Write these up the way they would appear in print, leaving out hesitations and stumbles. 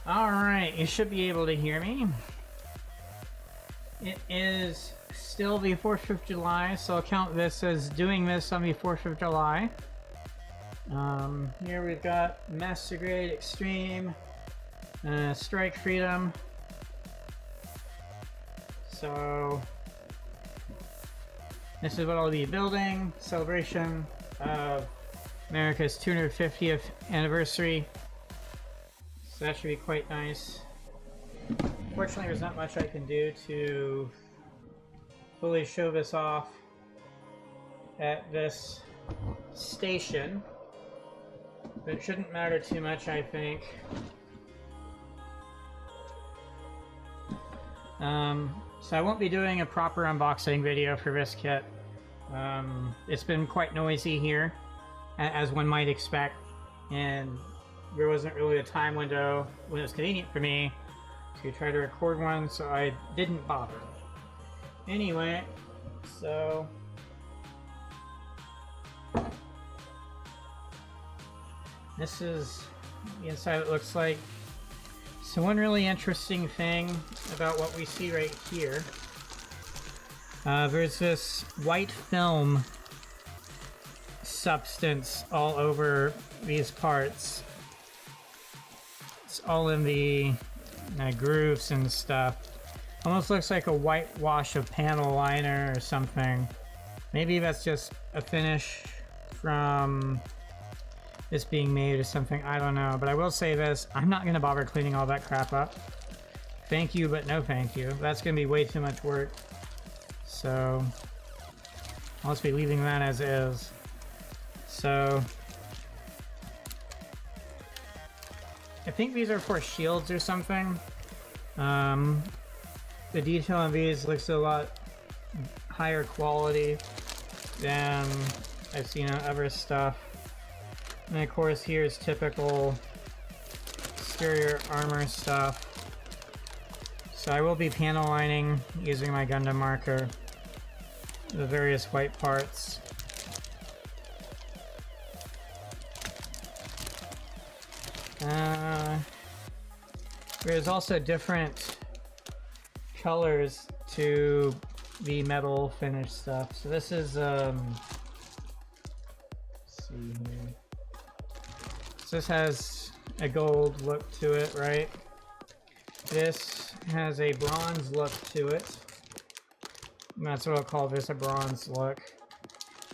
Alright, you should be able to hear me. It is still the 4th of July, so I'll count this as doing this on the 4th of July. Here we've got Master Grade Extreme, Strike Freedom. So this is what I'll be building. Celebration of America's 250th anniversary. So that should be quite nice. Fortunately, there's not much I can do to fully show this off at this station, but it shouldn't matter too much, I think. So I won't be doing a proper unboxing video for this kit. It's been quite noisy here, as one might expect, and there wasn't really a time window when it was convenient for me to try to record one, so I didn't bother. Anyway, so this is the inside it looks like. So one really interesting thing about what we see right here, there's this white film substance all over these parts. It's all in the grooves and stuff. Almost looks like a whitewash of panel liner or something. Maybe that's just a finish from this being made or something, I don't know. But I will say this, I'm not gonna bother cleaning all that crap up. Thank you, but no thank you. That's gonna be way too much work. So I'll just be leaving that as is. So I think these are for shields or something. The detail on these looks a lot higher quality than I've seen on other stuff. And of course here's typical exterior armor stuff. So I will be panel lining using my Gundam marker the various white parts. There's also different colors to the metal finish stuff. So this is let's see here. So this has a gold look to it, right? This has a bronze look to it. And that's what I'll call this, a bronze look.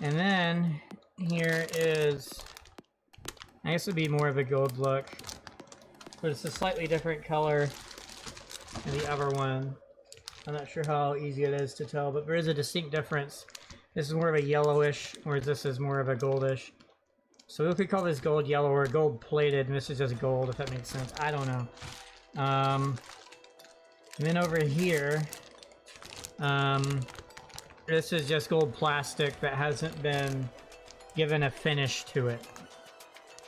And then here is, I guess it would be more of a gold look, but it's a slightly different color than the other one. I'm not sure how easy it is to tell, but there is a distinct difference. This is more of a yellowish, whereas this is more of a goldish. So we could call this gold yellow or gold plated, and this is just gold, if that makes sense. I don't know. And then over here, this is just gold plastic that hasn't been given a finish to it.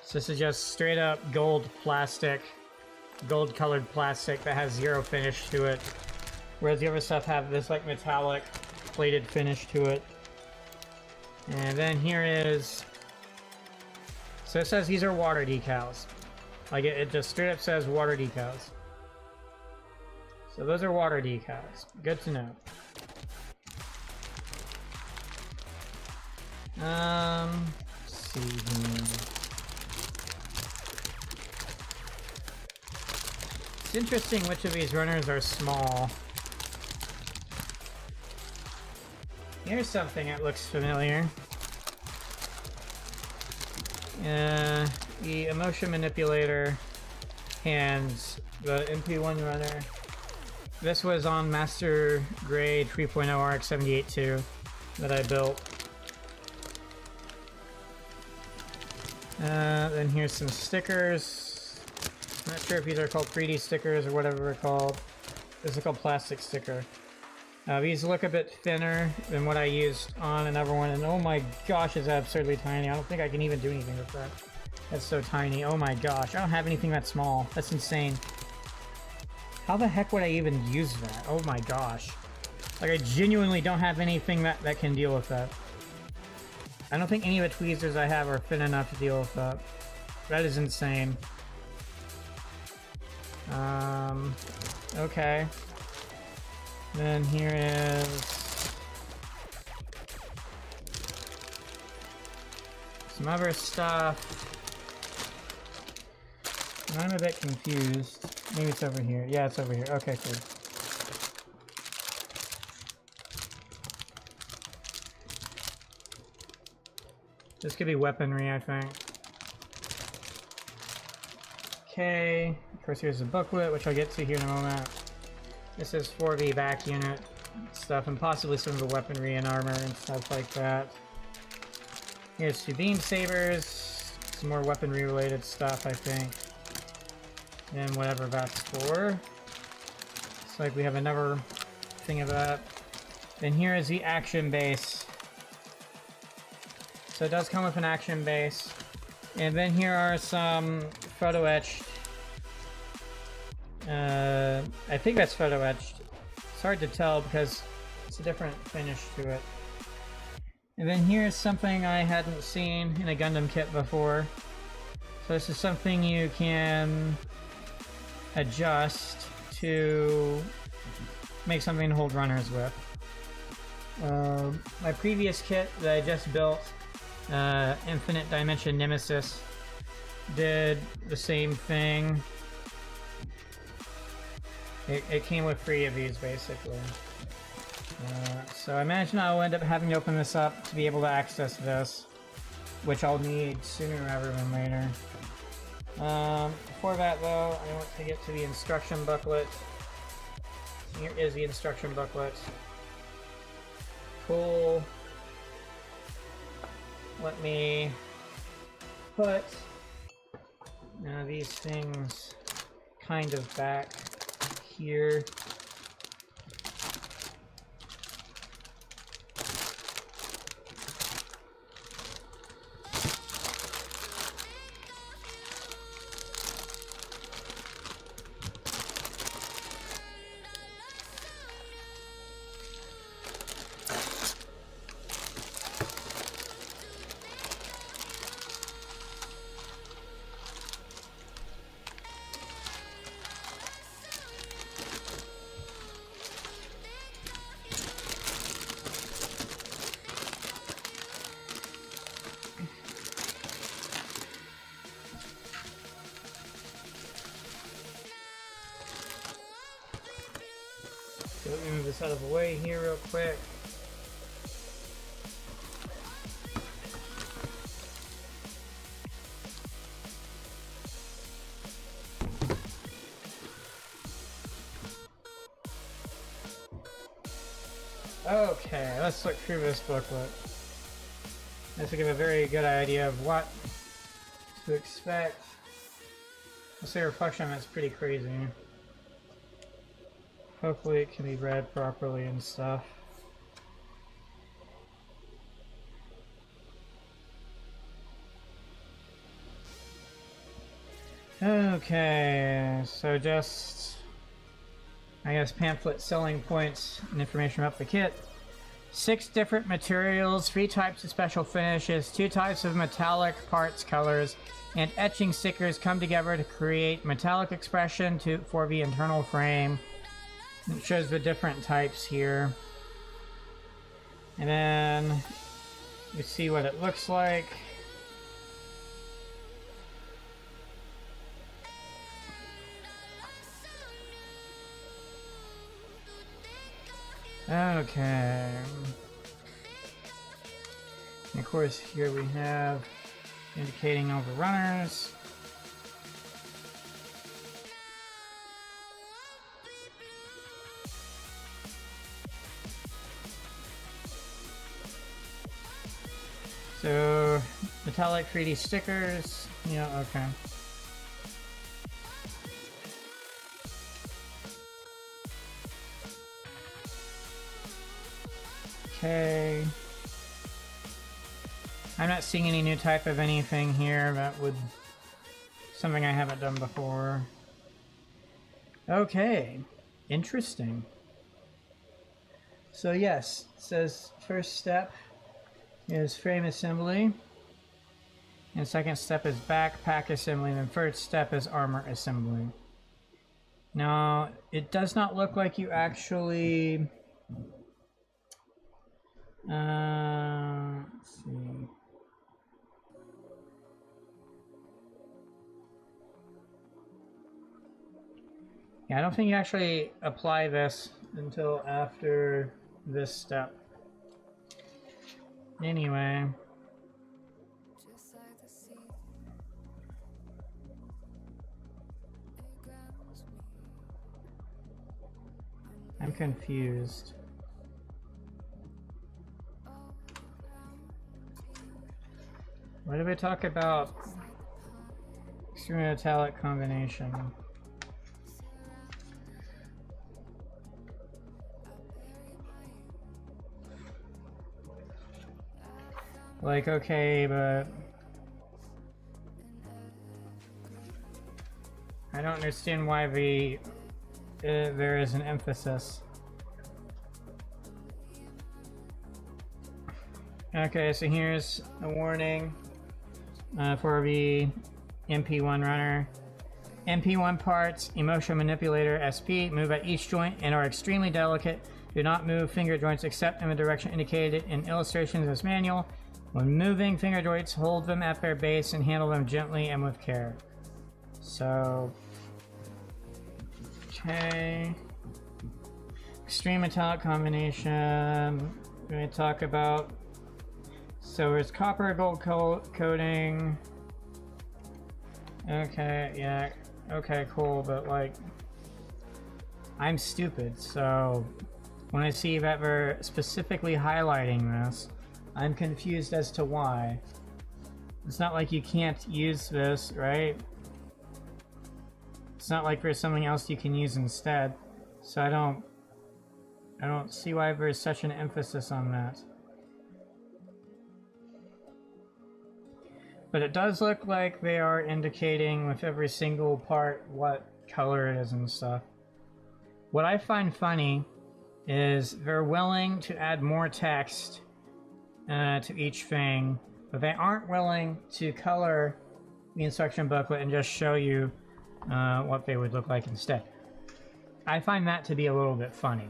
So this is just straight up gold plastic, gold colored plastic that has zero finish to it. Whereas the other stuff have this like metallic plated finish to it. And then here is, so it says these are water decals. Like it just straight up says water decals. So those are water decals. Good to know. Let's see here. It's interesting which of these runners are small. Here's something that looks familiar. The emotion manipulator hands, the MP1 runner. This was on Master Grade 3.0 RX-78-2 that I built. Then here's some stickers. I'm not sure if these are called 3D stickers or whatever they're called. This is called plastic sticker. These look a bit thinner than what I used on another one, and oh my gosh, is that absurdly tiny. I don't think I can even do anything with that. That's so tiny. Oh my gosh, I don't have anything that small. That's insane. How the heck would I even use that? Oh my gosh. Like, I genuinely don't have anything that can deal with that. I don't think any of the tweezers I have are thin enough to deal with that. That is insane. Okay. Then here is some other stuff. I'm a bit confused. Maybe it's over here. Yeah, it's over here. Okay, cool. This could be weaponry, I think. Okay. Of course, here's the booklet, which I'll get to here in a moment. This is 4V back unit stuff, and possibly some of the weaponry and armor and stuff like that. Here's 2 beam sabers, some more weaponry related stuff, I think. And whatever that's for. Looks like we have another thing of that. Then here is the action base. So it does come with an action base. And then here are some photo etched. I think that's photo etched. It's hard to tell because it's a different finish to it. And then here's something I hadn't seen in a Gundam kit before. So this is something you can adjust to make something to hold runners with. My previous kit that I just built, Infinite Dimension Nemesis, did the same thing. It came with 3 of these basically. So I imagine I'll end up having to open this up to be able to access this, which I'll need sooner rather than later. Before that though, I want to get to the instruction booklet. Here is the instruction booklet. Cool. Let me put these things kind of back here. So let me move this out of the way here real quick. Okay, let's look through this booklet. This will give a very good idea of what to expect. I'll say reflection, that's pretty crazy. Hopefully it can be read properly and stuff. Okay, so just, I guess, pamphlet selling points and information about the kit. 6 different materials, 3 types of special finishes, 2 types of metallic parts colors, and etching stickers come together to create metallic expression for the internal frame. It shows the different types here. And then you see what it looks like. Okay. And of course here we have indicating all the runners. So, metallic 3D stickers. Yeah, okay. Okay. I'm not seeing any new type of anything here that would... something I haven't done before. Okay. Interesting. So yes, it says first step is frame assembly, and second step is backpack assembly, and then third step is armor assembly. Now, it does not look like you actually... let's see. Yeah, I don't think you actually apply this until after this step. Anyway. I'm confused. Why did we talk about extreme metallic combination? Like, okay, but I don't understand why there is an emphasis. Okay, so here's a warning for the MP1 runner. MP1 parts, emotion manipulator SP, move at each joint and are extremely delicate. Do not move finger joints except in the direction indicated in illustrations in this manual. When moving finger joints, hold them at their base and handle them gently and with care. So, okay. Extreme metallic combination. We're going to talk about. So it's copper gold coating. Okay, yeah. Okay, cool, but like, I'm stupid, so when I see that they're specifically highlighting this, I'm confused as to why. It's not like you can't use this, right? It's not like there's something else you can use instead. So I don't see why there's such an emphasis on that. But it does look like they are indicating with every single part what color it is and stuff. What I find funny is they're willing to add more text to each thing, but they aren't willing to color the instruction booklet and just show you what they would look like instead. I find that to be a little bit funny.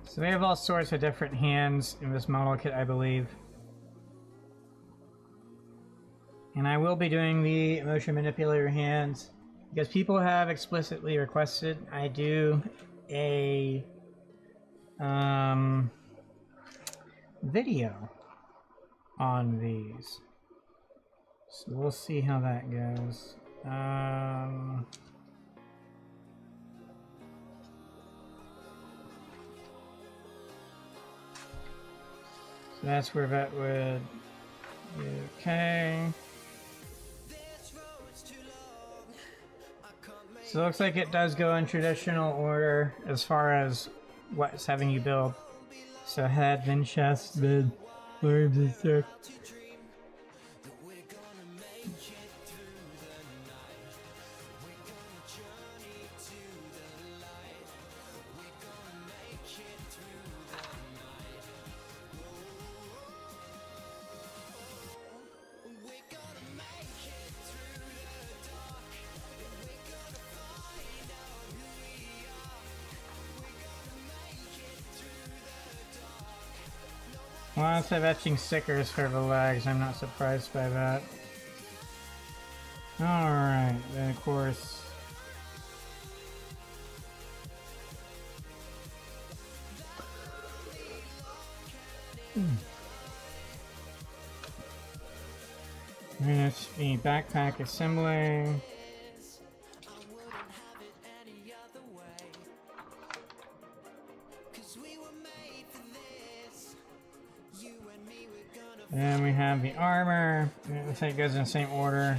So they have all sorts of different hands in this model kit, I believe. And I will be doing the motion manipulator hands because people have explicitly requested I do a video on these. So we'll see how that goes. So that's where that would be okay. So it looks like it does go in traditional order as far as what's having you build. So head, then chest, then arms and stuff. Well, instead of etching stickers for the legs, I'm not surprised by that. Alright, then of course... And it's the backpack assembly. And we have the armor. It looks like it goes in the same order.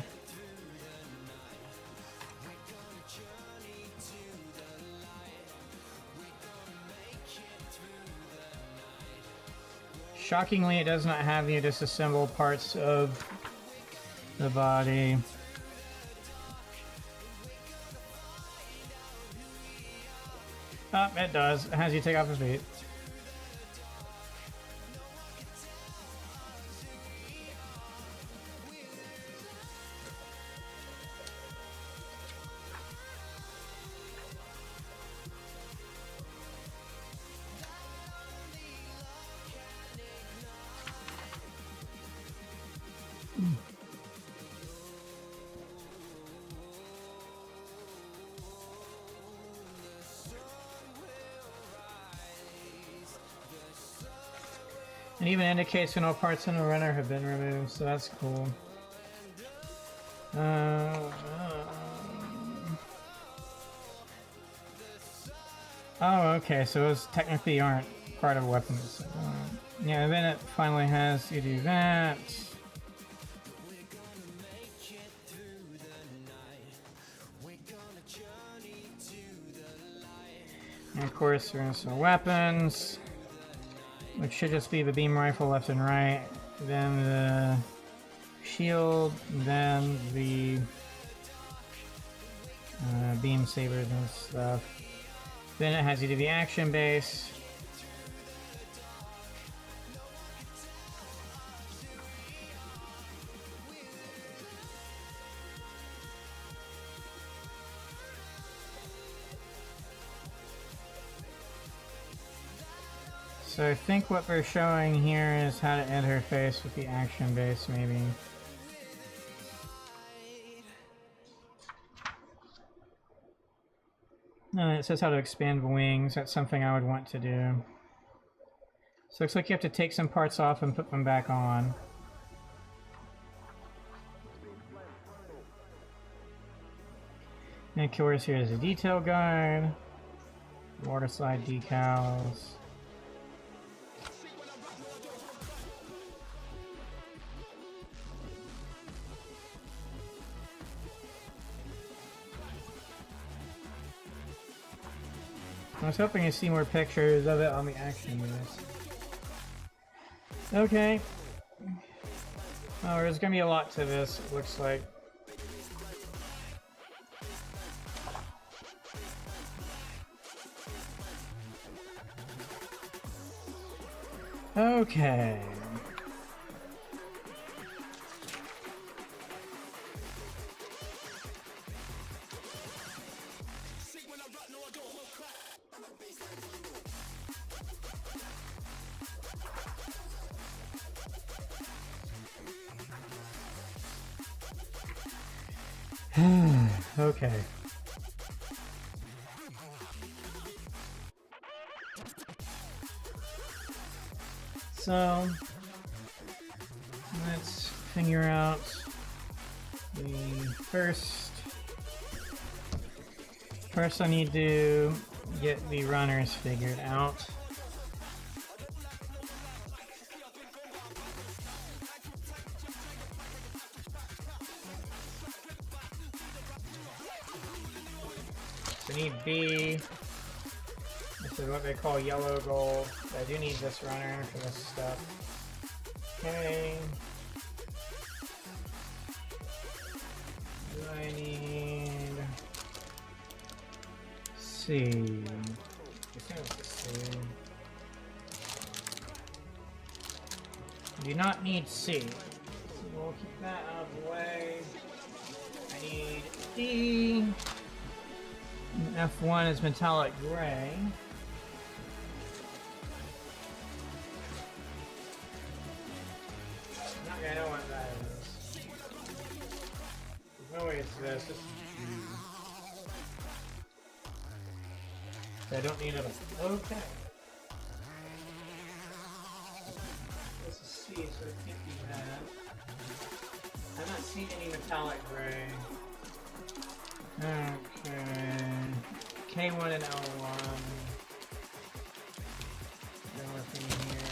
Shockingly, it does not have you disassemble parts of the body. Oh, it does. It has you take off his feet. It even indicates when all parts in the runner have been removed, so that's cool. Oh, okay, so those technically aren't part of weapons. Yeah, then it finally has you do that. And of course, there's some weapons, which should just be the beam rifle left and right, then the shield, then the beam sabers and stuff. Then it has you do the action base. So I think what we're showing here is how to interface with the action base, maybe. It says how to expand the wings. That's something I would want to do. So it looks like you have to take some parts off and put them back on. And of course, here's a detail guide. Water slide decals. I was hoping to see more pictures of it on the action list. Okay. Oh, there's gonna be a lot to this, it looks like. Okay. Okay. So let's figure out the first I need to get the runners figured out. I need B. This is what they call yellow gold. I do need this runner for this stuff. Okay. Do I need C? C. Do not need C. So we'll keep that out of the way. I need D. F1 is metallic gray. Not gonna know what that is. There's no way it's this. This is G. I don't need it. Okay. This is C, so it can't be that. I'm not seeing any metallic gray. Okay. K1 and L1. Here.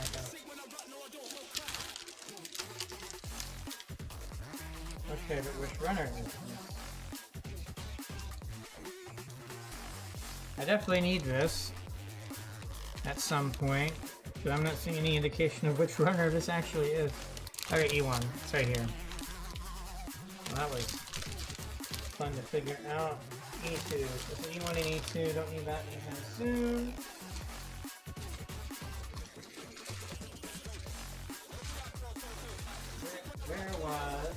Okay, but which runner is this? I definitely need this at some point. but I'm not seeing any indication of which runner this actually is. Okay, E1. It's right here. Well, that was fun to figure out. E2. So it's E1 and E2. Don't need that anytime soon. Where was...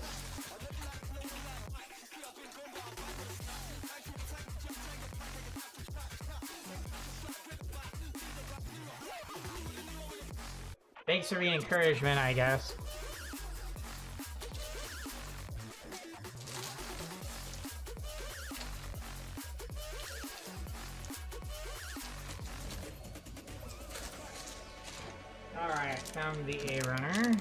Thanks for the encouragement, I guess. Alright, found the A runner.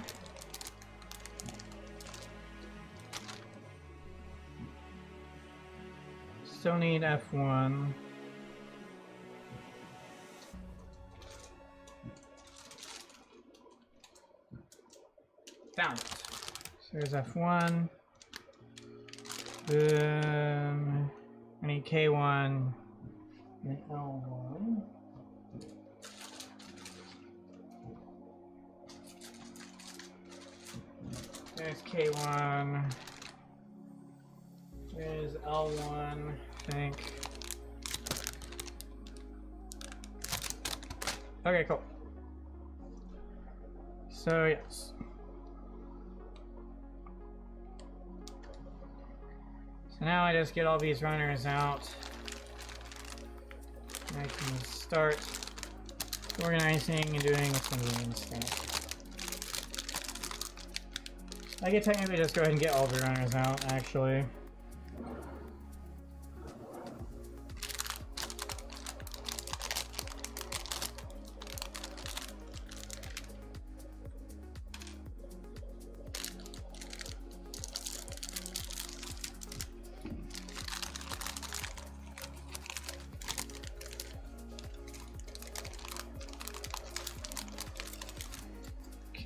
Still need F1. Found it. So there's F1. Boom. I need K1 and L1. There's K1. There's L1, I think. Okay, cool. So, yes. So now I just get all these runners out. And I can start organizing and doing some main stuff. I could technically just go ahead and get all the runners out, actually.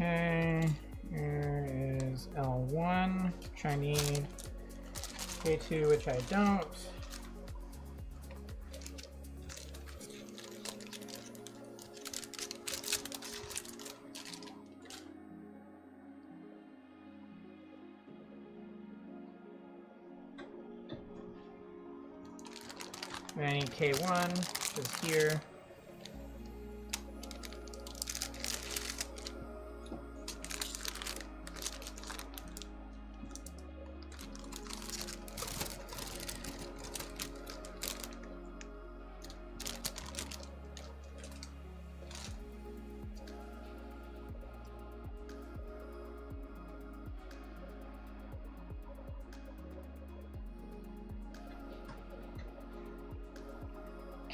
Okay, here is L1, which I need, K2, which I don't. I need K1, which is here.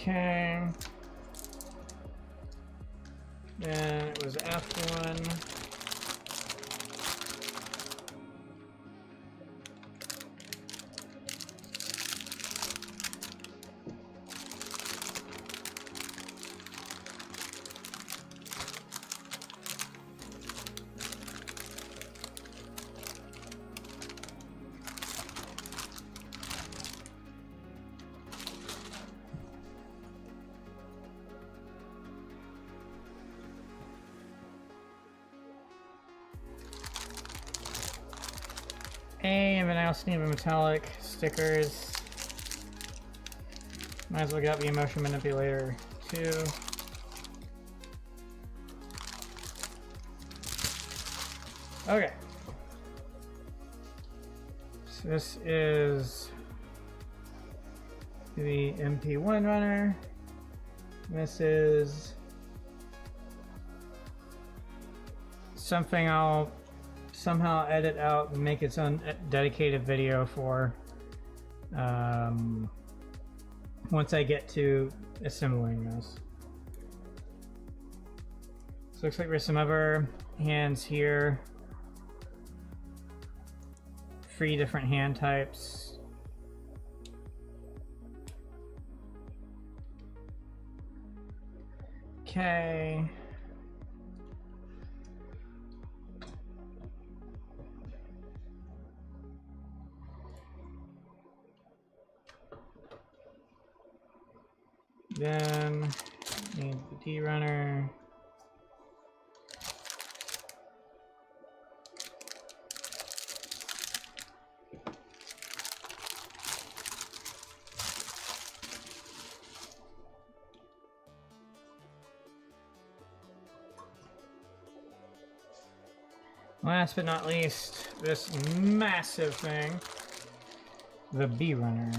Okay. Then it was F1. And then I also need the metallic stickers. Might as well get the emotion manipulator too. Okay. So this is the MP1 runner. This is something I'll somehow edit out and make its own dedicated video for once I get to assembling this. So looks like there's some other hands here. 3 different hand types. Okay. Then need the D runner. Last but not least, this massive thing, the bee runner.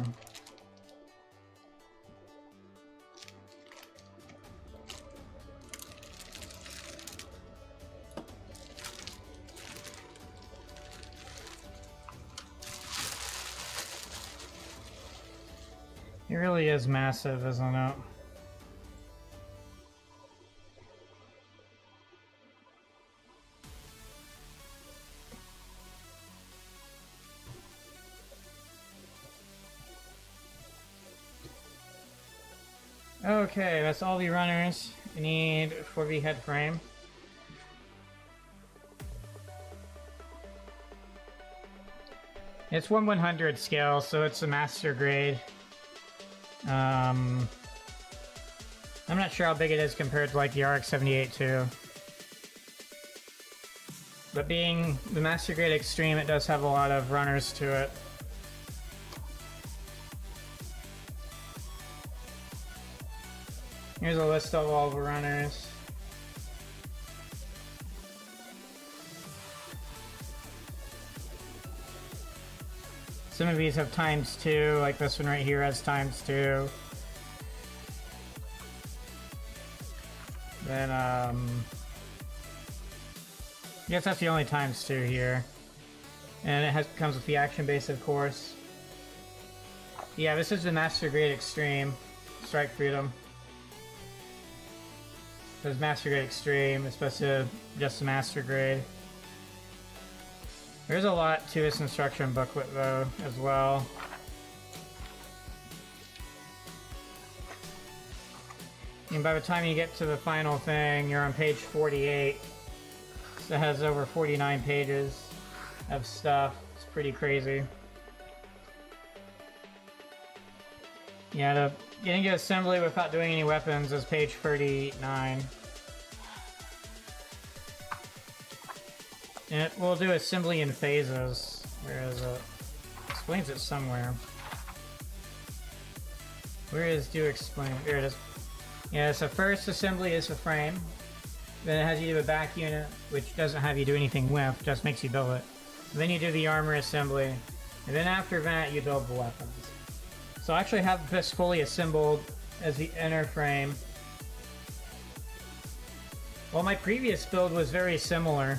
It really is massive, isn't it? Okay, that's all the runners. I need 4V head frame. It's 1/100 scale, so it's a master grade. I'm not sure how big it is compared to like the RX-78 too. But being the master grade extreme, it does have a lot of runners to it. Here's a list of all the runners. Some of these have ×2, like this one right here has ×2. Then, I guess that's the only ×2 here. And it comes with the action base, of course. Yeah, this is the Master Grade Extreme. Strike Freedom. There's Master Grade Extreme, it's supposed to just the Master Grade. There's a lot to this instruction booklet, though, as well. And by the time you get to the final thing, you're on page 48. So it has over 49 pages of stuff. It's pretty crazy. Yeah, getting to assembly without doing any weapons is page 39. And it will do assembly in phases. Where is it? Explains it somewhere. Where is do explain? There it is. Yeah, so first assembly is the frame. Then it has you do a back unit, which doesn't have you do anything with, just makes you build it. And then you do the armor assembly. And then after that, you build the weapons. So I actually have this fully assembled as the inner frame. Well, my previous build was very similar.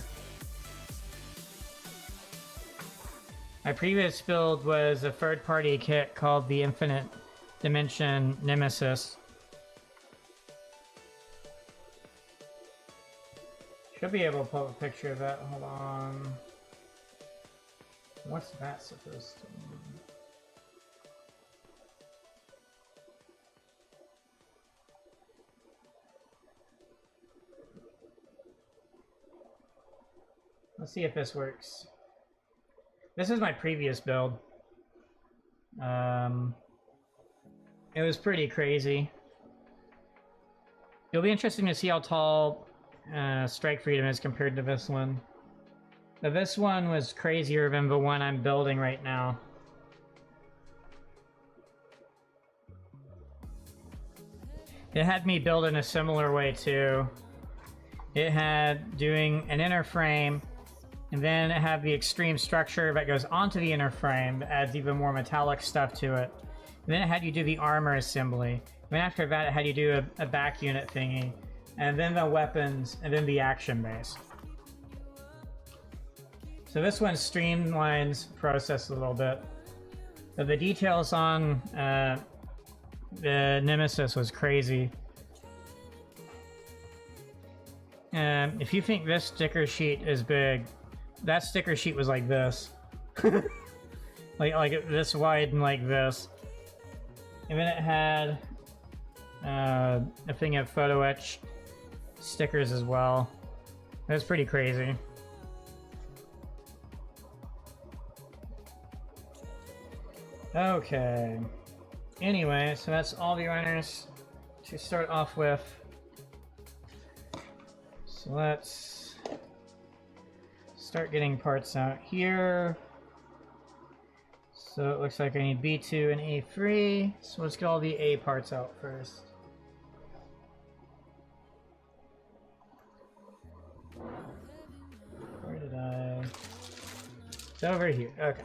My previous build was a third-party kit called the Infinite Dimension Nemesis. Should be able to pull a picture of that. Hold on. What's that supposed to mean? Let's see if this works. This is my previous build. It was pretty crazy. It'll be interesting to see how tall Strike Freedom is compared to this one. But this one was crazier than the one I'm building right now. It had me build in a similar way too. It had doing an inner frame, and then it had the extreme structure that goes onto the inner frame that adds even more metallic stuff to it. And then it had you do the armor assembly. And then after that it had you do a back unit thingy. And then the weapons, and then the action base. So this one streamlines process a little bit. But the details on the Nemesis was crazy. If you think this sticker sheet is big, that sticker sheet was like this. like this wide and like this. And then it had a thing of photo etched stickers as well. It was pretty crazy. Okay. Anyway, so that's all the runners to start off with. So let's start getting parts out here. So it looks like I need B2 and A3. So let's get all the A parts out first. Where did I... It's over here. Okay.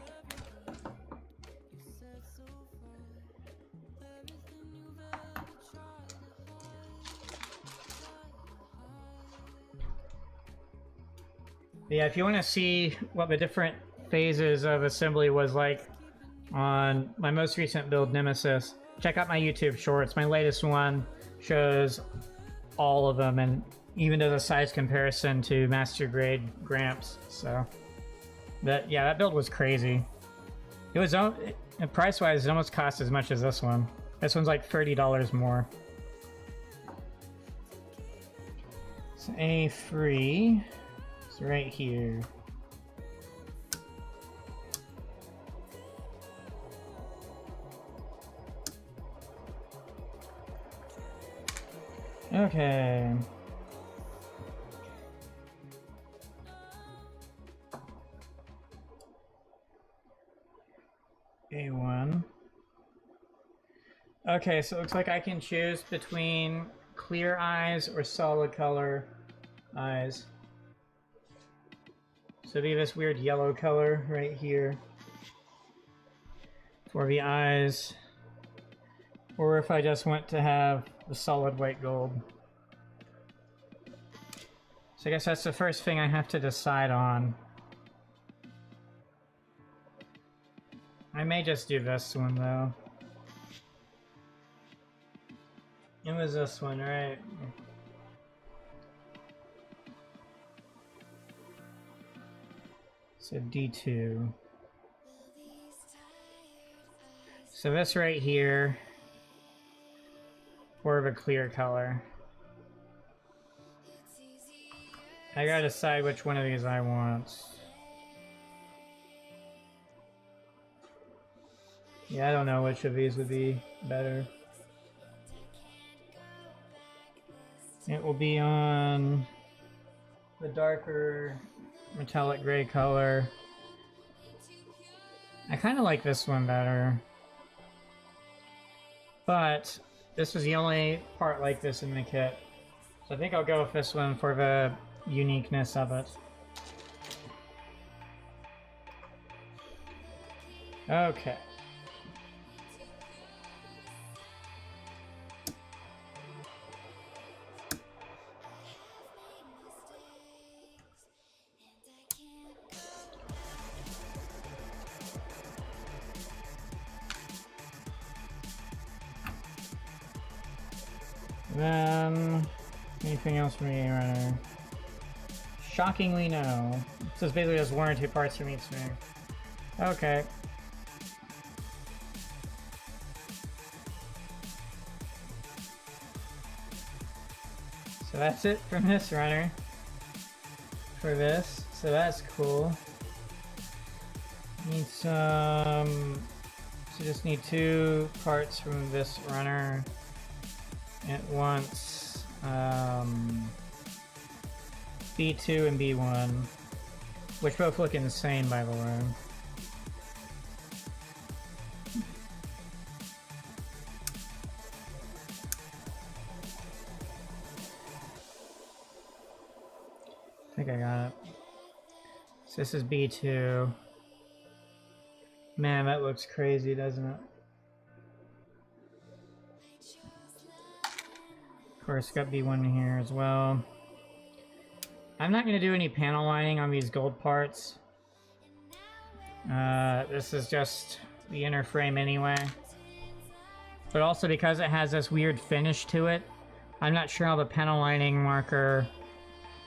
Yeah, if you want to see what the different phases of assembly was like on my most recent build, Nemesis, check out my YouTube shorts. My latest one shows all of them and even does a size comparison to master grade Gramps. So, but yeah, that build was crazy. It was price wise, it almost cost as much as this one. This one's like $30 more. So A3 is right here. Okay. A1. Okay, so it looks like I can choose between clear eyes or solid color eyes. So it'd be this weird yellow color right here for the eyes. Or if I just want to have the solid white gold. So I guess that's the first thing I have to decide on. I may just do this one though. It was this one, right? So D2. So this right here, more of a clear color. I gotta decide which one of these I want. Yeah, I don't know which of these would be better. It will be on the darker metallic gray color. I kind of like this one better. But this was the only part like this in the kit. So I think I'll go with this one for the uniqueness of it. Okay. Then, anything else from me, runner? Shockingly, no. So it's basically just 1 or 2 parts from each thing. Okay. So that's it from this runner. For this. So that's cool. Need some... So just need 2 parts from this runner. It wants B2 and B1, which both look insane, by the way. I think I got it. So this is B2. Man, that looks crazy, doesn't it? Of course, got B1 here as well. I'm not going to do any panel lining on these gold parts. This is just the inner frame anyway. But also because it has this weird finish to it, I'm not sure how the panel lining marker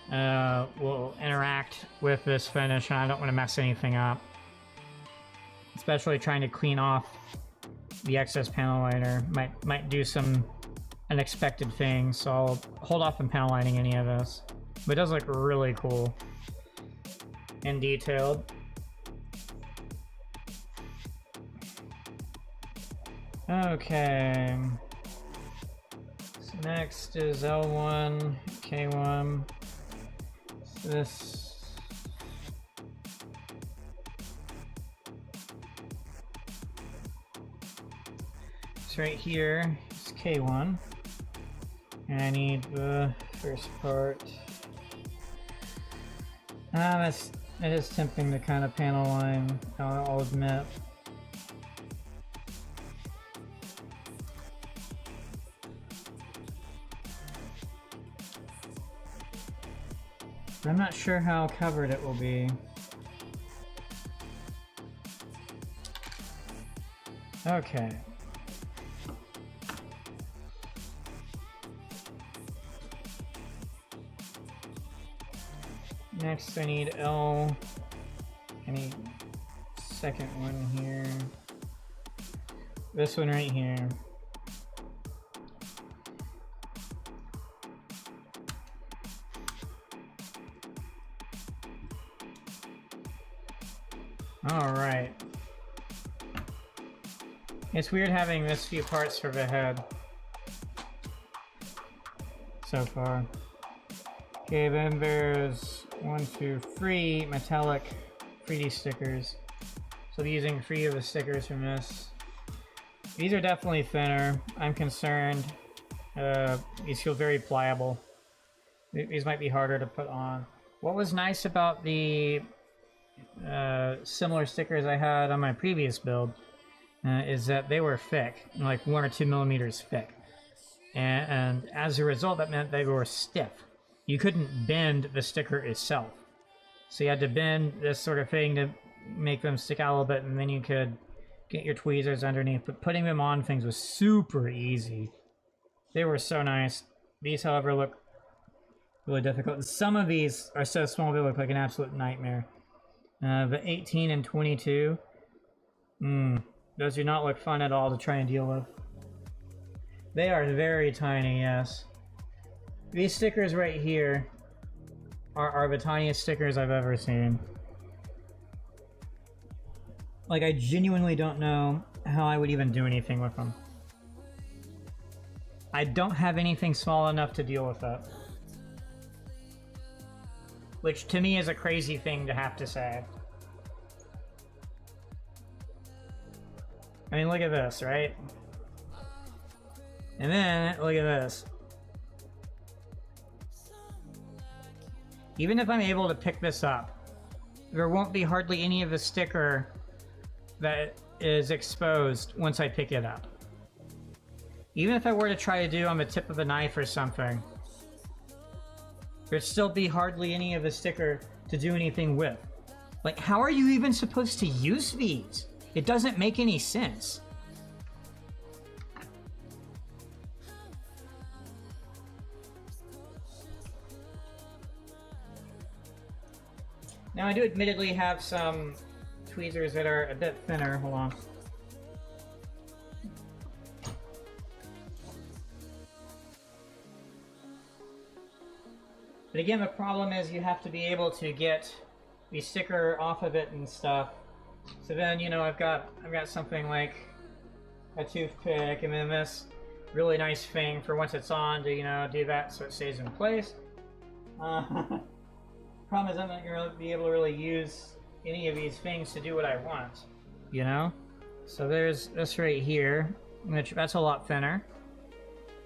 will interact with this finish, and I don't want to mess anything up. Especially trying to clean off the excess panel liner. Might do some unexpected things, so I'll hold off on panel lining any of this. But it does look really cool and detailed. Okay. So next is L1, K1. So this. It's right here. It's K1. And I need the first part. It is tempting to kind of panel line, I'll admit. But I'm not sure how covered it will be. Okay. Next I need L. I need second one here. This one right here. Alright. It's weird having this few parts for the head. So far. Okay, then there's 1, 2, 3 metallic 3D stickers. So I'll be using 3 of the stickers from this. These are definitely thinner. I'm concerned. These feel very pliable. These might be harder to put on. What was nice about the similar stickers I had on my previous build is that they were thick, like 1 or 2 millimeters thick. And as a result, that meant they were stiff. You couldn't bend the sticker itself. So you had to bend this sort of thing to make them stick out a little bit, and then you could get your tweezers underneath. But putting them on things was super easy. They were so nice. These, however, look really difficult. Some of these are so small they look like an absolute nightmare. The 18 and 22, those do not look fun at all to try and deal with. They are very tiny, yes. These stickers right here are the tiniest stickers I've ever seen. Like, I genuinely don't know how I would even do anything with them. I don't have anything small enough to deal with that. Which to me is a crazy thing to have to say. I mean, look at this, right? And then, look at this. Even if I'm able to pick this up, there won't be hardly any of the sticker that is exposed once I pick it up. Even if I were to try to do on the tip of the knife or something, there'd still be hardly any of the sticker to do anything with. Like, how are you even supposed to use these? It doesn't make any sense. Now, I do admittedly have some tweezers that are a bit thinner. Hold on. But again, the problem is you have to be able to get the sticker off of it and stuff. So then, you know, I've got something like a toothpick, and then this really nice thing for once it's on to, you know, do that so it stays in place. Problem is I'm not going to be able to really use any of these things to do what I want, you know? So there's this right here, which that's a lot thinner.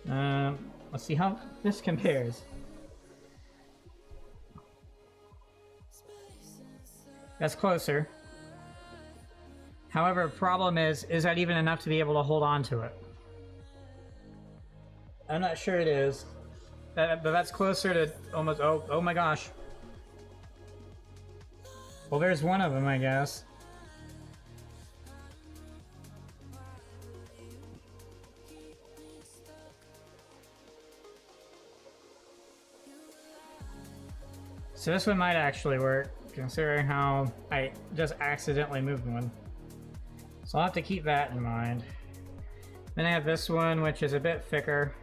Let's see how this compares. That's closer. However, problem is that even enough to be able to hold on to it? I'm not sure it is. But that's closer to almost, oh my gosh. Well, there's one of them, I guess. So this one might actually work, considering how I just accidentally moved one. So I'll have to keep that in mind. Then I have this one, which is a bit thicker.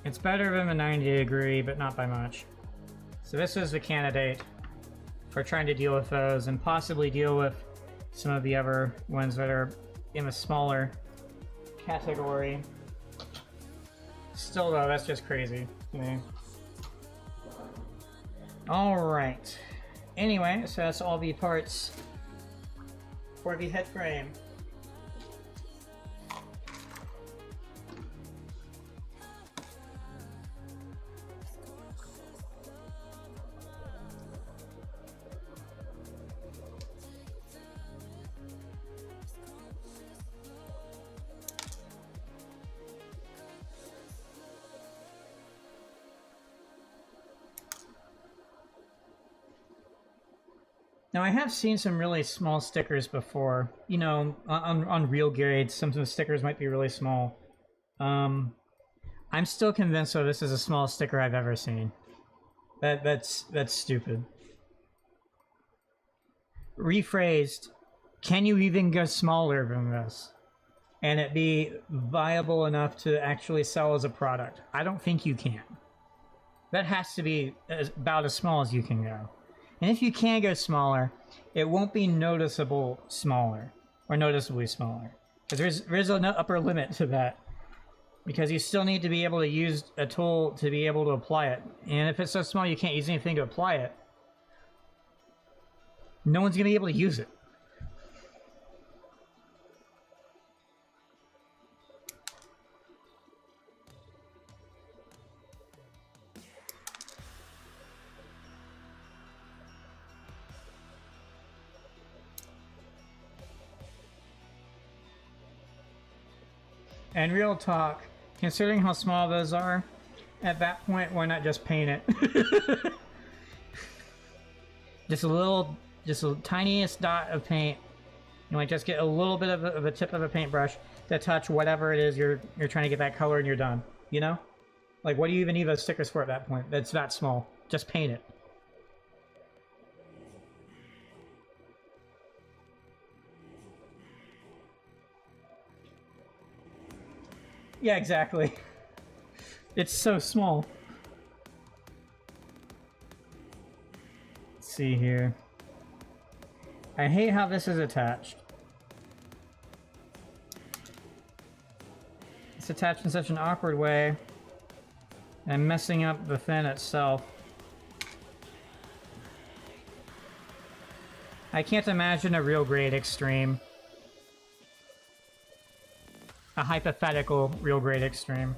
It's better than the 90 degree, but not by much. So this is the candidate for trying to deal with those and possibly deal with some of the other ones that are in the smaller category. Still though, that's just crazy to me. Alright. Anyway, so that's all the parts for the head frame. Now, I have seen some really small stickers before. You know, on real grades, some of the stickers might be really small. I'm still convinced though this is the smallest sticker I've ever seen. That's stupid. Rephrased, can you even go smaller than this? And it be viable enough to actually sell as a product? I don't think you can. That has to be about as small as you can go. And if you can go smaller, it won't be noticeable smaller, or noticeably smaller. Because there's an upper limit to that. Because you still need to be able to use a tool to be able to apply it. And if it's so small you can't use anything to apply it, no one's going to be able to use it. And real talk, considering how small those are, at that point, why not just paint it? Just a tiniest dot of paint. You might just get a little bit of a tip of a paintbrush to touch whatever it is you're trying to get that color and you're done. You know? Like, what do you even need those stickers for at that point? That's that small. Just paint it. Yeah, exactly. It's so small. Let's see here. I hate how this is attached. It's attached in such an awkward way. And messing up the fin itself. I can't imagine a real grade extreme. A hypothetical real grade extreme.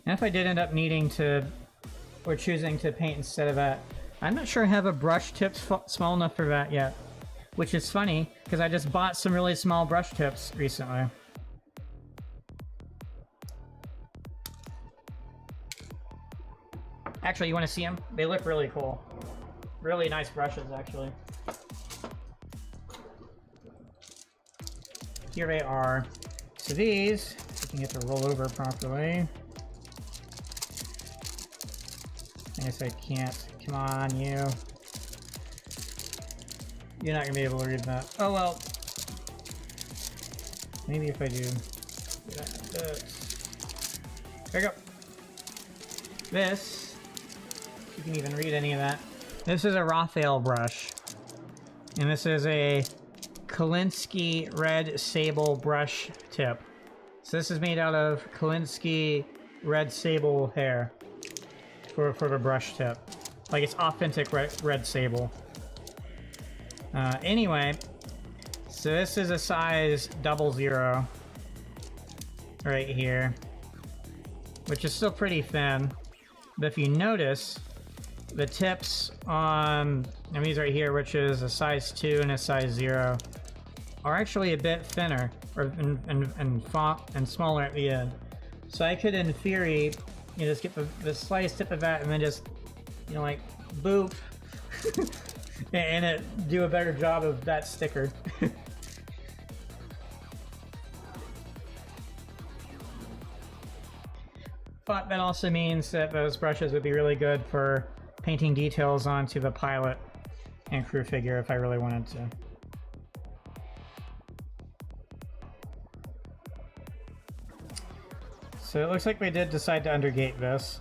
And if I did end up needing to, or choosing to paint instead of that, I'm not sure I have a brush tip small enough for that yet. Which is funny, because I just bought some really small brush tips recently. Actually, you want to see them? They look really cool. Really nice brushes, actually. Here they are. So these, you can get to roll over properly. I guess I can't. Come on, you. You're not going to be able to read that. Oh, well. Maybe if I do this. There you go. This. You can even read any of that. This is a Raphael brush. And this is a Kolinsky red sable brush tip. So this is made out of Kolinsky red sable hair for the brush tip. Like it's authentic red sable. Anyway, so this is a size 00 right here, which is still pretty thin. But if you notice, the tips on these right here, which is a size 2 and a size 0, are actually a bit thinner and smaller at the end. So I could, in theory, you know, just get the slightest tip of that and then just, you know, like boop, and it do a better job of that sticker. But that also means that those brushes would be really good for painting details onto the pilot and crew figure if I really wanted to. So it looks like we did decide to undergate this.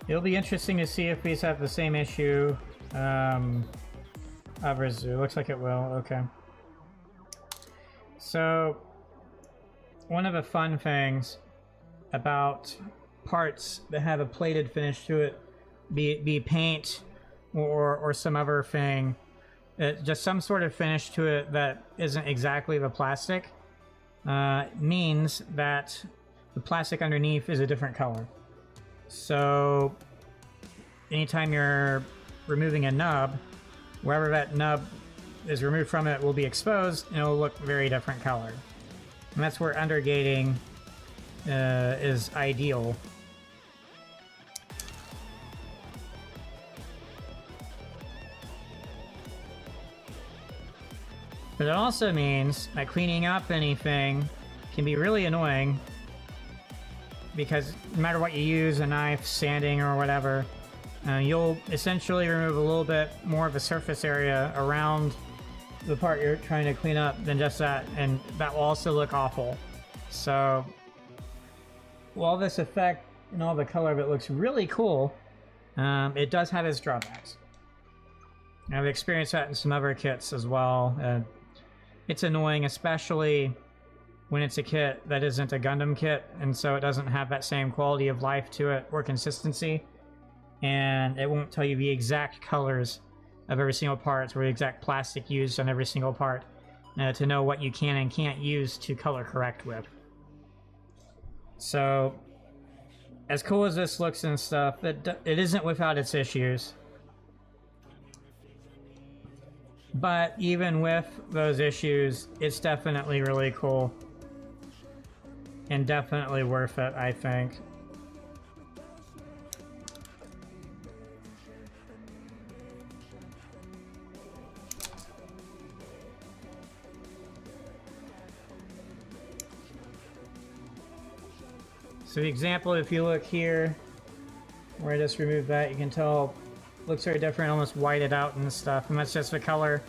It'll be interesting to see if these have the same issue. It looks like it will. Okay. So one of the fun things about parts that have a plated finish to it, be paint or some other thing, just some sort of finish to it that isn't exactly the plastic, means that the plastic underneath is a different color. So anytime you're removing a nub, wherever that nub is removed from it will be exposed, and it will look very different color. And that's where undergating is ideal. But it also means that cleaning up anything can be really annoying, because no matter what you use, a knife, sanding, or whatever, you'll essentially remove a little bit more of a surface area around the part you're trying to clean up than just that, and that will also look awful. So while this effect and all the color of it looks really cool, it does have its drawbacks. I've experienced that in some other kits as well. It's annoying, especially when it's a kit that isn't a Gundam kit, and so it doesn't have that same quality of life to it or consistency, and it won't tell you the exact colors of every single part or the exact plastic used on every single part to know what you can and can't use to color correct with. So, as cool as this looks and stuff, it isn't without its issues. But even with those issues, it's definitely really cool. And definitely worth it, I think. So the example, if you look here, where I just removed that, you can tell it looks very different, almost whited out and stuff, and that's just the color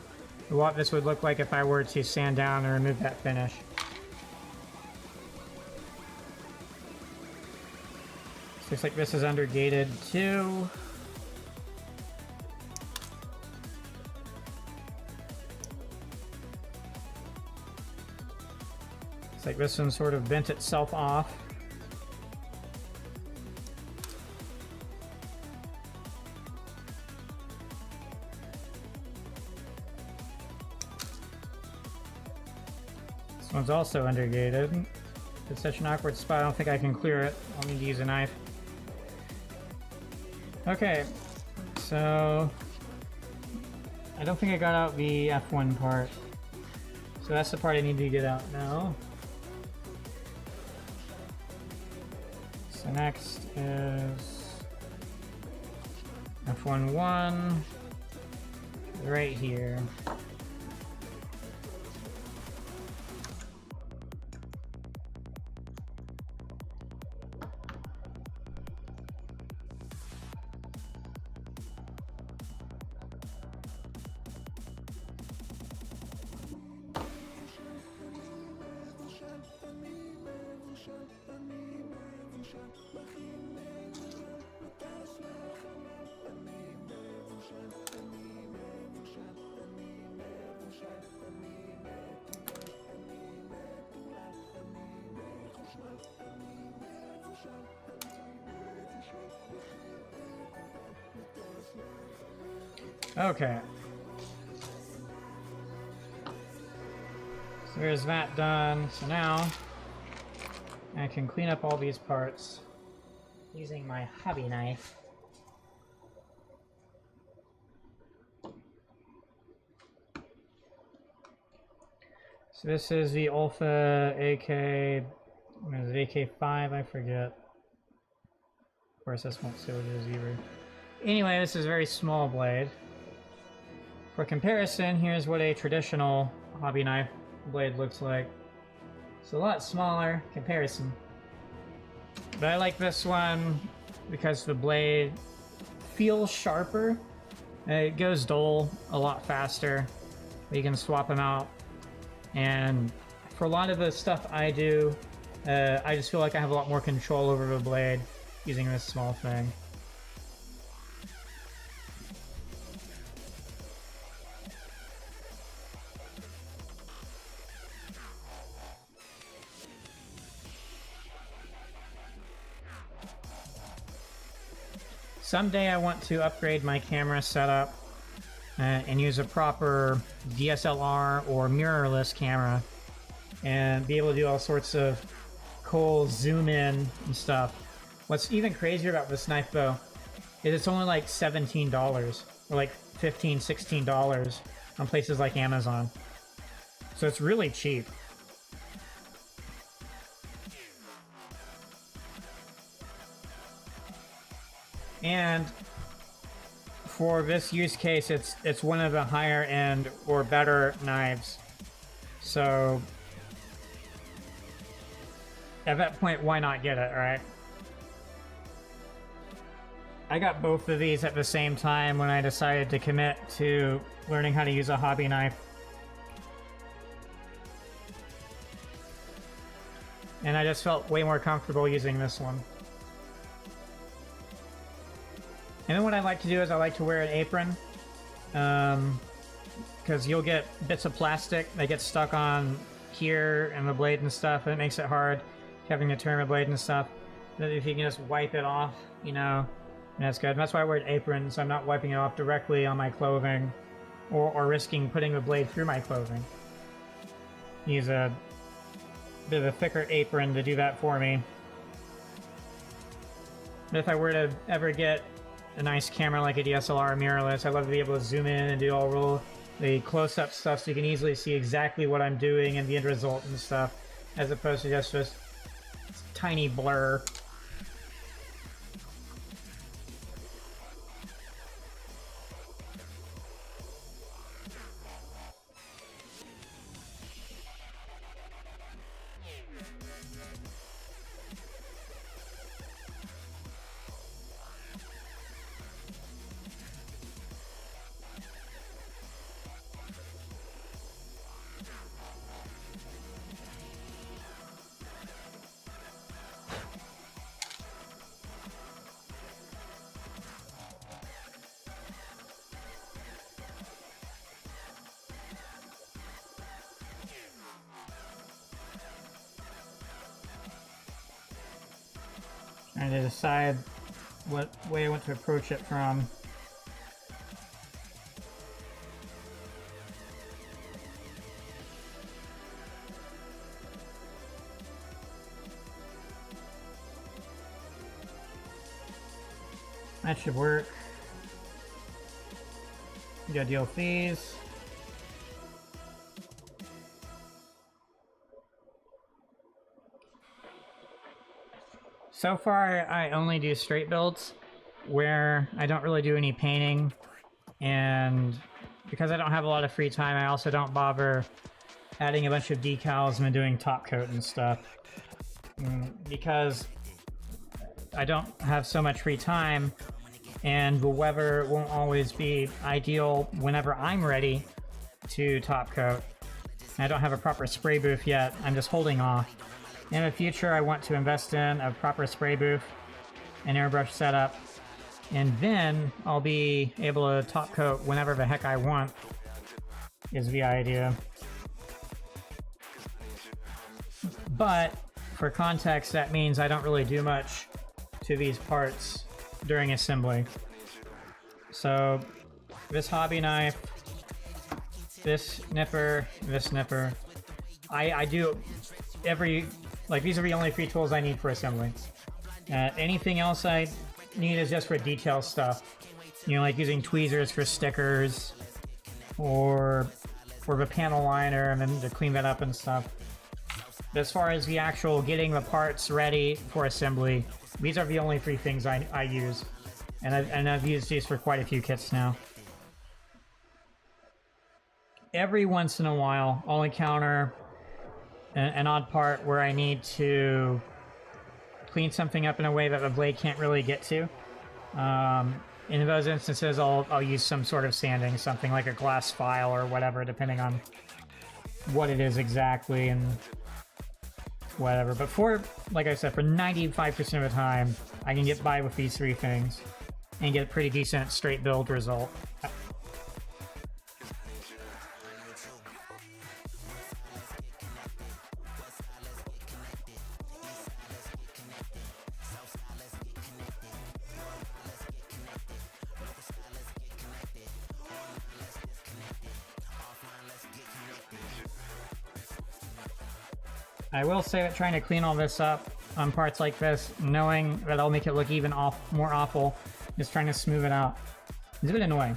of what this would look like if I were to sand down and remove that finish. So looks like this is undergated too. Looks like this one sort of bent itself off. This one's also undergated. It's such an awkward spot, I don't think I can clear it. I'll need to use a knife. Okay, so I don't think I got out the F1 part. So that's the part I need to get out now. So next is F1-1 right here. Okay. So there's that done. So now I can clean up all these parts using my hobby knife. So this is the Alpha AK, what is it, AK5, I forget. Of course this won't say what it is either. Anyway, this is a very small blade. For comparison, here's what a traditional hobby knife blade looks like. It's a lot smaller comparison. But I like this one because the blade feels sharper. It goes dull a lot faster. You can swap them out. And for a lot of the stuff I do, I just feel like I have a lot more control over the blade using this small thing. Someday I want to upgrade my camera setup and use a proper DSLR or mirrorless camera and be able to do all sorts of cool zoom in and stuff. What's even crazier about this knife though is it's only like $17. or like $15, $16 on places like Amazon. So it's really cheap. And for this use case, it's one of the higher end or better knives. So at that point, why not get it, right? I got both of these at the same time when I decided to commit to learning how to use a hobby knife. And I just felt way more comfortable using this one. And then what I like to do is I like to wear an apron. Because you'll get bits of plastic that get stuck on here and the blade and stuff, and it makes it hard having to turn the blade and stuff. But if you can just wipe it off, you know, that's good. And that's why I wear an apron, so I'm not wiping it off directly on my clothing or risking putting the blade through my clothing. Use a bit of a thicker apron to do that for me. But if I were to ever get a nice camera like a DSLR mirrorless, I'd love to be able to zoom in and do all the close-up stuff so you can easily see exactly what I'm doing and the end result and stuff, as opposed to just this tiny blur. Trying to decide what way I want to approach it from. That should work. You gotta deal with these. So far, I only do straight builds where I don't really do any painting, and because I don't have a lot of free time, I also don't bother adding a bunch of decals and doing top coat and stuff. Because I don't have so much free time, and the weather won't always be ideal whenever I'm ready to top coat. I don't have a proper spray booth yet, I'm just holding off. In the future, I want to invest in a proper spray booth, an airbrush setup, and then I'll be able to top coat whenever the heck I want, is the idea. But for context, that means I don't really do much to these parts during assembly. So this hobby knife, this nipper, I do every, like, these are the only 3 tools I need for assembly. Anything else I need is just for detail stuff. You know, like using tweezers for stickers, or for the panel liner, and then to clean that up and stuff. But as far as the actual getting the parts ready for assembly, these are the only 3 things I use. And I've used these for quite a few kits now. Every once in a while, I'll encounter an odd part where I need to clean something up in a way that the blade can't really get to. In those instances, I'll use some sort of sanding, something like a glass file or whatever, depending on what it is exactly and whatever. But for, like I said, for 95% of the time, I can get by with these 3 things and get a pretty decent straight build result. I will say that trying to clean all this up on parts like this, knowing that I'll make it look even more awful, just trying to smooth it out. It's a bit annoying.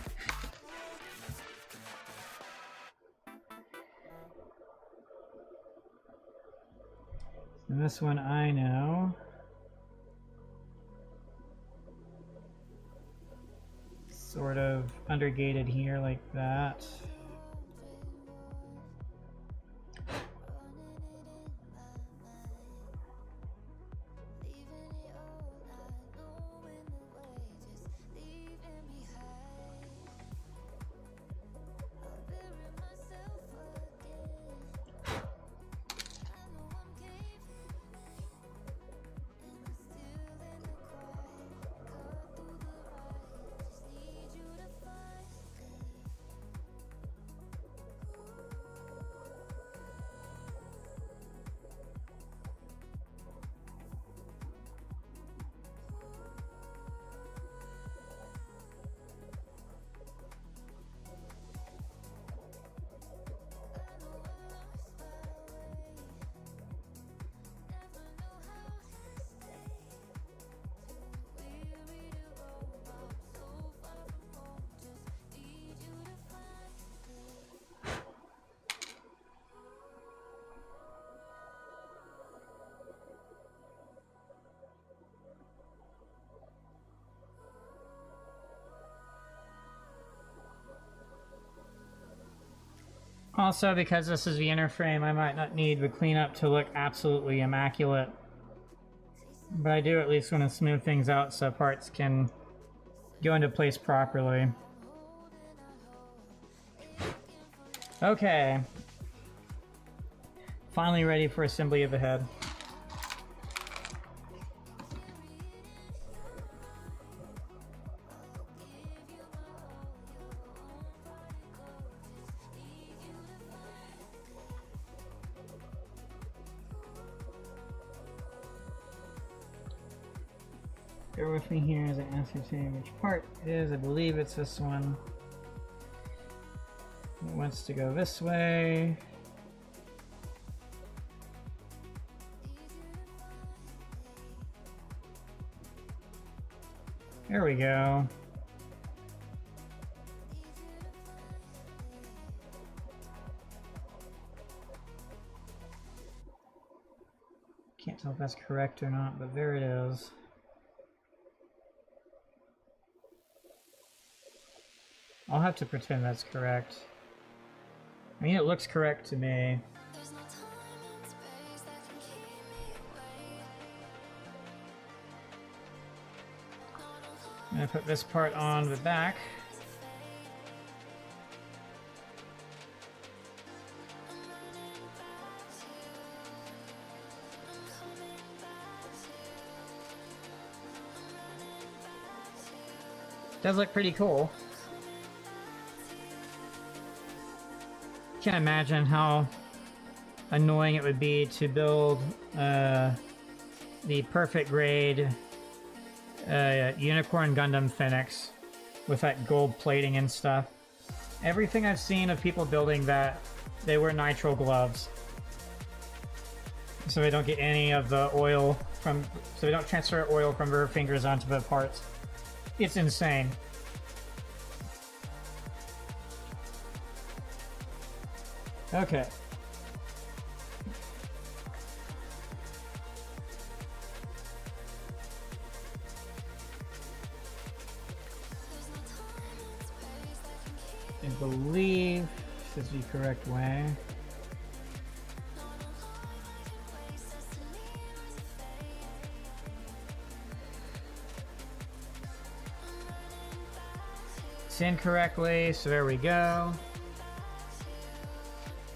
And this one I know. Sort of undergated here like that. Also, because this is the inner frame, I might not need the cleanup to look absolutely immaculate. But I do at least want to smooth things out so parts can go into place properly. Okay. Finally ready for assembly of the head. Bear with me here as I ascertain which part it is. I believe it's this one. It wants to go this way. There we go. Can't tell if that's correct or not, but there it is. I'll have to pretend that's correct. I mean, it looks correct to me. I'm gonna put this part on the back. Does look pretty cool. Can't imagine how annoying it would be to build the perfect grade Unicorn Gundam Phoenix with that gold plating and stuff. Everything I've seen of people building that, they wear nitrile gloves so they don't get any of the oil from, so they don't transfer oil from their fingers onto the parts. It's insane. Okay. I believe this is the correct way. It's incorrectly, so there we go.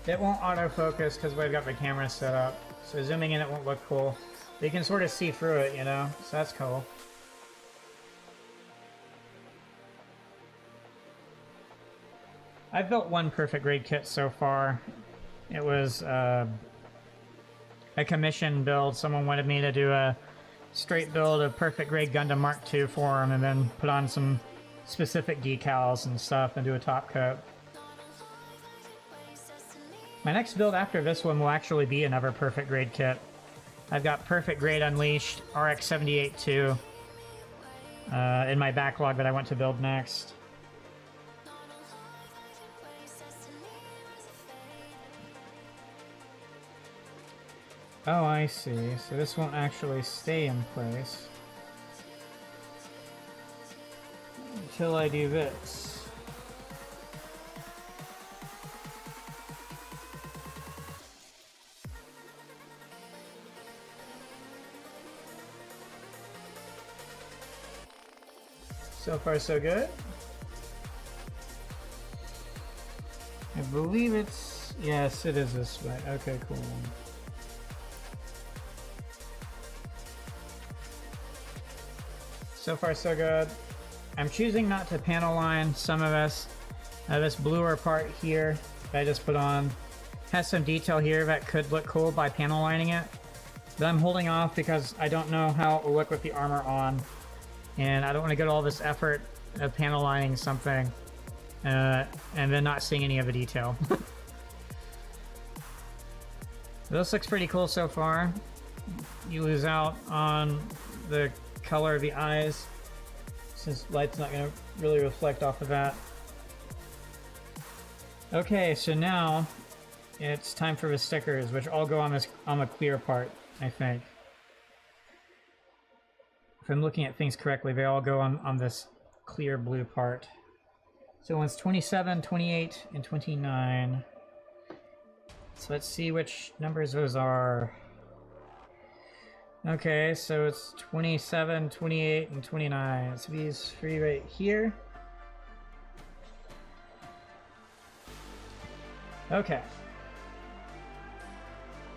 It won't autofocus because we've got the camera set up, so zooming in it won't look cool. But you can sort of see through it, you know, so that's cool. I've built one perfect grade kit so far. It was a commission build. Someone wanted me to do a straight build of perfect grade Gundam Mark II for him and then put on some specific decals and stuff and do a top coat. My next build after this one will actually be another perfect grade kit. I've got perfect grade Unleashed RX-78-2 in my backlog that I want to build next. Oh, I see. So this won't actually stay in place until I do this. So far, so good. I believe it's... Yes, it is this way. Okay, cool. So far, so good. I'm choosing not to panel line some of this. This bluer part here that I just put on has some detail here that could look cool by panel lining it. But I'm holding off because I don't know how it will look with the armor on. And I don't want to get all this effort of panel lining something and then not seeing any of the detail. This looks pretty cool so far. You lose out on the color of the eyes since light's not going to really reflect off of that. Okay, so now it's time for the stickers, which all go on the clear part, I think. If I'm looking at things correctly, they all go on this clear blue part. So it's 27, 28, and 29. So let's see which numbers those are. Okay, so it's 27, 28, and 29. So these three right here. Okay.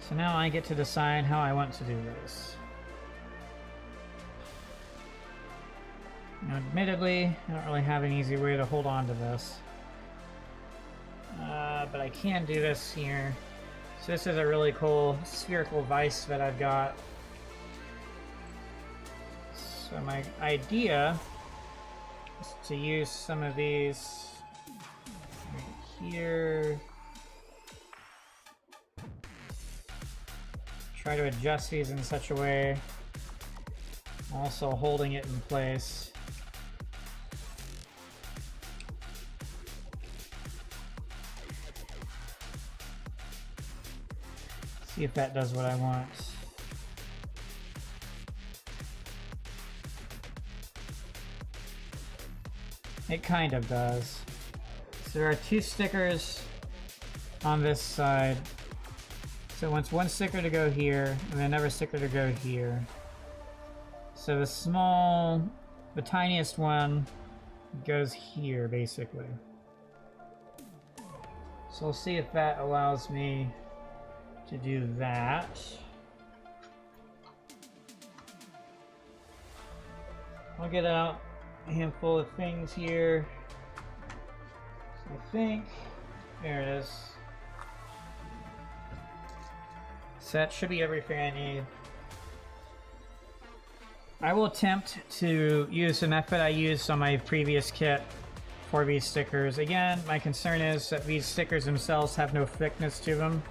So now I get to decide how I want to do this. Now, admittedly, I don't really have an easy way to hold on to this. But I can do this here. So this is a really cool spherical vise that I've got. So my idea is to use some of these right here. Try to adjust these in such a way, also holding it in place. See if that does what I want. It kind of does. So there are two stickers on this side. So once one sticker to go here, and then another sticker to go here. So the tiniest one goes here, basically. So we'll see if that allows me to do that. I'll get out a handful of things here. So I think, there it is. So that should be everything I need. I will attempt to use the method I used on my previous kit for these stickers. Again, my concern is that these stickers themselves have no thickness to them,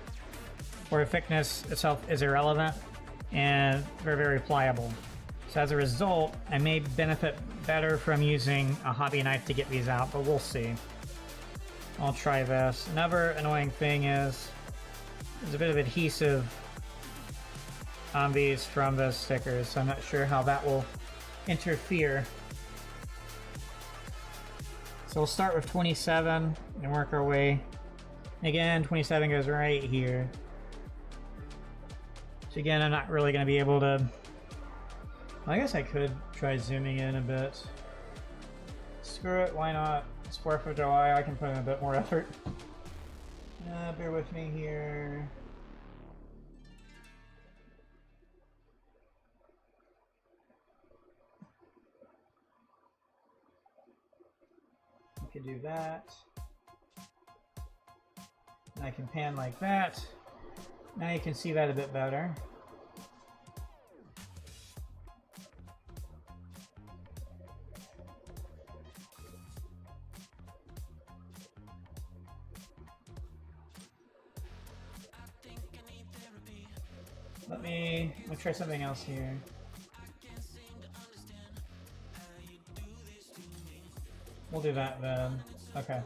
or the thickness itself is irrelevant, and they're very pliable. So as a result, I may benefit better from using a hobby knife to get these out, but we'll see. I'll try this. Another annoying thing is there's a bit of adhesive on these from those stickers, so I'm not sure how that will interfere. So we'll start with 27 and work our way. Again, 27 goes right here. So again, I'm not really going to be able to... I guess I could try zooming in a bit. Screw it, why not? It's 4th of July, I can put in a bit more effort. Bear with me here. I can do that. And I can pan like that. Now you can see that a bit better. Let me try something else here. We'll do that then. Okay.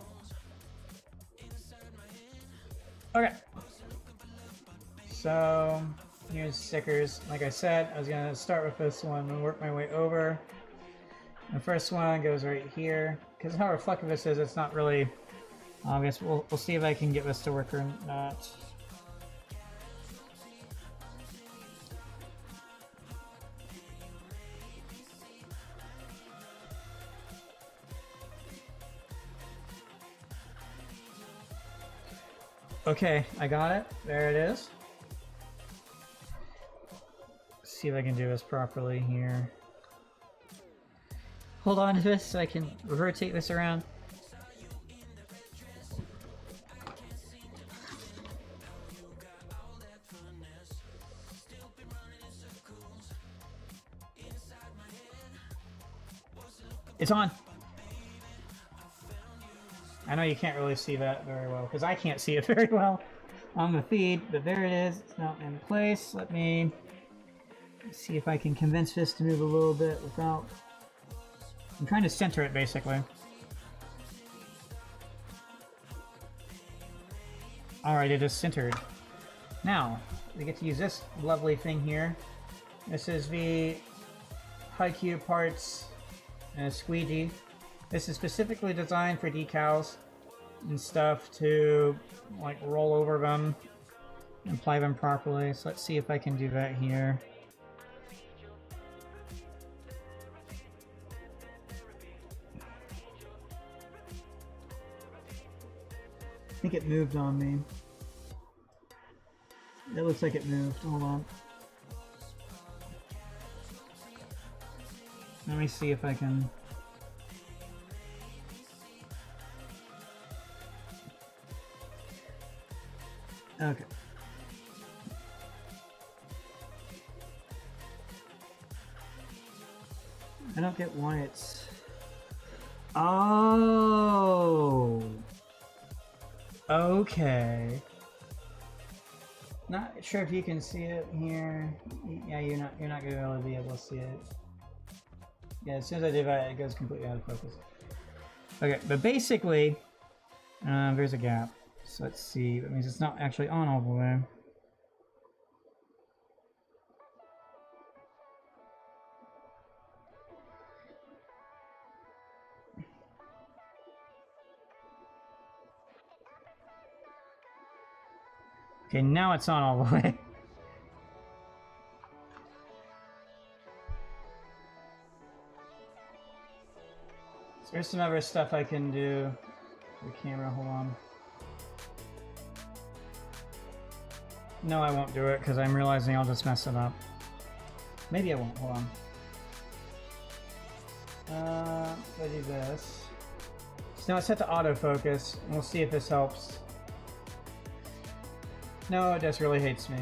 Okay. So Here's stickers. Like I said, I was gonna start with this one and work my way over. The first one goes right here. Because how reflective this is, it's not really obvious. We'll see if I can get this to work or not. Okay, I got it. There it is. Let's see if I can do this properly here. Hold on to this so I can rotate this around. It's on! I know you can't really see that very well, because I can't see it very well on the feed, but there it is. It's now in place. Let me see if I can convince this to move a little bit without... I'm trying to center it, basically. Alright, it is centered. Now, we get to use this lovely thing here. This is the Haiku parts squeegee. This is specifically designed for decals and stuff to like roll over them and apply them properly. So let's see if I can do that here. I think it moved on me. It looks like it moved. Hold on. Let me see if I can... Okay. I don't get why it's... Oh! Okay. Not sure if you can see it here. Yeah, you're not gonna be able to see it. Yeah, as soon as I do that, it goes completely out of focus. Okay, but basically, there's a gap. So let's see. That means it's not actually on all the way. Okay, now it's on all the way. So there's some other stuff I can do with the camera. Hold on. No, I won't do it because I'm realizing I'll just mess it up. Maybe I won't. Hold on. Let's do this. So now it's set to autofocus, and we'll see if this helps. No, it just really hates me.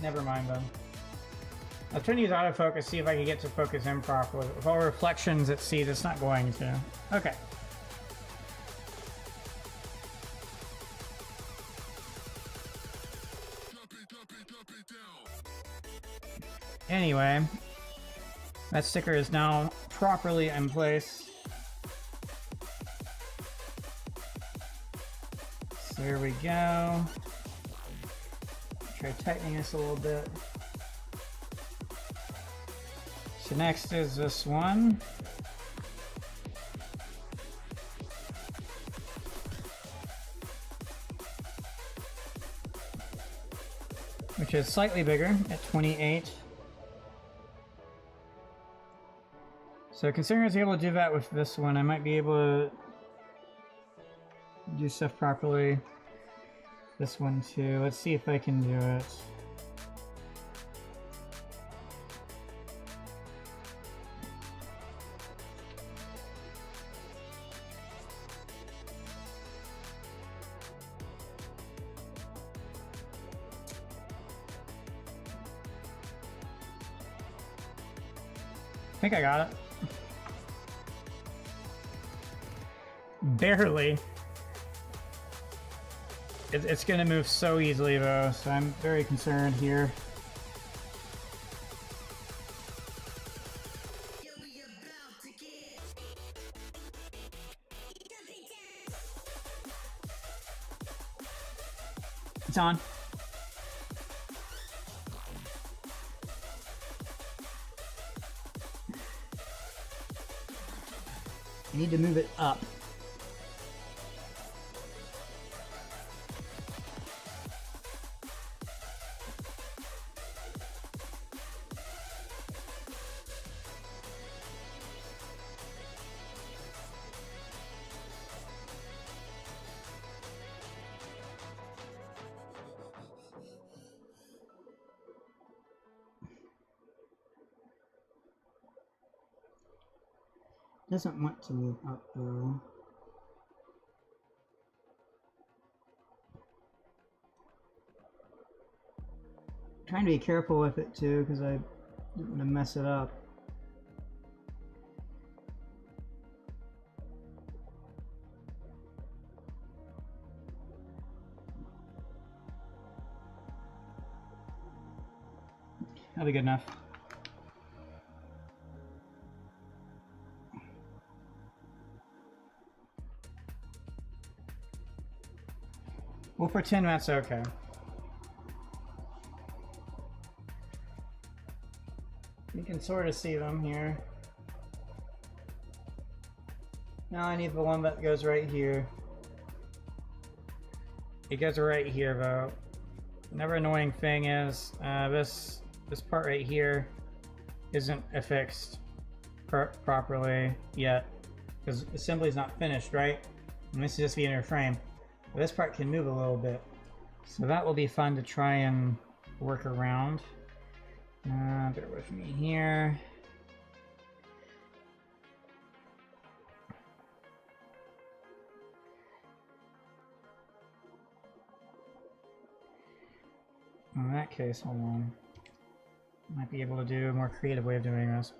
Never mind then. I'm trying to use autofocus, see if I can get to focus in properly. With all reflections it sees, it's not going to. Okay. Anyway, that sticker is now properly in place. So there we go. Try tightening this a little bit. So next is this one. Which is slightly bigger at 28. So considering I was able to do that with this one, I might be able to do stuff properly. This one too. Let's see if I can do it. I think I got it. Barely. It's gonna move so easily though, so I'm very concerned here. It's on. I need to move it up. Doesn't want to move up though. Trying to be careful with it too, because I don't want to mess it up. That'll be good enough. We'll pretend that's okay. You can sort of see them here. Now I need the one that goes right here. It goes right here though. Another annoying thing is this part right here isn't affixed properly yet, because assembly is not finished, right? And this is just the inner frame. But this part can move a little bit, so that will be fun to try and work around. Bear with me here. In that case, hold on. Might be able to do a more creative way of doing this.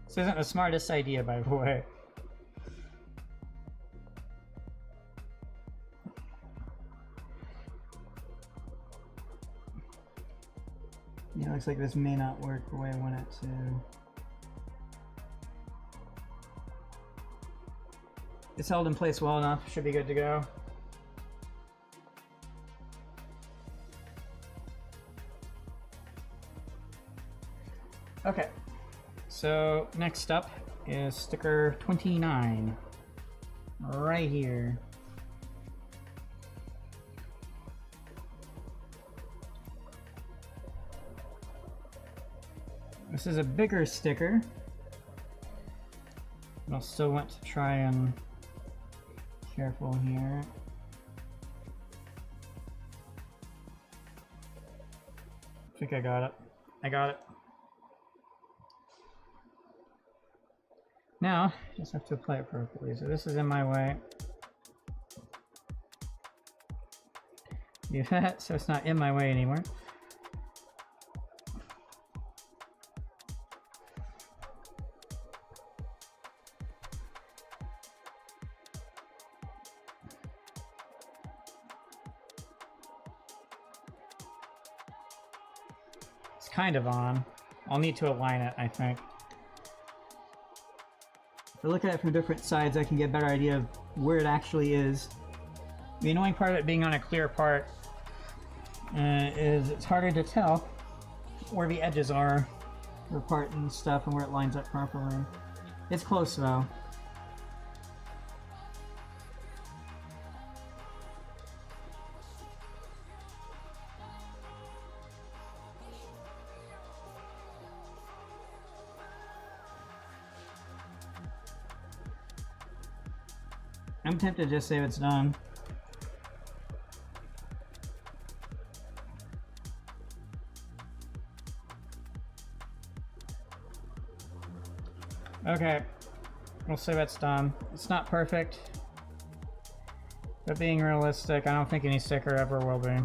This isn't the smartest idea, by the way. Yeah, looks like this may not work the way I want it to. It's held in place well enough, should be good to go. Okay, so next up is sticker 29, right here. This is a bigger sticker, but I'll still want to try and careful here. I think I got it. I got it. Now, just have to apply it properly. So this is in my way. Do that so it's not in my way anymore. It's kind of on. I'll need to align it, I think. If I look at it from different sides, I can get a better idea of where it actually is. The annoying part of it being on a clear part is it's harder to tell where the edges are for part and stuff and where it lines up properly. It's close though. I'm tempted to just say it's done. Okay, we'll say that's done. It's not perfect, but being realistic, I don't think any sticker ever will be.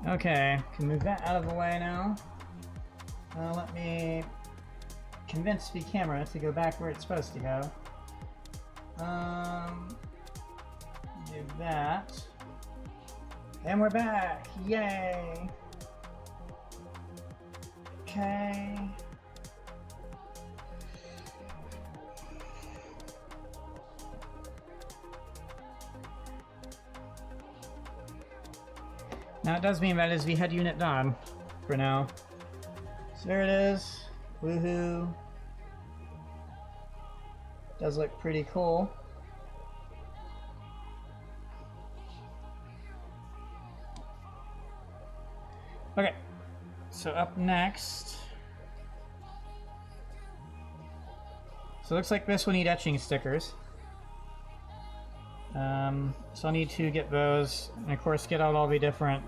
Okay, can move that out of the way now. Let me convince the camera to go back where it's supposed to go. Do that. And we're back! Yay! Okay. Now it does mean that is the head unit done for now. So there it is. Woohoo. Does look pretty cool. Okay, so up next. So it looks like this will need etching stickers. So I'll need to get those, and of course get out all the different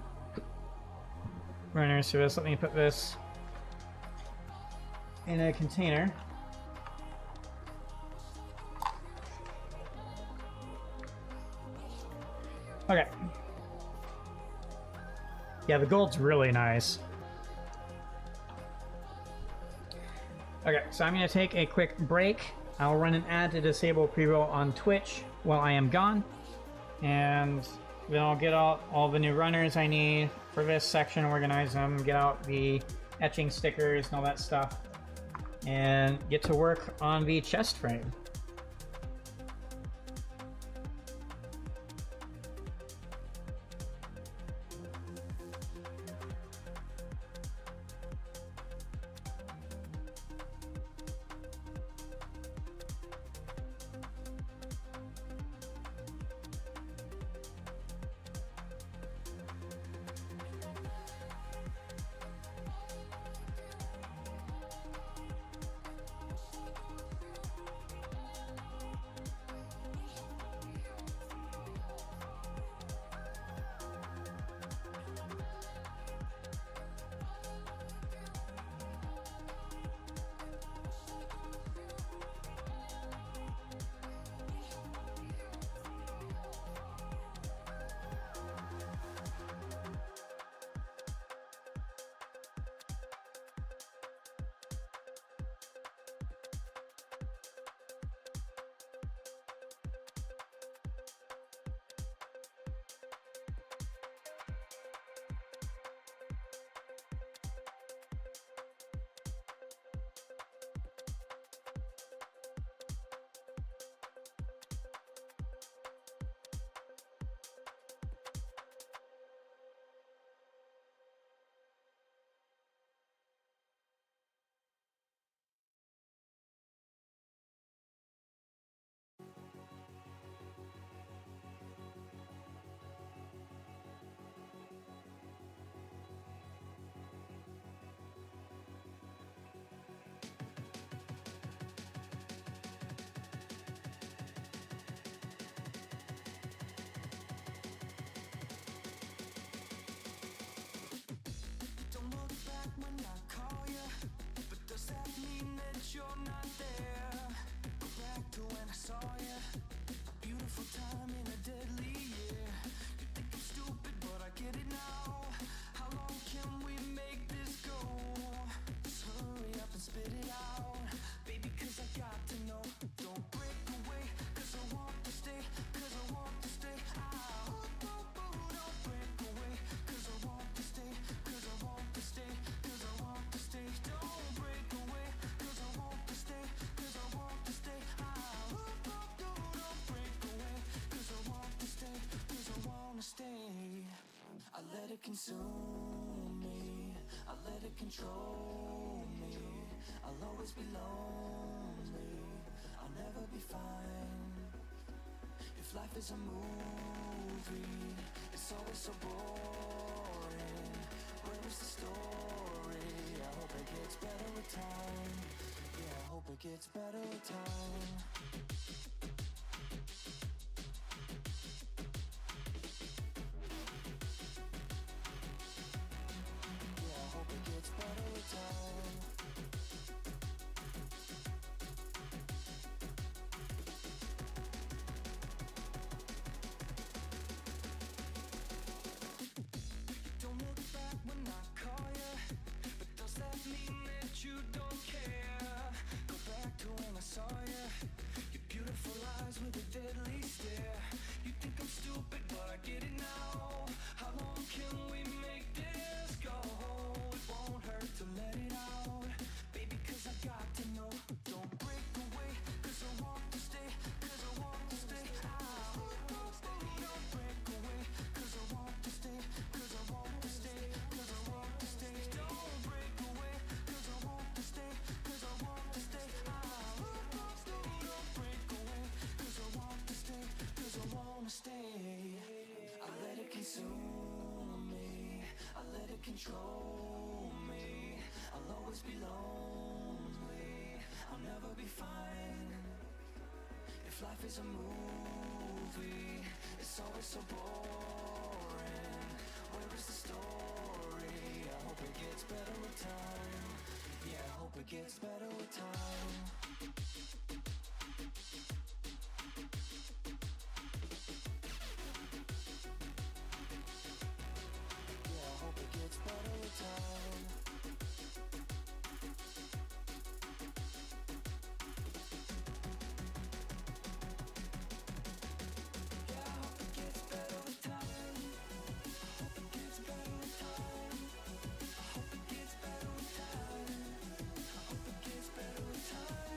runners for this. Let me put this in a container. Okay. Yeah, the gold's really nice. Okay, so I'm going to take a quick break. I'll run an ad to disable pre-roll on Twitch while I am gone. And then I'll get out all the new runners I need for this section, organize them, get out the etching stickers and all that stuff, and get to work on the chest frame. Consume me, I let it control me. I'll always be lonely, I'll never be fine. If life is a movie, it's always so boring. Where is the story? I hope it gets better with time. Yeah, I hope it gets better with time. control me. I'll always be lonely, I'll never be fine. If life is a movie, it's always so boring. Where is the story? I hope it gets better with time. Yeah, I hope it gets better with time. Yeah, I hope it gets better with time. Yeah, I hope it gets better with time. I hope it gets better with time. I hope it gets better with time. I hope it gets better with time. Time. Yeah, I hope it gets better with time. I hope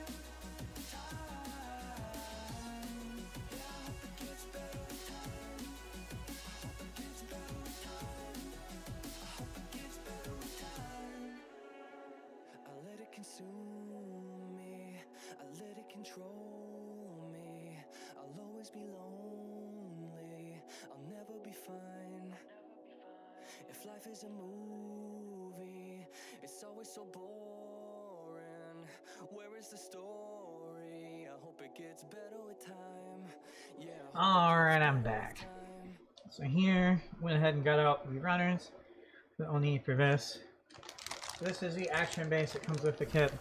it gets better with time. I hope it gets better with time. I let it consume me, I let it control me. I'll always be lonely, I'll never be fine. If life is a movie, it's always so boring. Where is the story? I hope it gets better with time. Yeah. Alright, I'm back. So here, went ahead and got out the runners, the only for this. This is the action base that comes with the kit.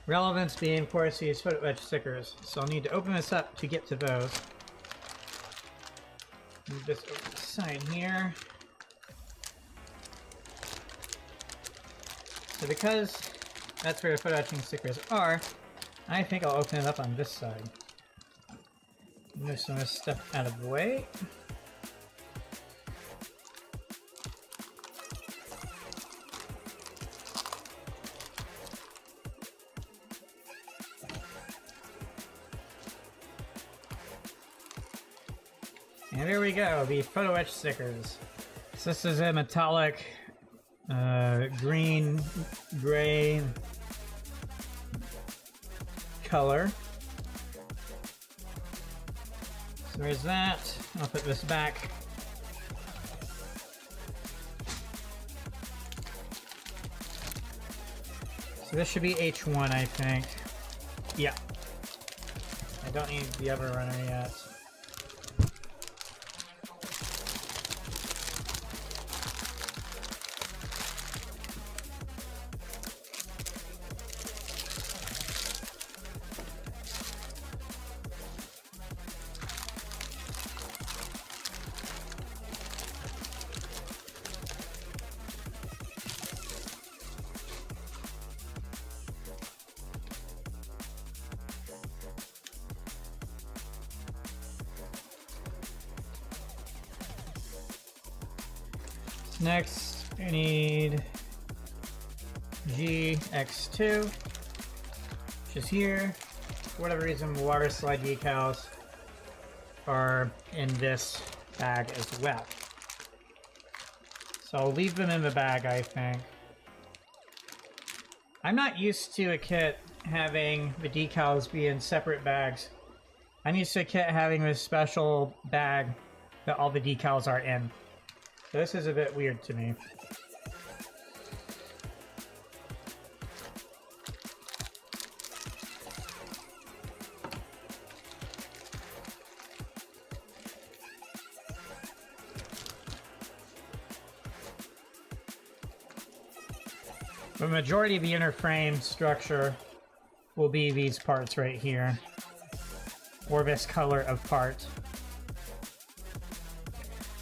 Relevance being, of course, these photo etch stickers. So I'll need to open this up to get to those. Move this over to the side here. So because that's where the photo etching stickers are, I think I'll open it up on this side. Move some of this stuff out of the way. And there we go, the photo etch stickers. So this is a metallic green, gray color. So there's that. I'll put this back. So this should be H1, I think. Yeah. I don't need the other runner yet. Next, I need MGEX2, which is here. For whatever reason, water slide decals are in this bag as well. So I'll leave them in the bag, I think. I'm not used to a kit having the decals be in separate bags. I'm used to a kit having this special bag that all the decals are in. So this is a bit weird to me. The majority of the inner frame structure will be these parts right here, or this color of part,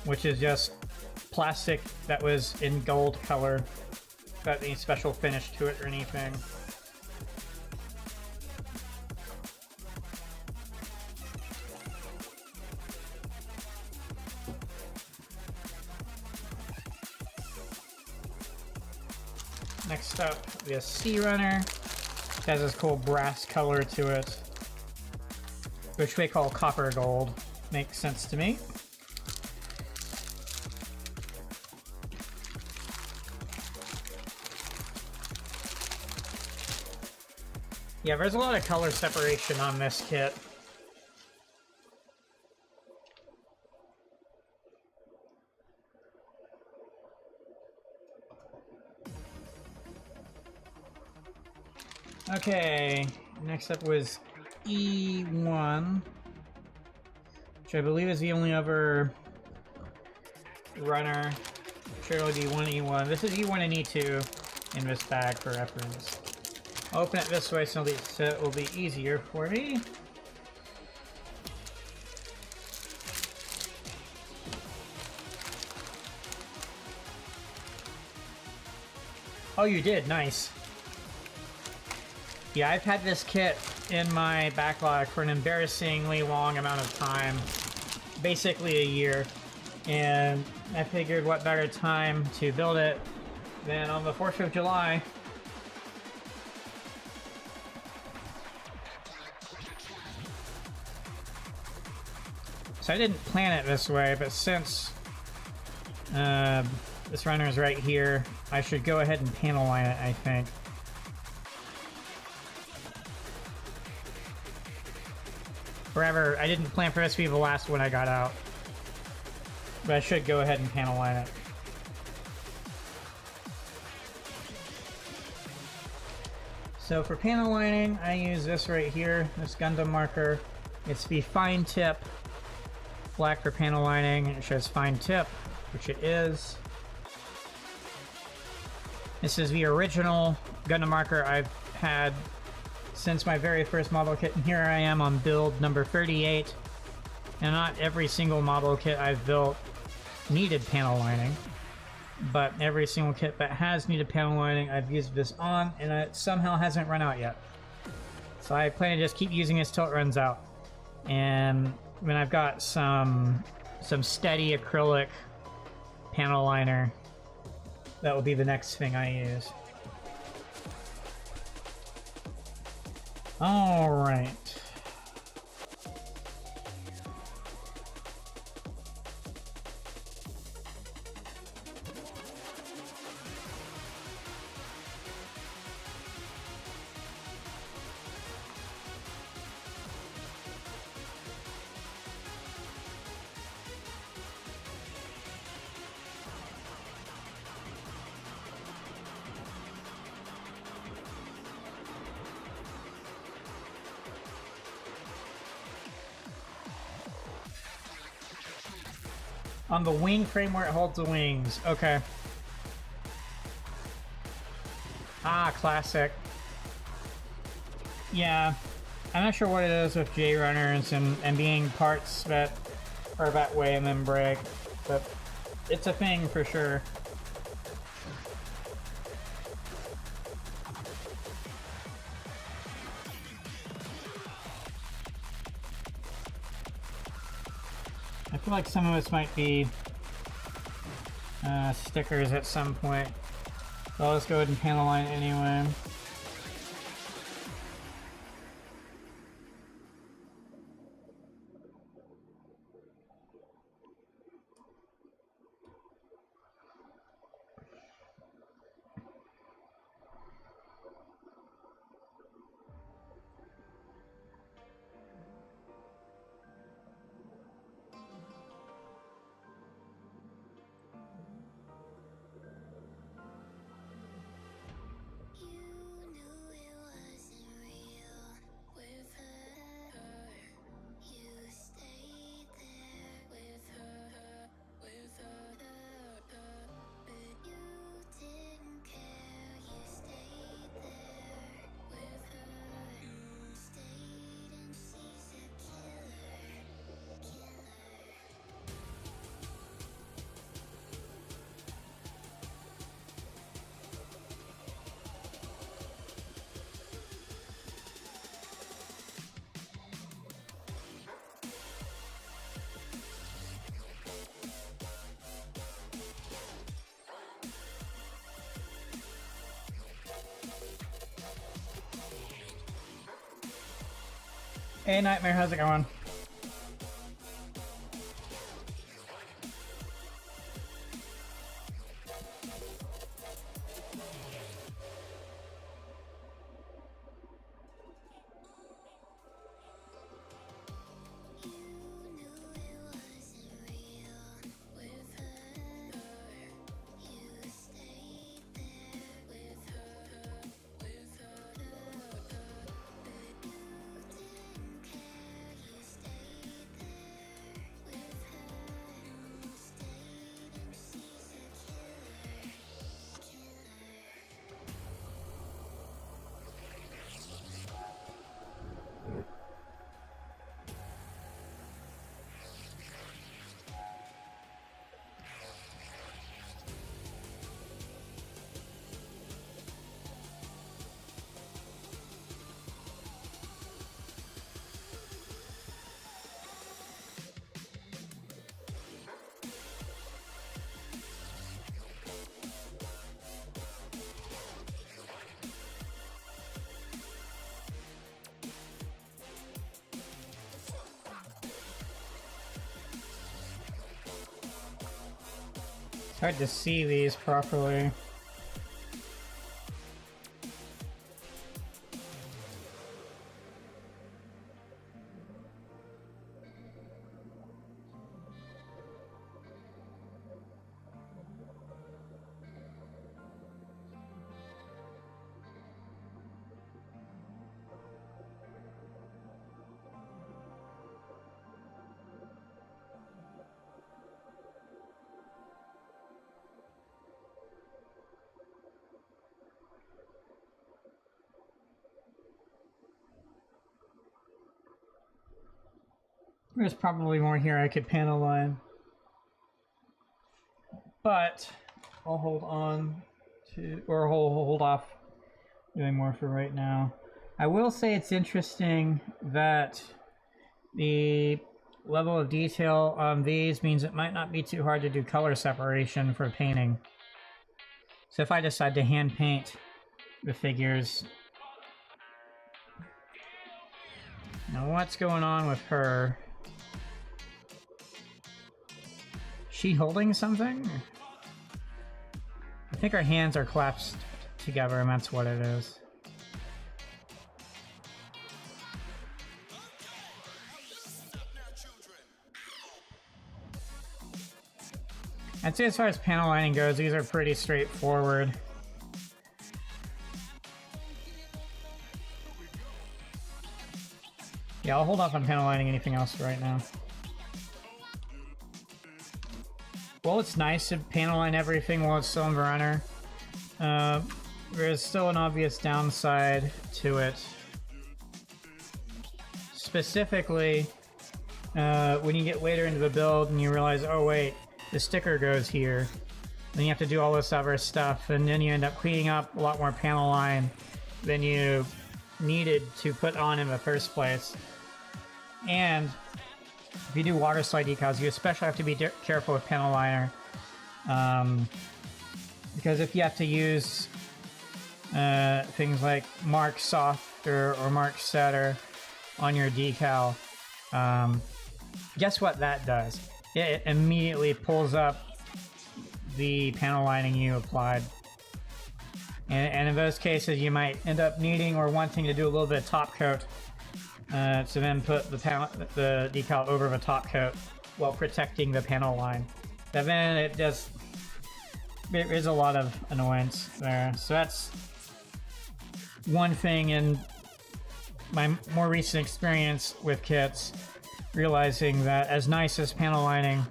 which is just plastic that was in gold color, without any special finish to it or anything. Next up, the Sea Runner. It has this cool brass color to it, which they call copper gold. Makes sense to me. Yeah, there's a lot of color separation on this kit. Okay, next up was E1, which I believe is the only other runner. Sure, it'll be E1. This is E1 and E2 in this bag for reference. I'll open it this way so it will be easier for me. Oh, you did? Nice. Yeah, I've had this kit in my backlog for an embarrassingly long amount of time. Basically a year. And I figured what better time to build it than on the 4th of July. So I didn't plan it this way, but since this runner is right here, I should go ahead and panel line it, I think. Forever, I didn't plan for this to be the last one I got out. But I should go ahead and panel line it. So for panel lining, I use this right here, this Gundam marker. It's the fine tip black for panel lining. It shows fine tip, which it is. This is the original Gundam marker I've had since my very first model kit, and here I am on build number 38. And not every single model kit I've built needed panel lining, but every single kit that has needed panel lining I've used this on, and it somehow hasn't run out yet. So I plan to just keep using this till it runs out. And when I've got some steady acrylic panel liner, that will be the next thing I use. All right. On the wing frame where it holds the wings. Okay. Ah, classic. Yeah. I'm not sure what it is with J runners and being parts that are that way and then break, but it's a thing for sure. I feel like some of this might be stickers at some point. So I'll just go ahead and panel line it anyway. Hey Nightmare, how's it going? hard to see these properly. There's probably more here I could panel line, but I'll hold on to, or hold off doing more for right now. I will say it's interesting that the level of detail on these means it might not be too hard to do color separation for painting. So if I decide to hand paint the figures, now what's going on with her? She holding something? I think her hands are clasped together and that's what it is. I'd say as far as panel lining goes, these are pretty straightforward. Yeah, I'll hold off on panel lining anything else right now. Well, it's nice to panel line everything while it's still in Runner. There's still an obvious downside to it. Specifically, when you get later into the build and you realize, oh wait, the sticker goes here. Then you have to do all this other stuff, and then you end up cleaning up a lot more panel line than you needed to put on in the first place. And if you do water slide decals, you especially have to be careful with panel liner. Because if you have to use things like Mark Softer or Mark Setter on your decal, guess what that does? It immediately pulls up the panel lining you applied. And in those cases, you might end up needing or wanting to do a little bit of top coat to then put the decal over the top coat while protecting the panel line. And then it just, there is a lot of annoyance there. So that's one thing in my more recent experience with kits, realizing that as nice as panel lining,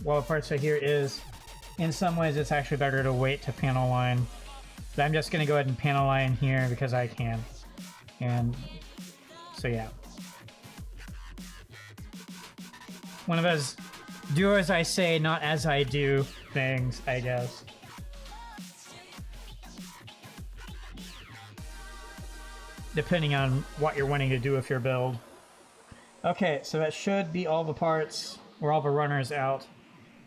while the parts right here is, in some ways it's actually better to wait to panel line. So I'm just going to go ahead and panel line here because I can. And so yeah. One of those do as I say, not as I do things, I guess. Depending on what you're wanting to do with your build. Okay, so that should be all the parts, or all the runners out.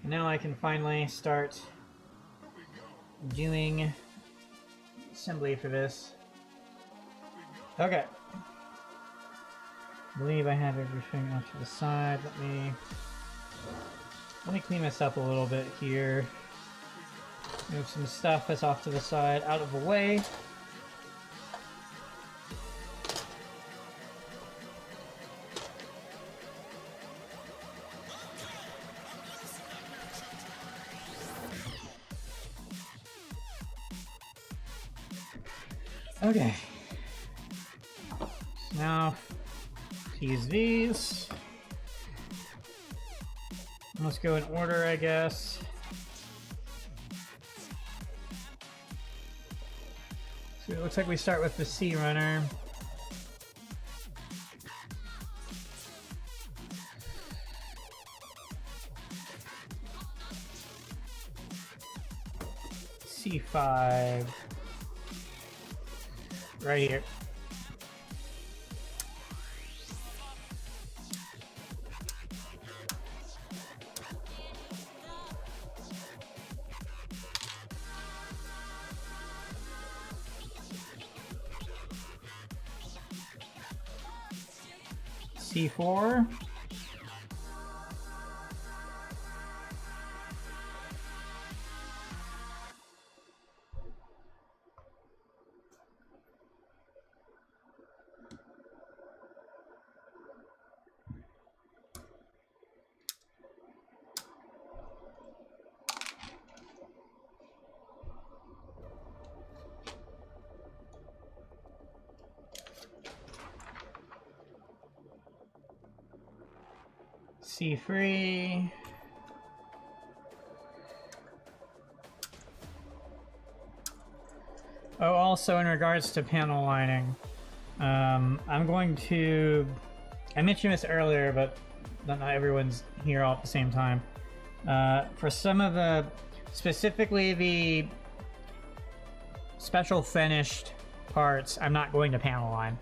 And now I can finally start doing assembly for this. Okay. I believe I have everything off to the side. Let me clean this up a little bit here. Move some stuff that's off to the side out of the way. Okay. So now, to use these. Let's go in order, I guess. So it looks like we start with the C runner. C5. Right here. C4. C free. Oh, also in regards to panel lining, I'm going to, I mentioned this earlier, but not everyone's here all at the same time. For some of the, specifically the special finished parts, I'm not going to panel line.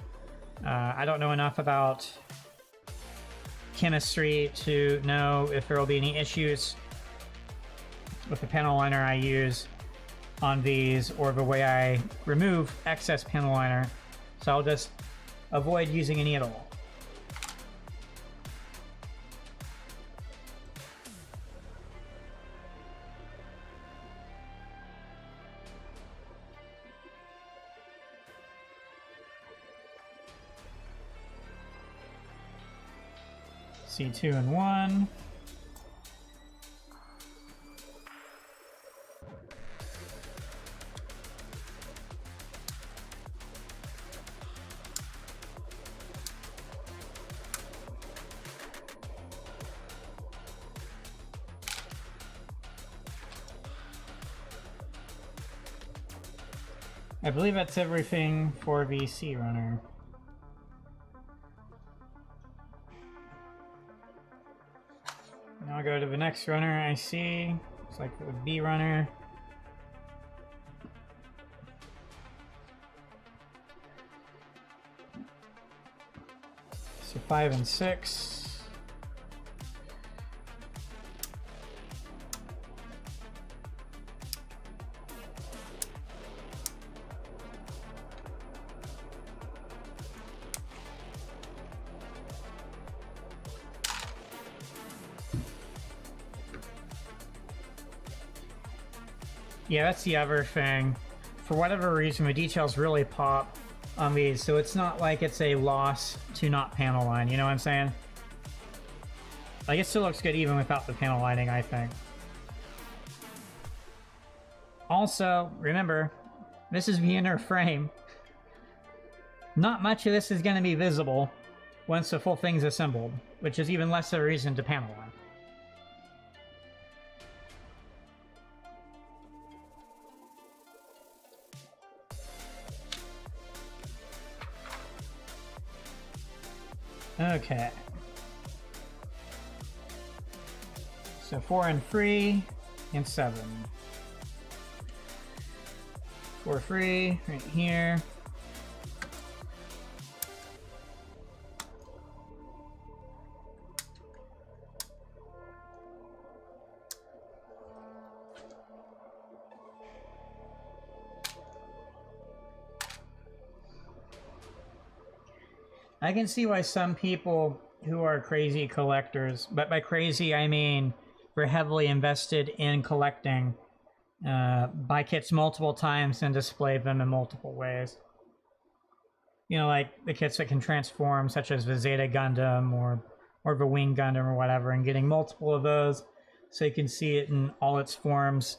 I don't know enough about chemistry to know if there will be any issues with the panel liner I use on these or the way I remove excess panel liner, so I'll just avoid using any at all. C2 and 1. I believe that's everything for the C runner. Now I'll go to the next runner I see. Looks like the B runner. So 5 and 6. Yeah, that's the other thing. For whatever reason, the details really pop on these, so it's not like it's a loss to not panel line, you know what I'm saying? Like, it still looks good even without the panel lining, I think. Also, remember, this is the inner frame. Not much of this is going to be visible once the full thing's assembled, which is even less of a reason to panel line. Okay. So 4 and 3 and 7. 4 free right here. I can see why some people who are crazy collectors, but by crazy I mean we're heavily invested in collecting, buy kits multiple times and display them in multiple ways. You know, like the kits that can transform, such as the Zeta Gundam or the Wing Gundam or whatever, and getting multiple of those so you can see it in all its forms.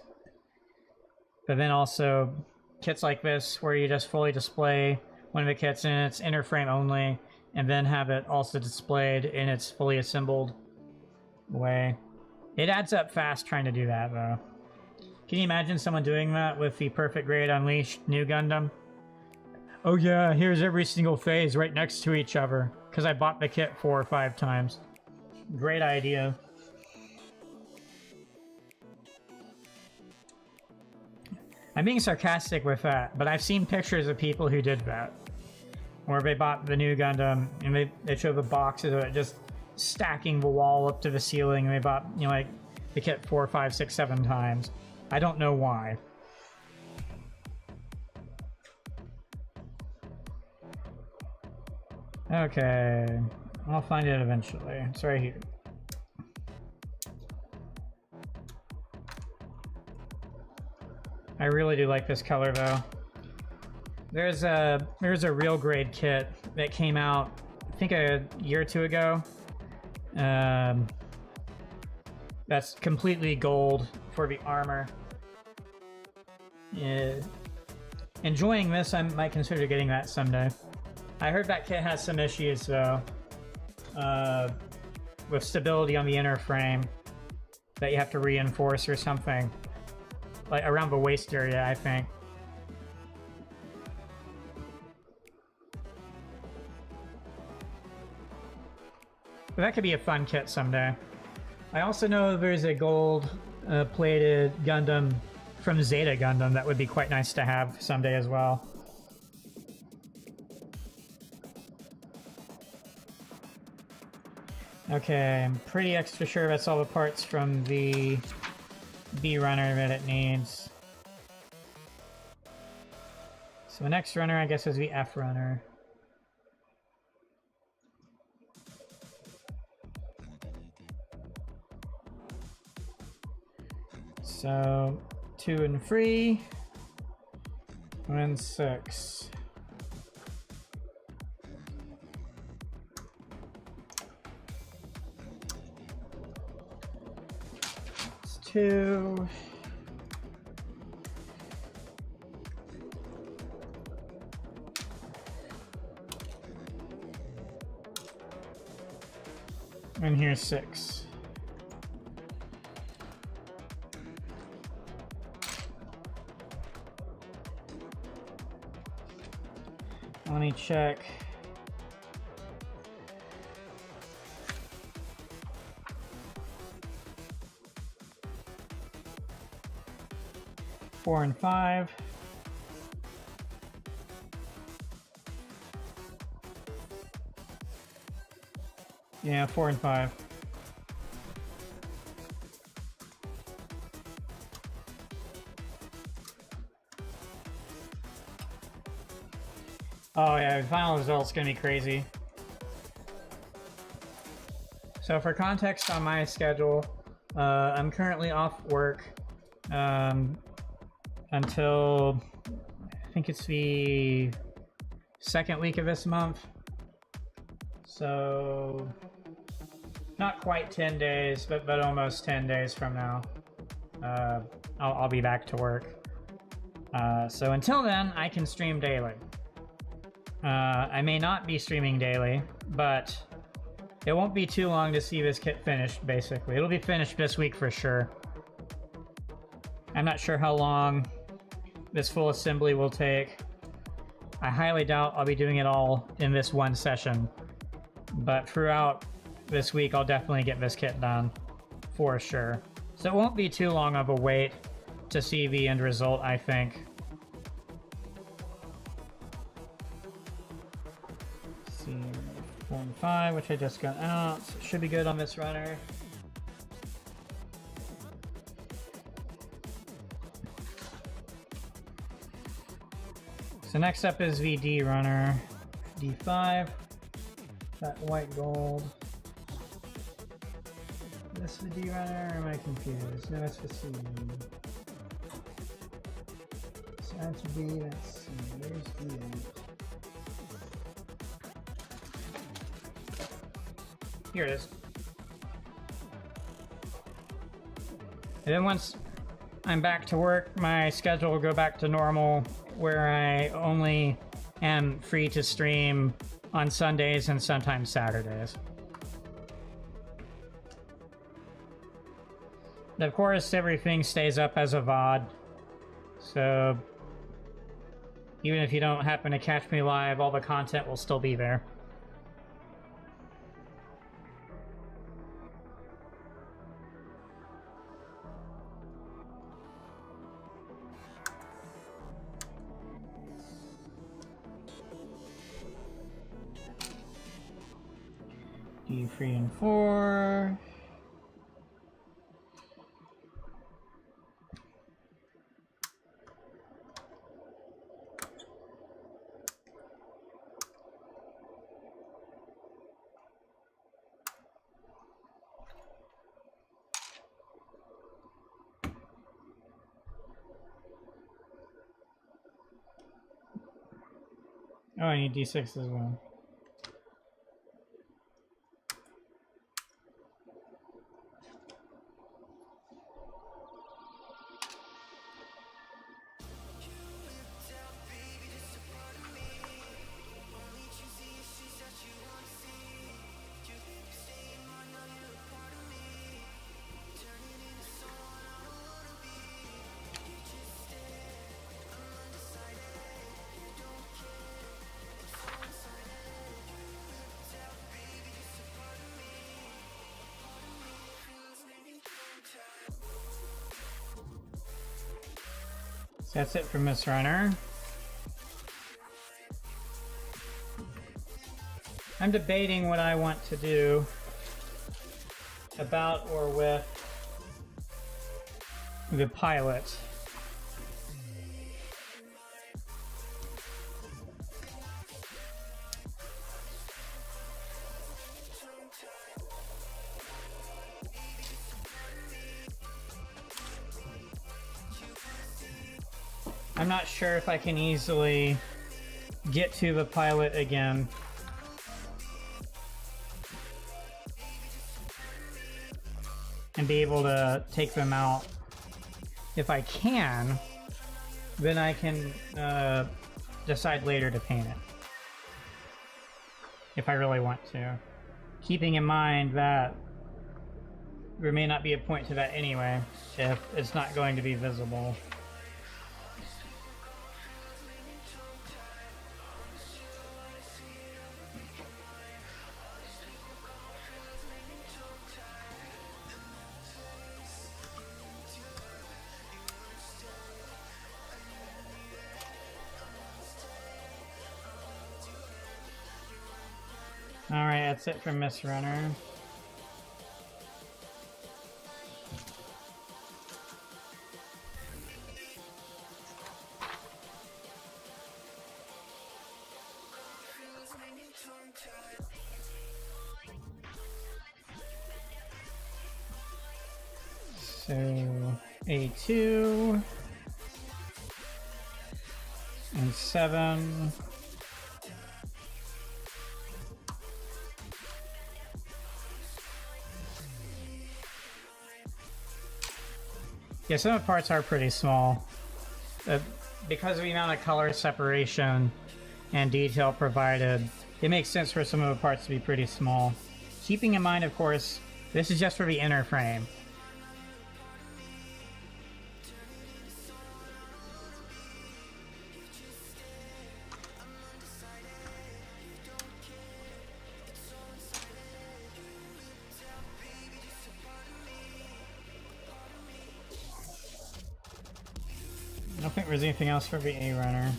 But then also kits like this where you just fully display one of the kits in its inner frame only, and then have it also displayed in its fully assembled way. It adds up fast trying to do that, though. Can you imagine someone doing that with the Perfect Grade Unleashed new Gundam? Oh yeah, here's every single phase right next to each other, because I bought the kit 4 or 5 times. Great idea. I'm being sarcastic with that, but I've seen pictures of people who did that. Where they bought the new Gundam, and they show the boxes of it just stacking the wall up to the ceiling, and they bought, you know, like, the kit 4, 5, 6, 7 times. I don't know why. Okay, I'll find it eventually. It's right here. I really do like this color, though. There's a real grade kit that came out, I think a year or 2 ago. That's completely gold for the armor. Yeah. Enjoying this, I might consider getting that someday. I heard that kit has some issues, though. with stability on the inner frame that you have to reinforce or something. Like around the waist area, I think. But that could be a fun kit someday. I also know there's a gold plated Gundam from Zeta Gundam that would be quite nice to have someday as well. Okay, I'm pretty extra sure that's all the parts from the B runner that it needs. So the next runner, I guess, is the F runner. So 2 and 3, and 6. It's 2. And here's 6. Let me check. Four and 5. Yeah, 4 and 5. Oh yeah, the final result's gonna be crazy. So for context on my schedule, I'm currently off work until I think it's the second week of this month. So not quite 10 days, but almost 10 days from now, I'll be back to work. So until then, I can stream daily. I may not be streaming daily, but it won't be too long to see this kit finished, basically. It'll be finished this week for sure. I'm not sure how long this full assembly will take. I highly doubt I'll be doing it all in this one session, but throughout this week I'll definitely get this kit done, for sure. So it won't be too long of a wait to see the end result, I think. Let's see, 4 and 5, which I just got out, so it should be good on this runner. So next up is the D runner, D5, that white gold. Is this the D runner, or am I confused? No, it's the C. So that's B, that's C. Where's D8? Here it is. And then once I'm back to work, my schedule will go back to normal, where I only am free to stream on Sundays and sometimes Saturdays. And of course, everything stays up as a VOD, so even if you don't happen to catch me live, all the content will still be there. D3 and 4. Oh, I need D6 as well. So that's it from this runner. I'm debating what I want to do about or with the pilot. I'm not sure if I can easily get to the pilot again. And be able to take them out. If I can, then I can decide later to paint it. If I really want to. Keeping in mind that there may not be a point to that anyway, if it's not going to be visible. Alright, that's it for Miss Runner. So, A2 and 7. Yeah, some of the parts are pretty small. Because of the amount of color separation and detail provided, it makes sense for some of the parts to be pretty small. Keeping in mind, of course, this is just for the inner frame. I don't think there's anything else for the A runner.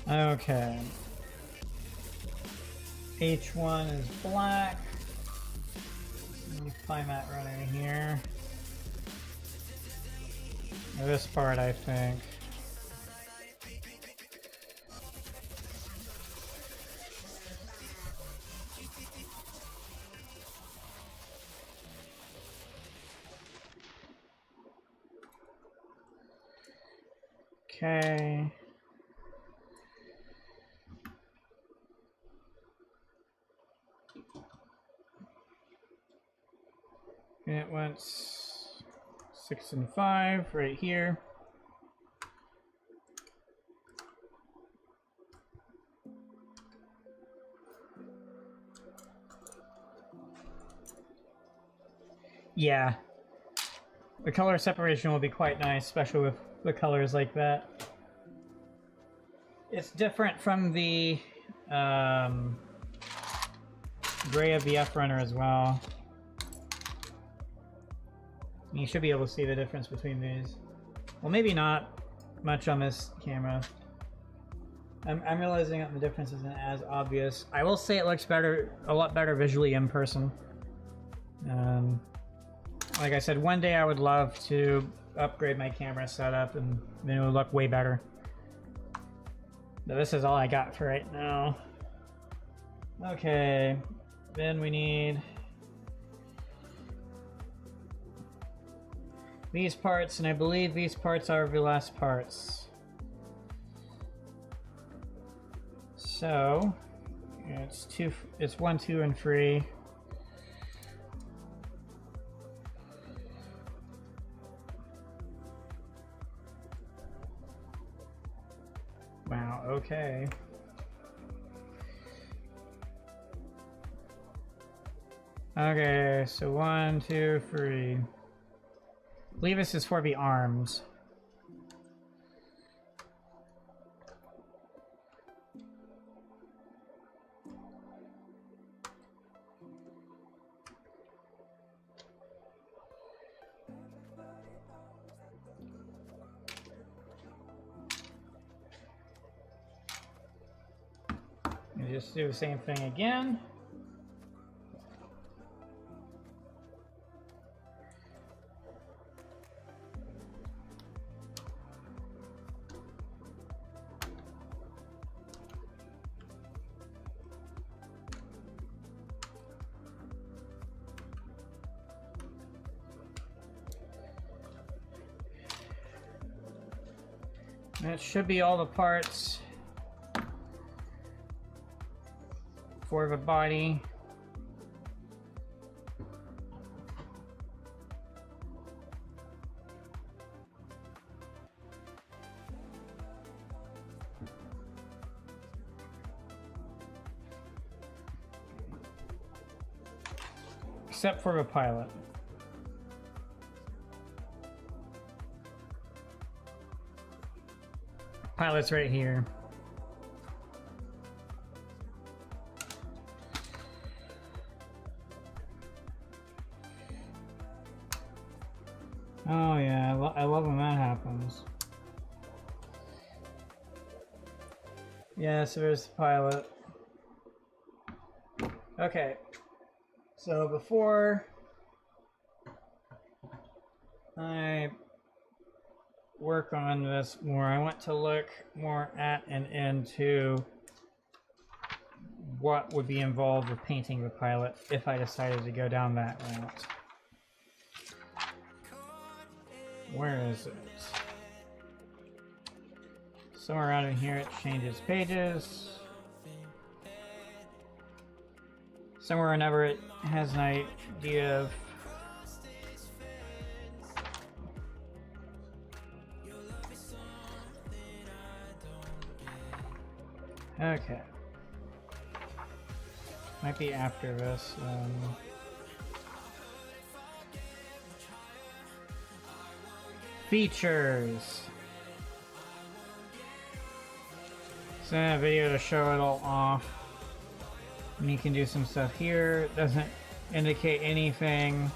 Okay. H1 is black. Let me find that runner here. Or this part, I think. Okay. It went 6 and 5 right here. Yeah. The color separation will be quite nice, especially with the colors like that. It's different from the gray of the F runner as well. You should be able to see the difference between these. Well, maybe not much on this camera. I'm realizing that the difference isn't as obvious. I will say it looks better, a lot better visually in person. Like I said, one day I would love to upgrade my camera setup and then it would look way better. But this is all I got for right now. Okay, then we need these parts, and I believe these parts are the last parts. So it's 1, 2, and 3. Wow, okay. Okay, so 1, 2, 3. I believe this is for the arms. We just do the same thing again. That should be all the parts for the body. Except for the pilot. Pilot's right here. Oh yeah, I love when that happens. Yeah, so there's the pilot. Okay, so before I work on this more, I want to look more at and into what would be involved with painting the pilot if I decided to go down that route. Where is it? Somewhere around in here it changes pages. Somewhere whenever it has an idea of okay. Might be after this. Features. Send a video to show it all off. And you can do some stuff here. It doesn't indicate anything.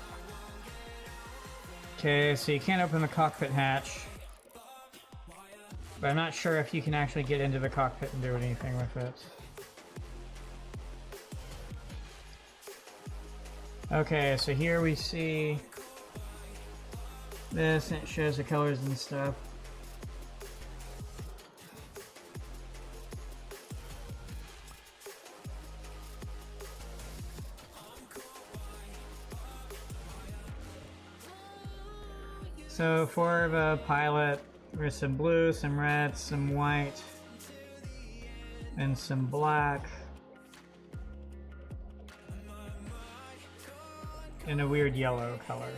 Okay, so you can't open the cockpit hatch. But I'm not sure if you can actually get into the cockpit and do anything with it. Okay, so here we see this, and it shows the colors and stuff. So for the pilot, there's some blue, some red, some white, and some black. And a weird yellow color.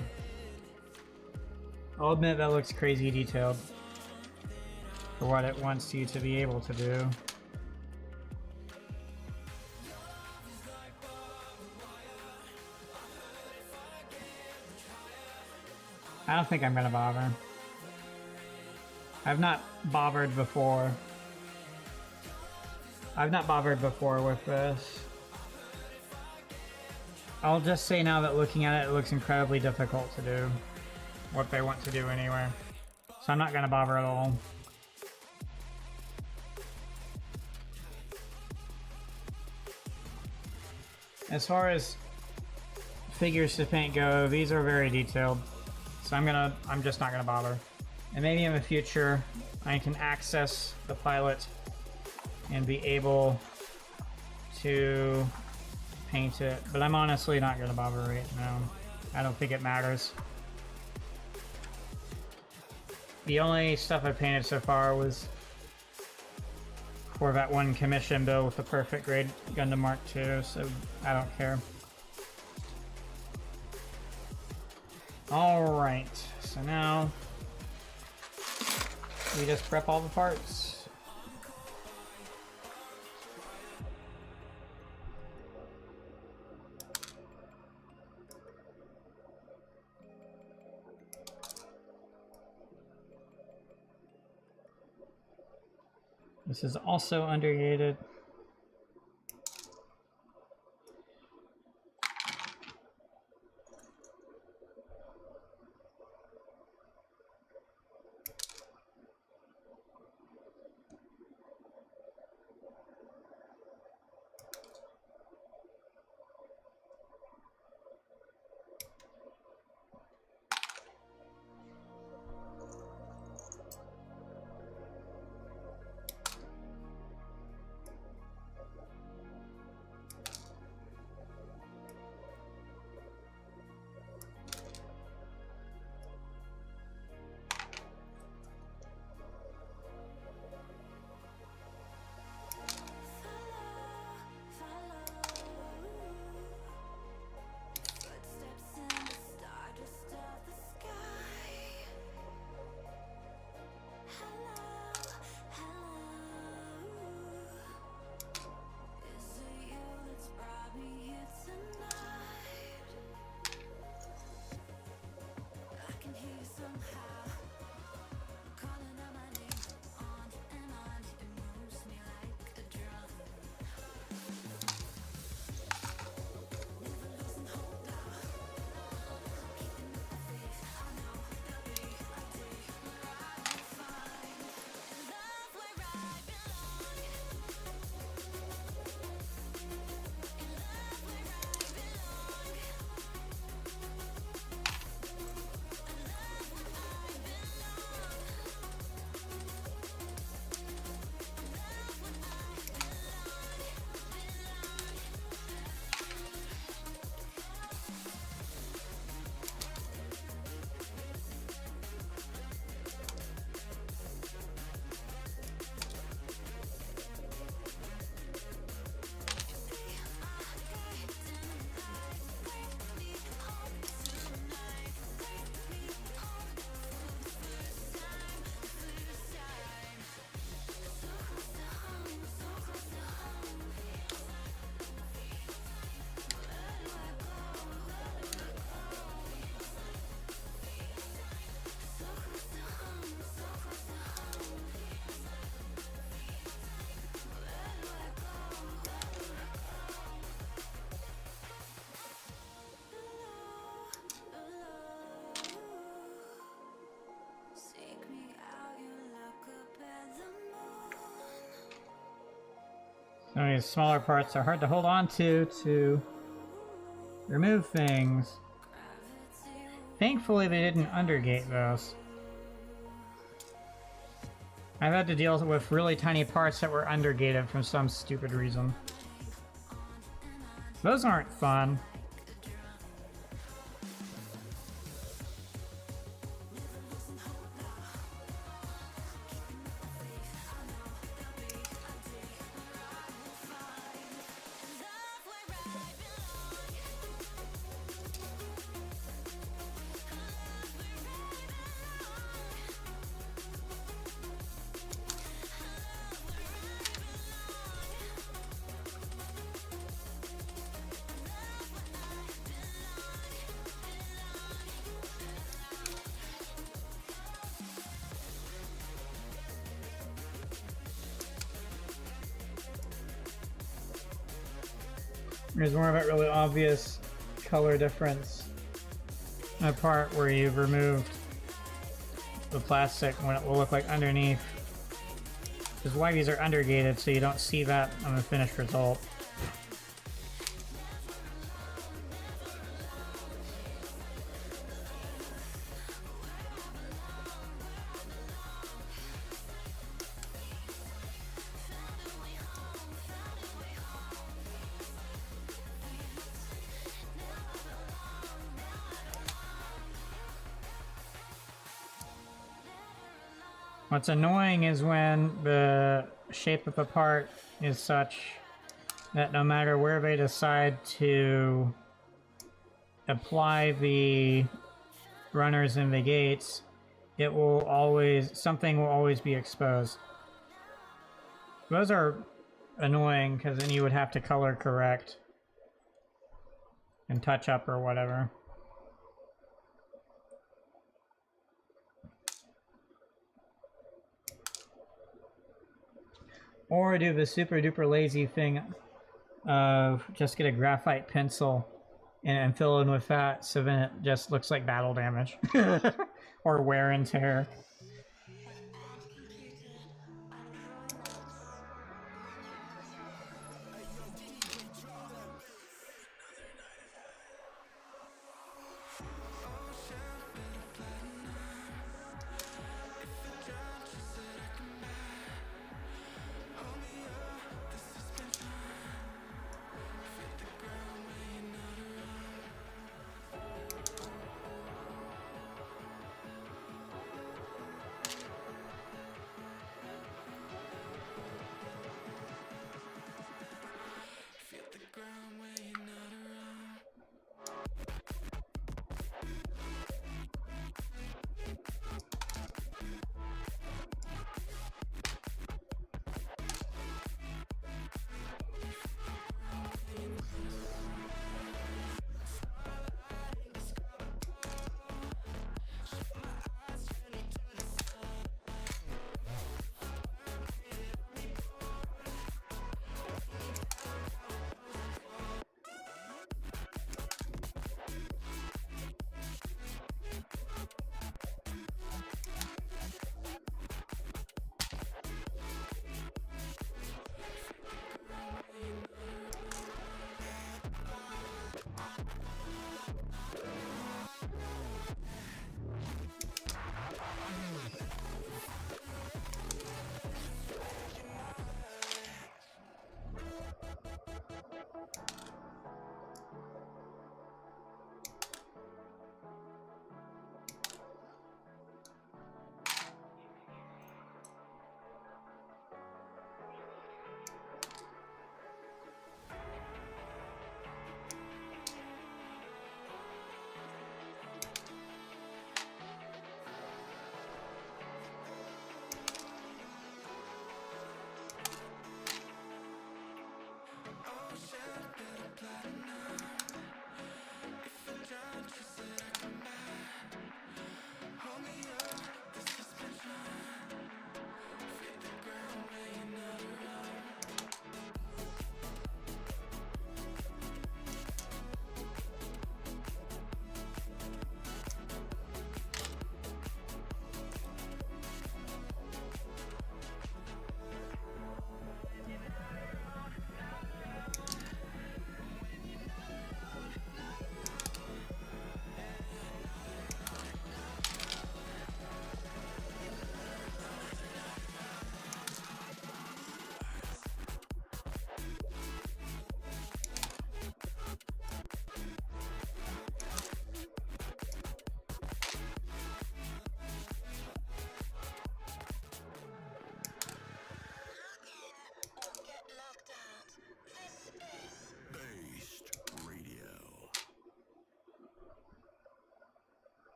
I'll admit that looks crazy detailed for what it wants you to be able to do. I don't think I'm gonna bother. I've not bothered before. I've not bothered before with this. I'll just say now that looking at it, it looks incredibly difficult to do what they want to do anyway. So I'm not gonna bother at all. As far as figures to paint go, these are very detailed. So I'm just not gonna bother. And maybe in the future, I can access the pilot and be able to paint it. But I'm honestly not gonna bother right now. I don't think it matters. The only stuff I painted so far was for that one commission build with the perfect grade Gundam Mark II, so I don't care. Alright, so now we just prep all the parts. This is also undergated. Some of these smaller parts are hard to hold on to remove things. Thankfully, they didn't undergate those. I've had to deal with really tiny parts that were undergated for some stupid reason. Those aren't fun. There's more of that really obvious color difference in a part where you've removed the plastic when it will look like underneath. Because why these are undergated so you don't see that on the finished result. What's annoying is when the shape of the part is such that no matter where they decide to apply the runners and the gates, it will always, something will always be exposed. Those are annoying because then you would have to color correct and touch up or whatever. Or do the super duper lazy thing of just get a graphite pencil and fill in with that so then it just looks like battle damage. Or wear and tear.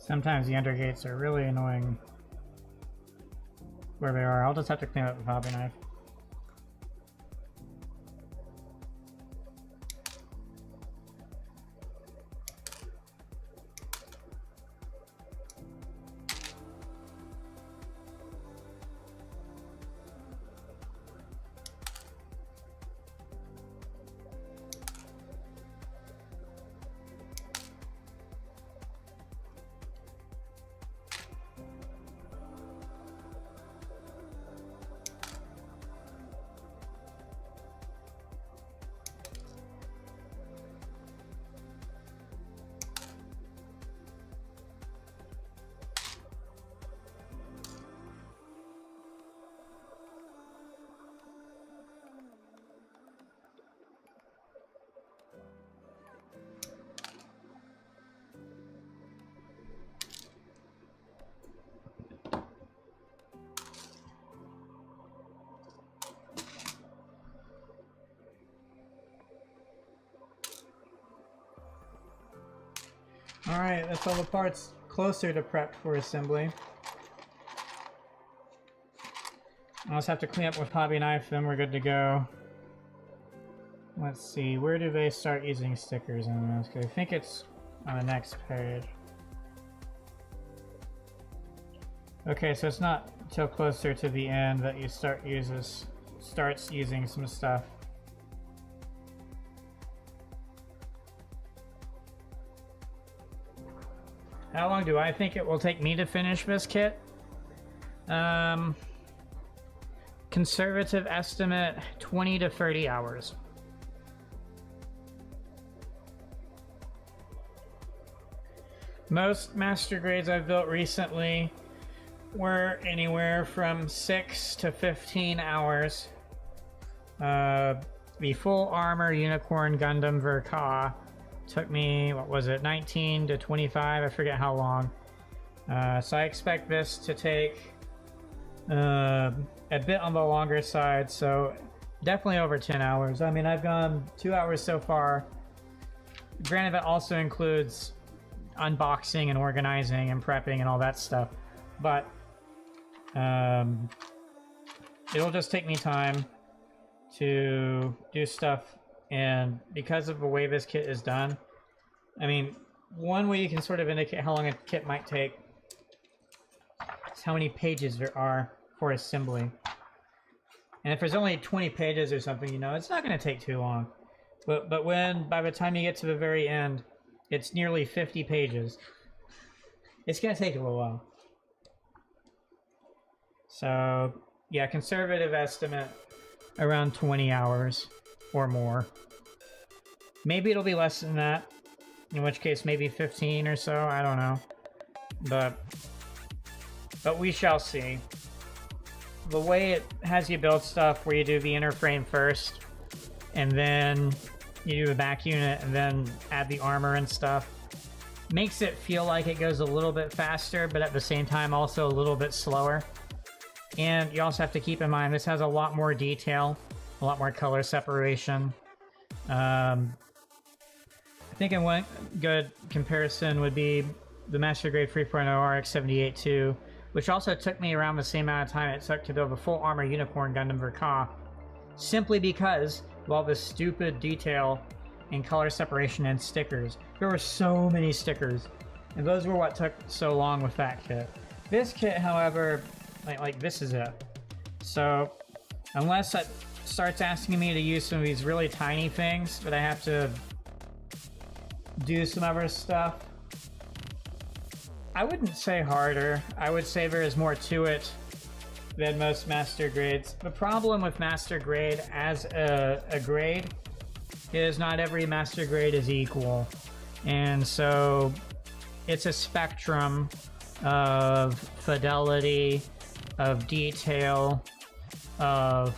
Sometimes the undergates are really annoying where they are. I'll just have to clean up with a hobby knife. Alright, that's all the parts closer to prepped for assembly. I'll just have to clean up with hobby knife, then we're good to go. Let's see, where do they start using stickers in this? 'Cause I think it's on the next page. Okay, so it's not until closer to the end that you starts using some stuff. How long do I think it will take me to finish this kit? Conservative estimate, 20 to 30 hours. Most master grades I've built recently were anywhere from 6 to 15 hours. The full armor Unicorn Gundam Verka took me, what was it, 19 to 25, I forget how long. So I expect this to take a bit on the longer side, so definitely over 10 hours. I mean, I've gone 2 hours so far. Granted, that also includes unboxing and organizing and prepping and all that stuff, but it'll just take me time to do stuff. And because of the way this kit is done, I mean, one way you can sort of indicate how long a kit might take is how many pages there are for assembly. And if there's only 20 pages or something, you know, it's not going to take too long. But when, by the time you get to the very end, it's nearly 50 pages, it's going to take a little while. So, yeah, conservative estimate, around 20 hours. Or more. Maybe it'll be less than that, in which case maybe 15 or so, I don't know. But we shall see. The way it has you build stuff where you do the inner frame first, and then you do the back unit, and then add the armor and stuff, makes it feel like it goes a little bit faster, but at the same time also a little bit slower. And you also have to keep in mind this has a lot more detail, a lot more color separation. I think one good comparison would be the Master Grade 3.0 RX-78-2, which also took me around the same amount of time it took to build the full armor Unicorn Gundam Verka, simply because of all this stupid detail and color separation and stickers. There were so many stickers, and those were what took so long with that kit. This kit, however, like this is it. So, unless it starts asking me to use some of these really tiny things, but I have to do some other stuff, I wouldn't say harder. I would say there is more to it than most master grades. The problem with master grade as a grade is not every master grade is equal. And so it's a spectrum of fidelity, of detail, of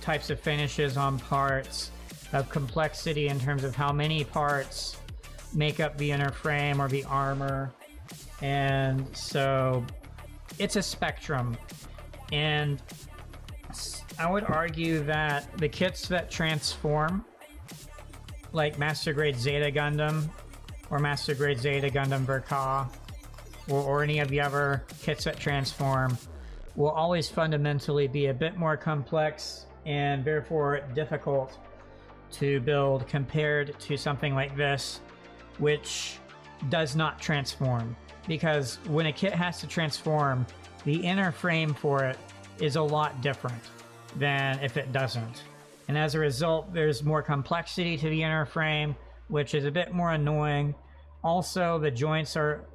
types of finishes on parts, of complexity in terms of how many parts make up the inner frame or the armor. And so it's a spectrum. And I would argue that the kits that transform, like Master Grade Zeta Gundam or Master Grade Zeta Gundam Verka, or any of the other kits that transform will always fundamentally be a bit more complex and therefore difficult to build compared to something like this, which does not transform. Because when a kit has to transform, the inner frame for it is a lot different than if it doesn't. And as a result, there's more complexity to the inner frame, which is a bit more annoying. Also, the joints are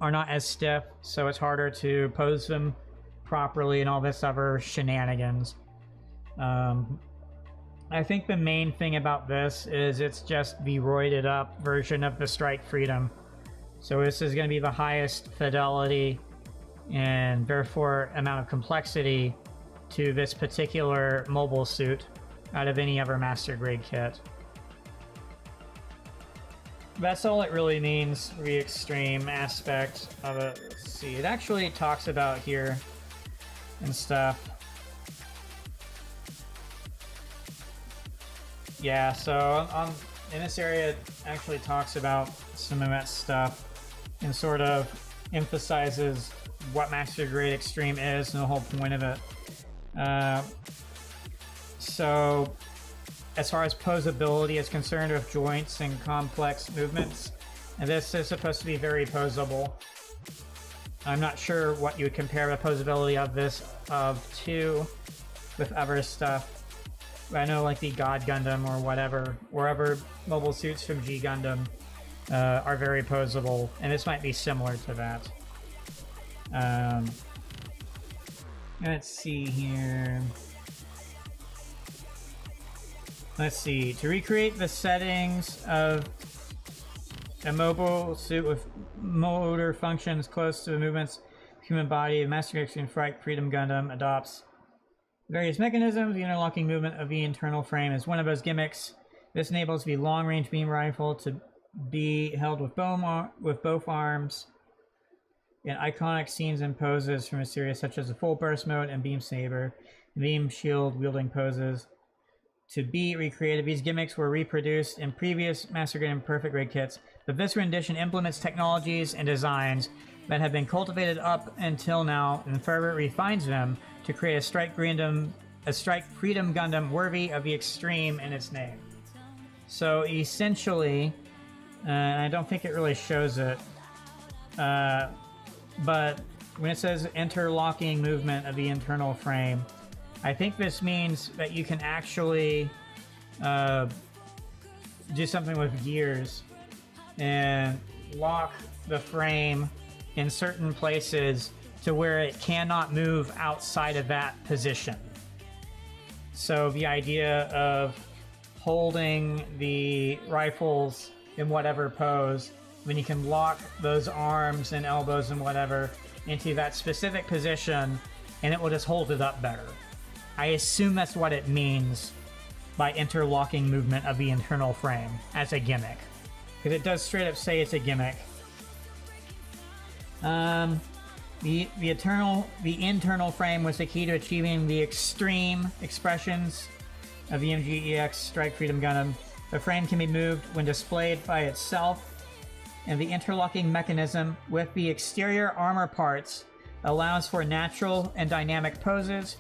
not as stiff, so it's harder to pose them properly and all this other shenanigans. I think the main thing about this is it's just the roided up version of the Strike Freedom. So this is going to be the highest fidelity and therefore amount of complexity to this particular mobile suit out of any other master grade kit. That's all it really means, the extreme aspect of it. Let's see, it actually talks about here and stuff. Yeah, so in this area it actually talks about some of that stuff and sort of emphasizes what Master Grade Extreme is and the whole point of it. So as far as posability is concerned with joints and complex movements, and this is supposed to be very posable. I'm not sure what you would compare the posability of this to with other stuff. I know like the God Gundam or whatever, wherever mobile suits from G Gundam are very posable, and this might be similar to that. Let's see here. Let's see. To recreate the settings of a mobile suit with motor functions close to the movements of the human body, Master Grade Extreme Strike Freedom Gundam adopts various mechanisms. The interlocking movement of the internal frame is one of those gimmicks. This enables the long-range beam rifle to be held with both arms in iconic scenes and poses from a series such as the full burst mode and beam saber, beam shield wielding poses. To be recreated, these gimmicks were reproduced in previous Master Grade and Perfect Grade kits, but this rendition implements technologies and designs that have been cultivated up until now and further refines them to create a Strike Freedom Gundam worthy of the extreme in its name. So essentially, and I don't think it really shows it, but when it says interlocking movement of the internal frame, I think this means that you can actually do something with gears and lock the frame in certain places to where it cannot move outside of that position. So the idea of holding the rifles in whatever pose, when you can lock those arms and elbows and whatever into that specific position, and it will just hold it up better. I assume that's what it means by interlocking movement of the internal frame as a gimmick, because it does straight up say it's a gimmick. The internal frame was the key to achieving the extreme expressions of the MGEX Strike Freedom Gundam. The frame can be moved when displayed by itself, and the interlocking mechanism with the exterior armor parts allows for natural and dynamic poses.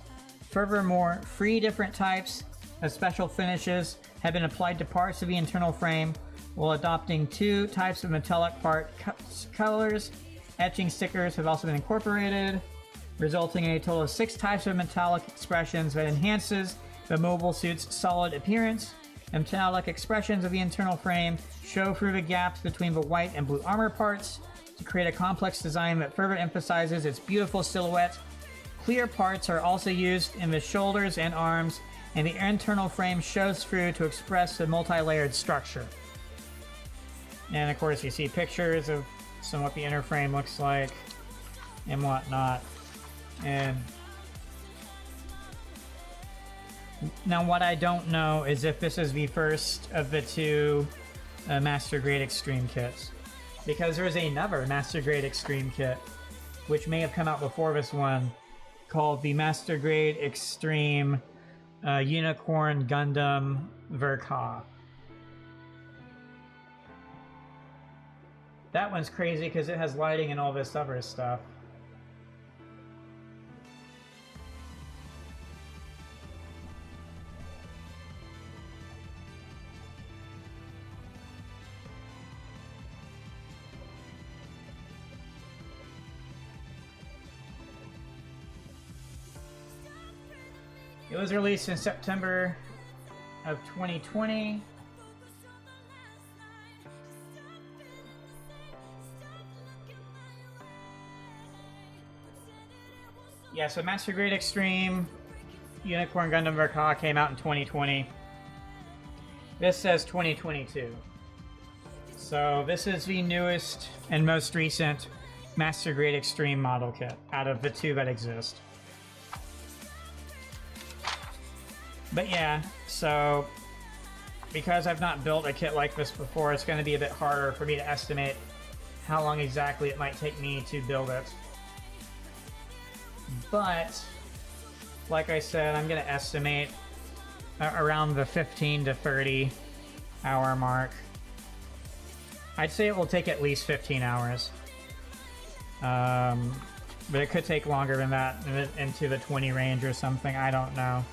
Furthermore, 3 different types of special finishes have been applied to parts of the internal frame, while adopting 2 types of metallic part colors. Etching stickers have also been incorporated, resulting in a total of 6 types of metallic expressions that enhances the mobile suit's solid appearance. The metallic expressions of the internal frame show through the gaps between the white and blue armor parts to create a complex design that further emphasizes its beautiful silhouette. Clear parts are also used in the shoulders and arms, and the internal frame shows through to express the multi-layered structure. And of course you see pictures of what the inner frame looks like and whatnot. And now what I don't know is if this is the first of the 2 Master Grade Extreme kits, because there is another Master Grade Extreme kit which may have come out before this one, called the Master Grade Extreme Unicorn Gundam Verka. That one's crazy because it has lighting and all this other stuff. It was released in September of 2020. Yeah, so Master Grade Extreme Unicorn Gundam Verka came out in 2020. This says 2022. So this is the newest and most recent Master Grade Extreme model kit out of the two that exist. But yeah, so because I've not built a kit like this before, it's going to be a bit harder for me to estimate how long exactly it might take me to build it. But, like I said, I'm going to estimate around the 15 to 30 hour mark. I'd say it will take at least 15 hours. But it could take longer than that, into the 20 range or something, I don't know.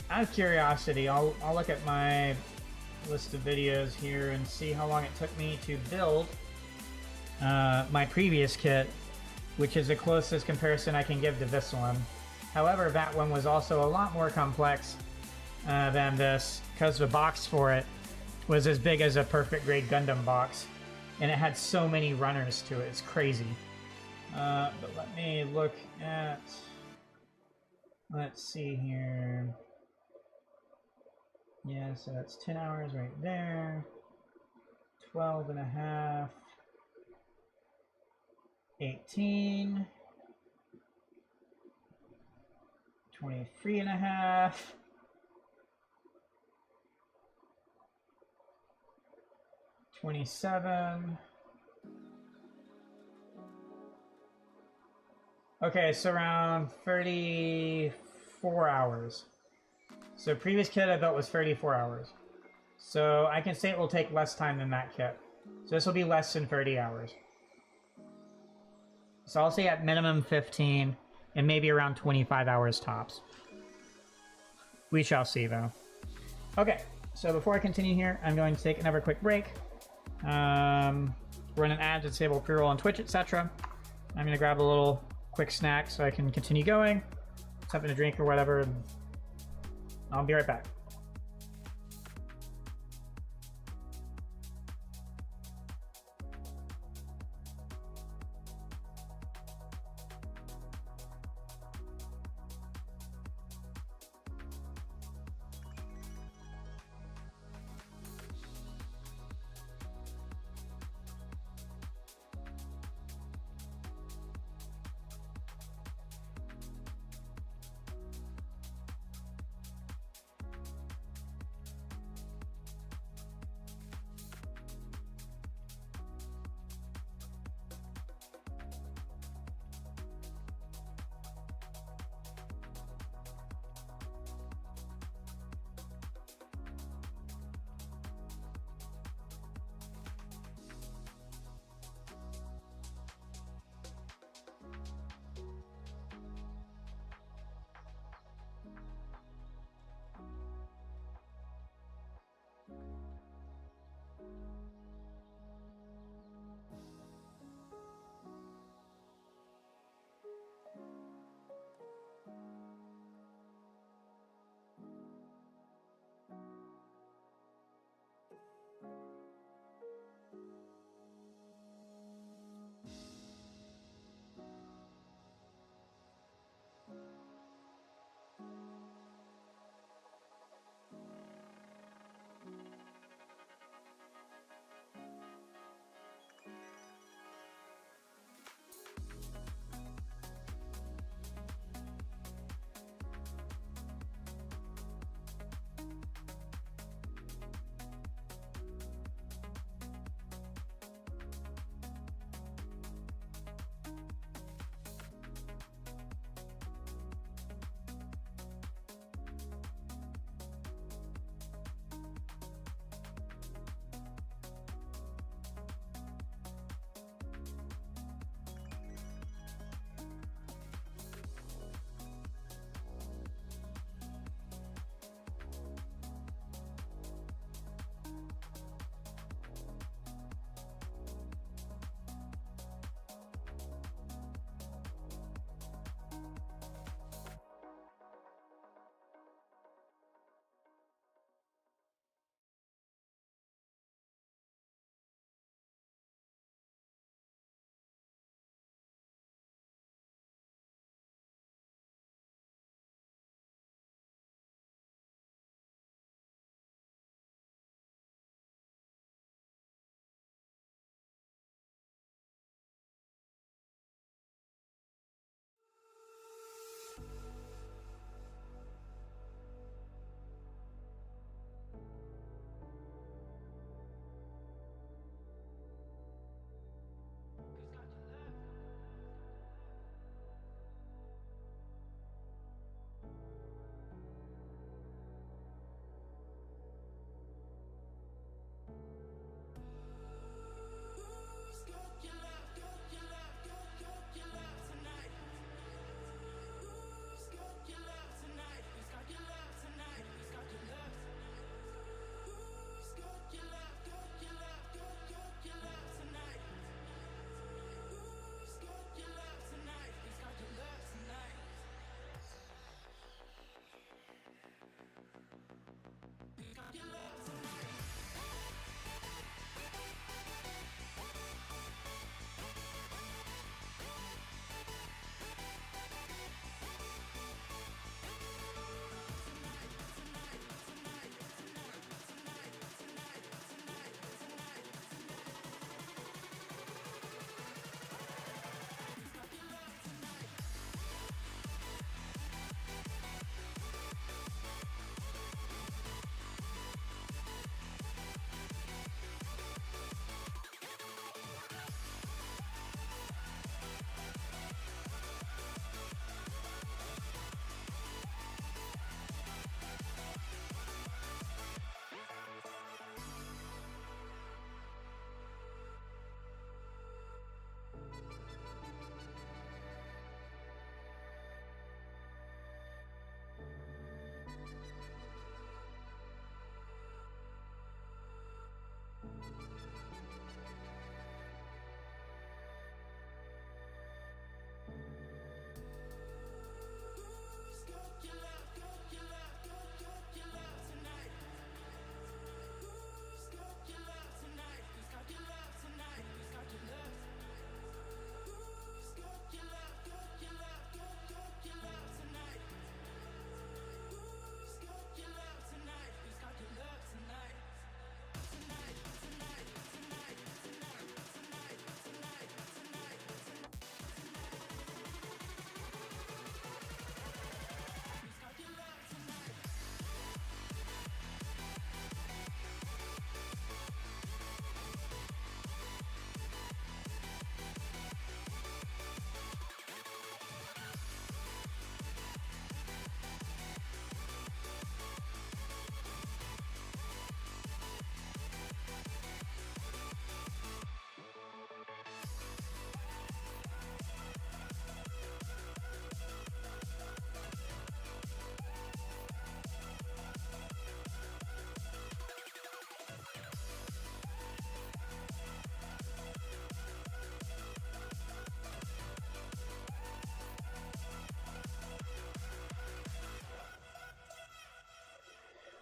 Out of curiosity, I'll look at my list of videos here and see how long it took me to build my previous kit, which is the closest comparison I can give to this one. However, that one was also a lot more complex than this, because the box for it was as big as a perfect grade Gundam box, and it had so many runners to it, it's crazy. But let me look at, let's see here. Yeah, so that's 10 hours right there, 12 and a half, 18, 23 and a half, 27. Okay, so around 34 hours. So previous kit I built was 34 hours. So I can say it will take less time than that kit. So this will be less than 30 hours. So I'll say at minimum 15 and maybe around 25 hours tops. We shall see though. Okay, so before I continue here, I'm going to take another quick break. Run an ad to disable pre-roll on Twitch, etc. I'm going to grab a little quick snack so I can continue going. Something to drink or whatever. And I'll be right back.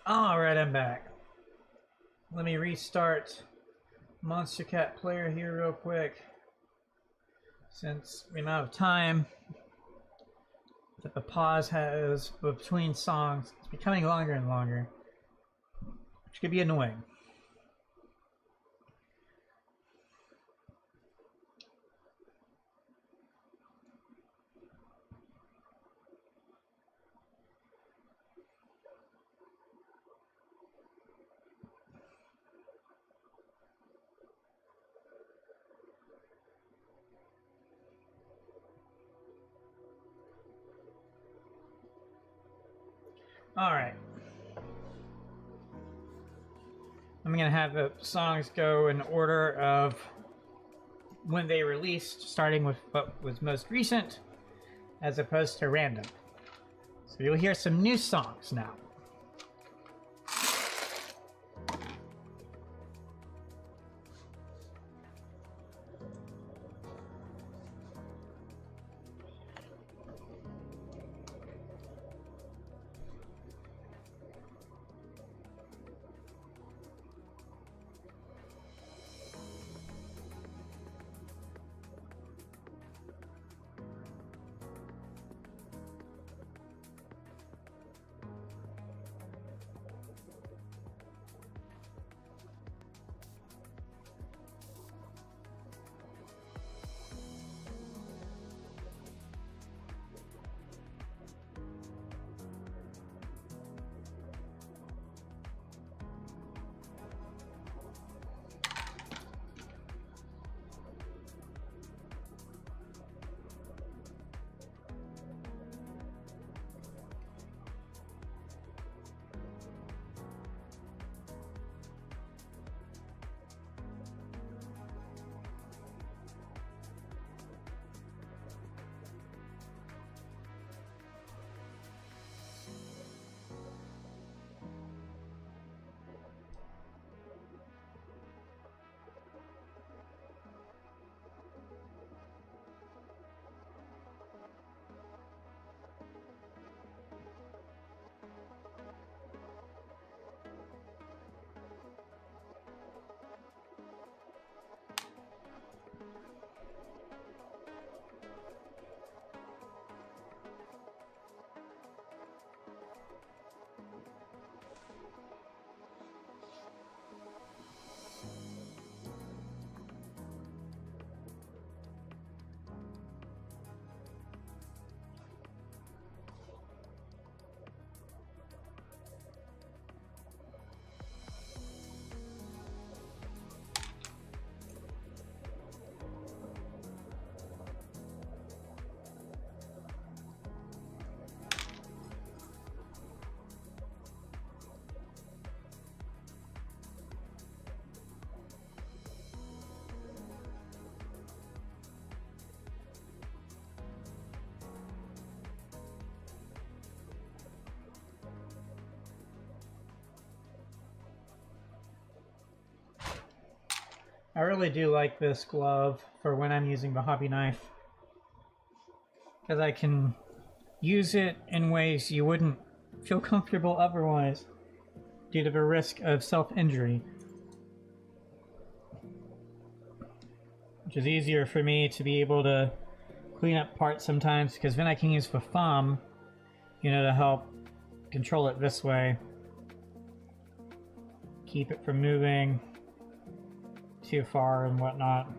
Alright, I'm back. Let me restart Monster Cat Player here real quick, since the amount of time that the pause has between songs is becoming longer and longer, which could be annoying. Alright. I'm gonna have the songs go in order of when they released, starting with what was most recent, as opposed to random. So you'll hear some new songs now. I really do like this glove for when I'm using the hobby knife, because I can use it in ways you wouldn't feel comfortable otherwise due to the risk of self-injury, which is easier for me to be able to clean up parts sometimes, because then I can use the thumb, you know, to help control it this way, keep it from moving too far and whatnot.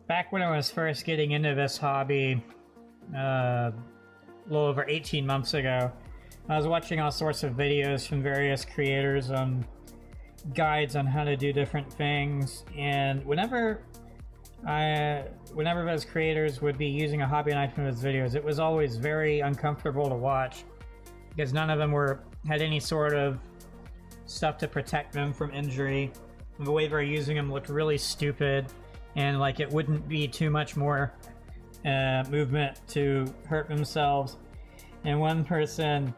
Back when I was first getting into this hobby, a little over 18 months ago, I was watching all sorts of videos from various creators on guides on how to do different things, and whenever those creators would be using a hobby knife in those videos, it was always very uncomfortable to watch, because none of them had any sort of stuff to protect them from injury. The way they're using them looked really stupid, and like it wouldn't be too much more movement to hurt themselves. And one person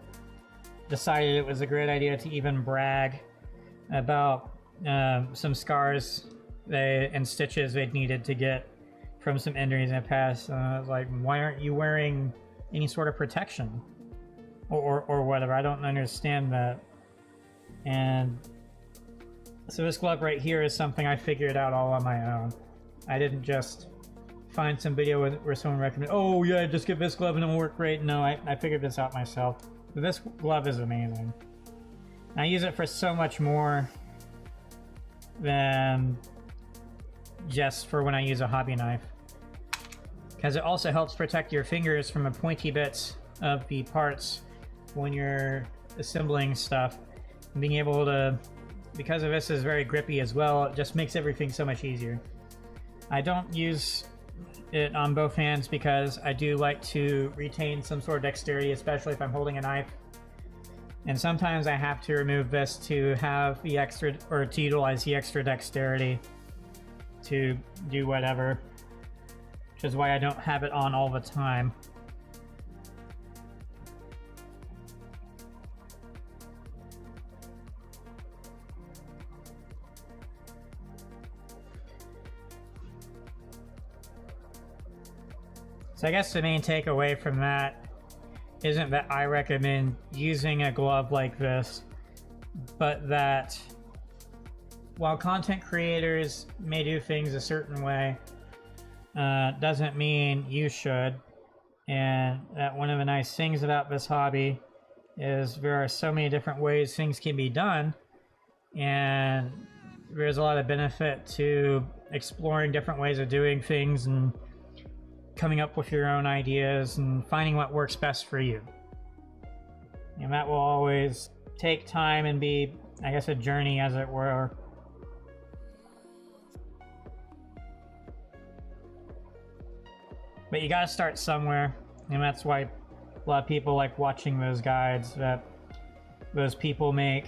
decided it was a great idea to even brag about some scars and stitches they'd needed to get from some injuries in the past. I was like, why aren't you wearing any sort of protection? or whatever. I don't understand that. And so this glove right here is something I figured out all on my own. I didn't just find some video where someone recommended, oh yeah, just get this glove and it'll work great. No, I figured this out myself. But this glove is amazing. I use it for so much more than just for when I use a hobby knife. Because it also helps protect your fingers from the pointy bits of the parts when you're assembling stuff. And being able to, because of this is very grippy as well, it just makes everything so much easier. I don't use it on both hands because I do like to retain some sort of dexterity, especially if I'm holding a knife. And sometimes I have to remove this to have the extra, or to utilize the extra dexterity to do whatever, which is why I don't have it on all the time. So I guess the main takeaway from that isn't that I recommend using a glove like this, but that while content creators may do things a certain way, doesn't mean you should. And that one of the nice things about this hobby is there are so many different ways things can be done, and there's a lot of benefit to exploring different ways of doing things and coming up with your own ideas and finding what works best for you. And that will always take time and be, I guess, a journey, as it were. But you gotta start somewhere, and that's why a lot of people like watching those guides that those people make.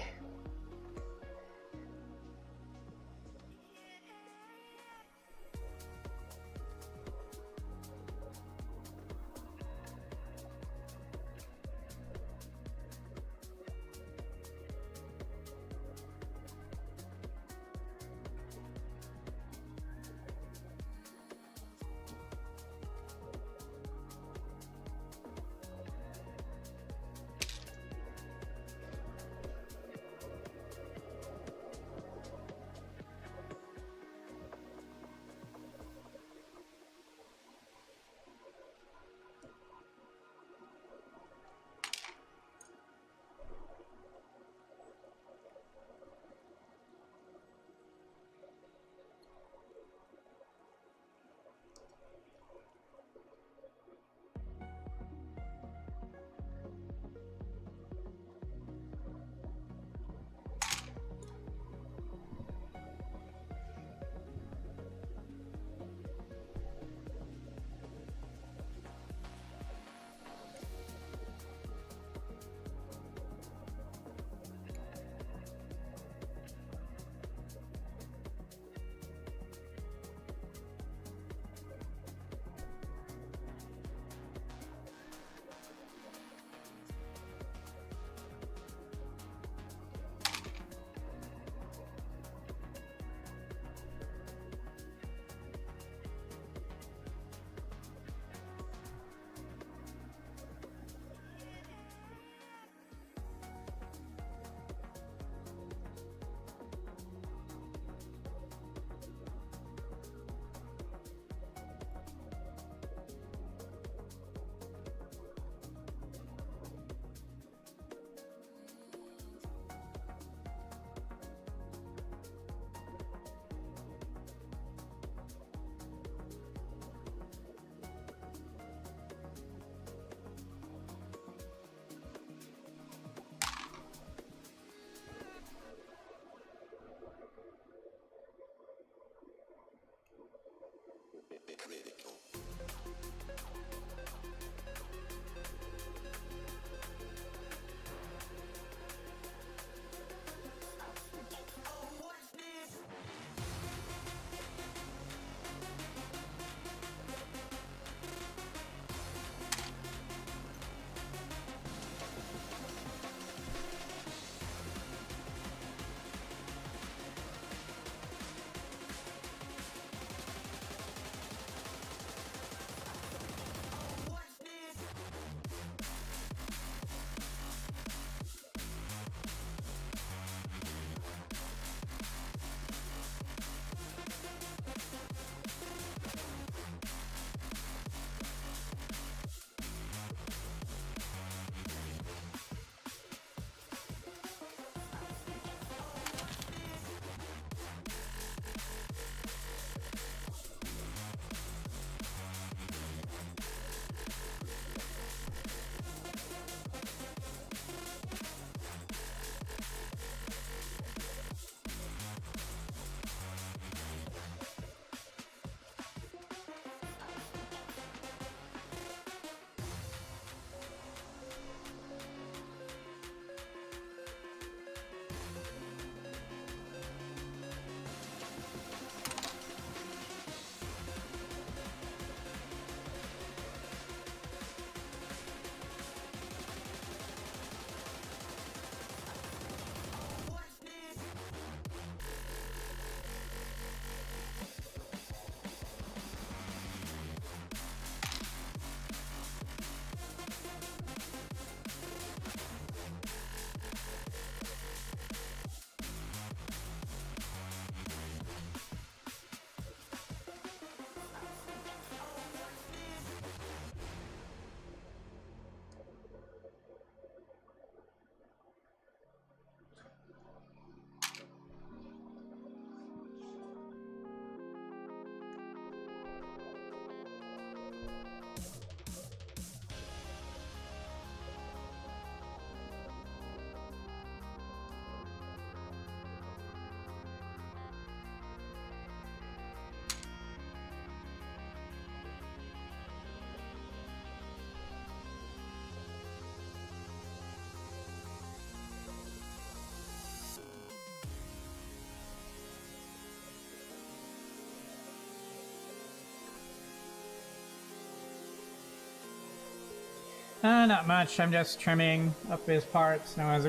Not much. I'm just trimming up his parts. No, I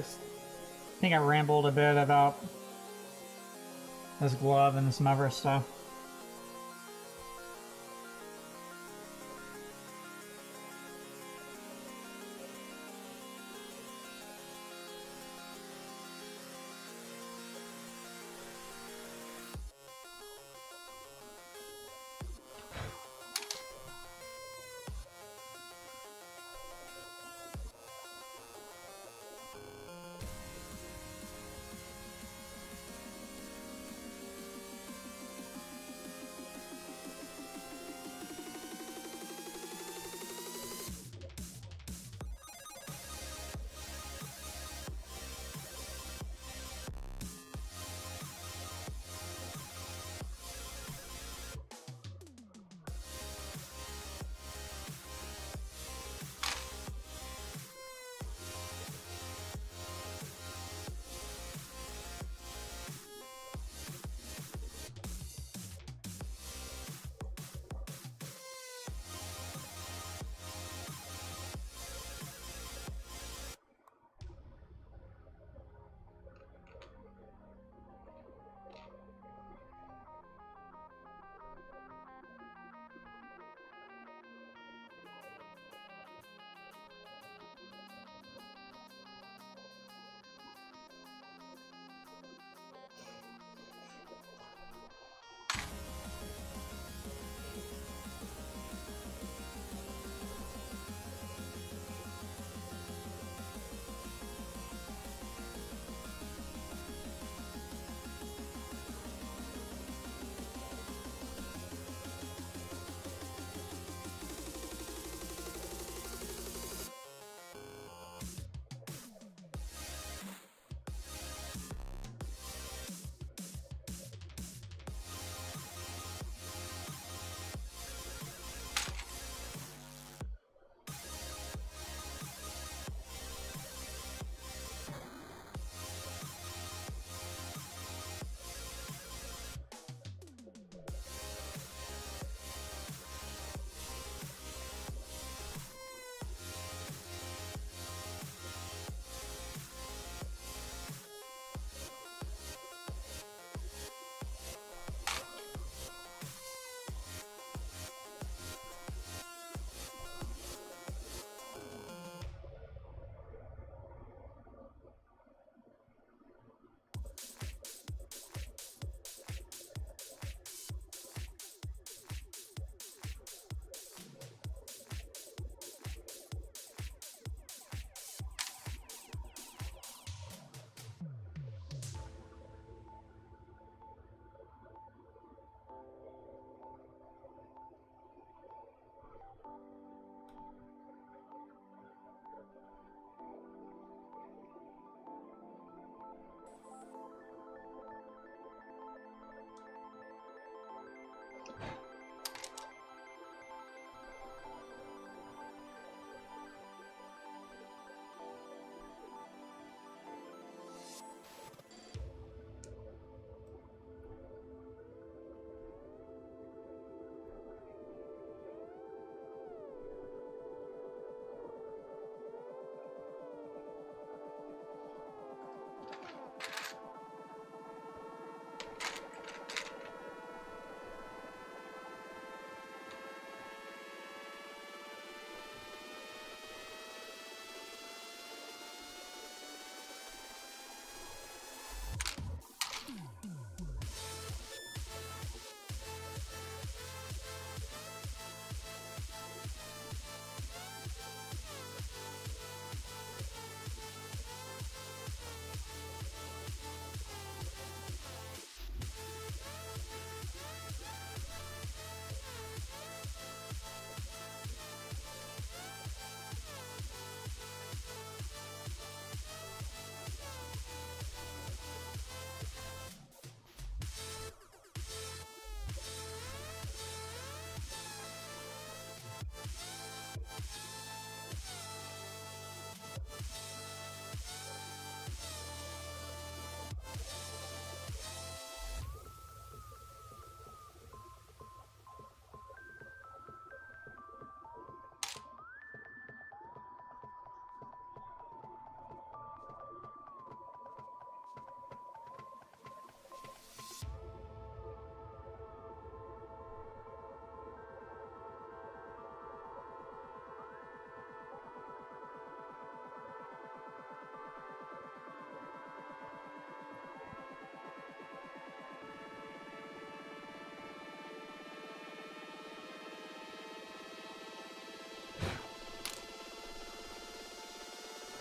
think I rambled a bit about this glove and some other stuff.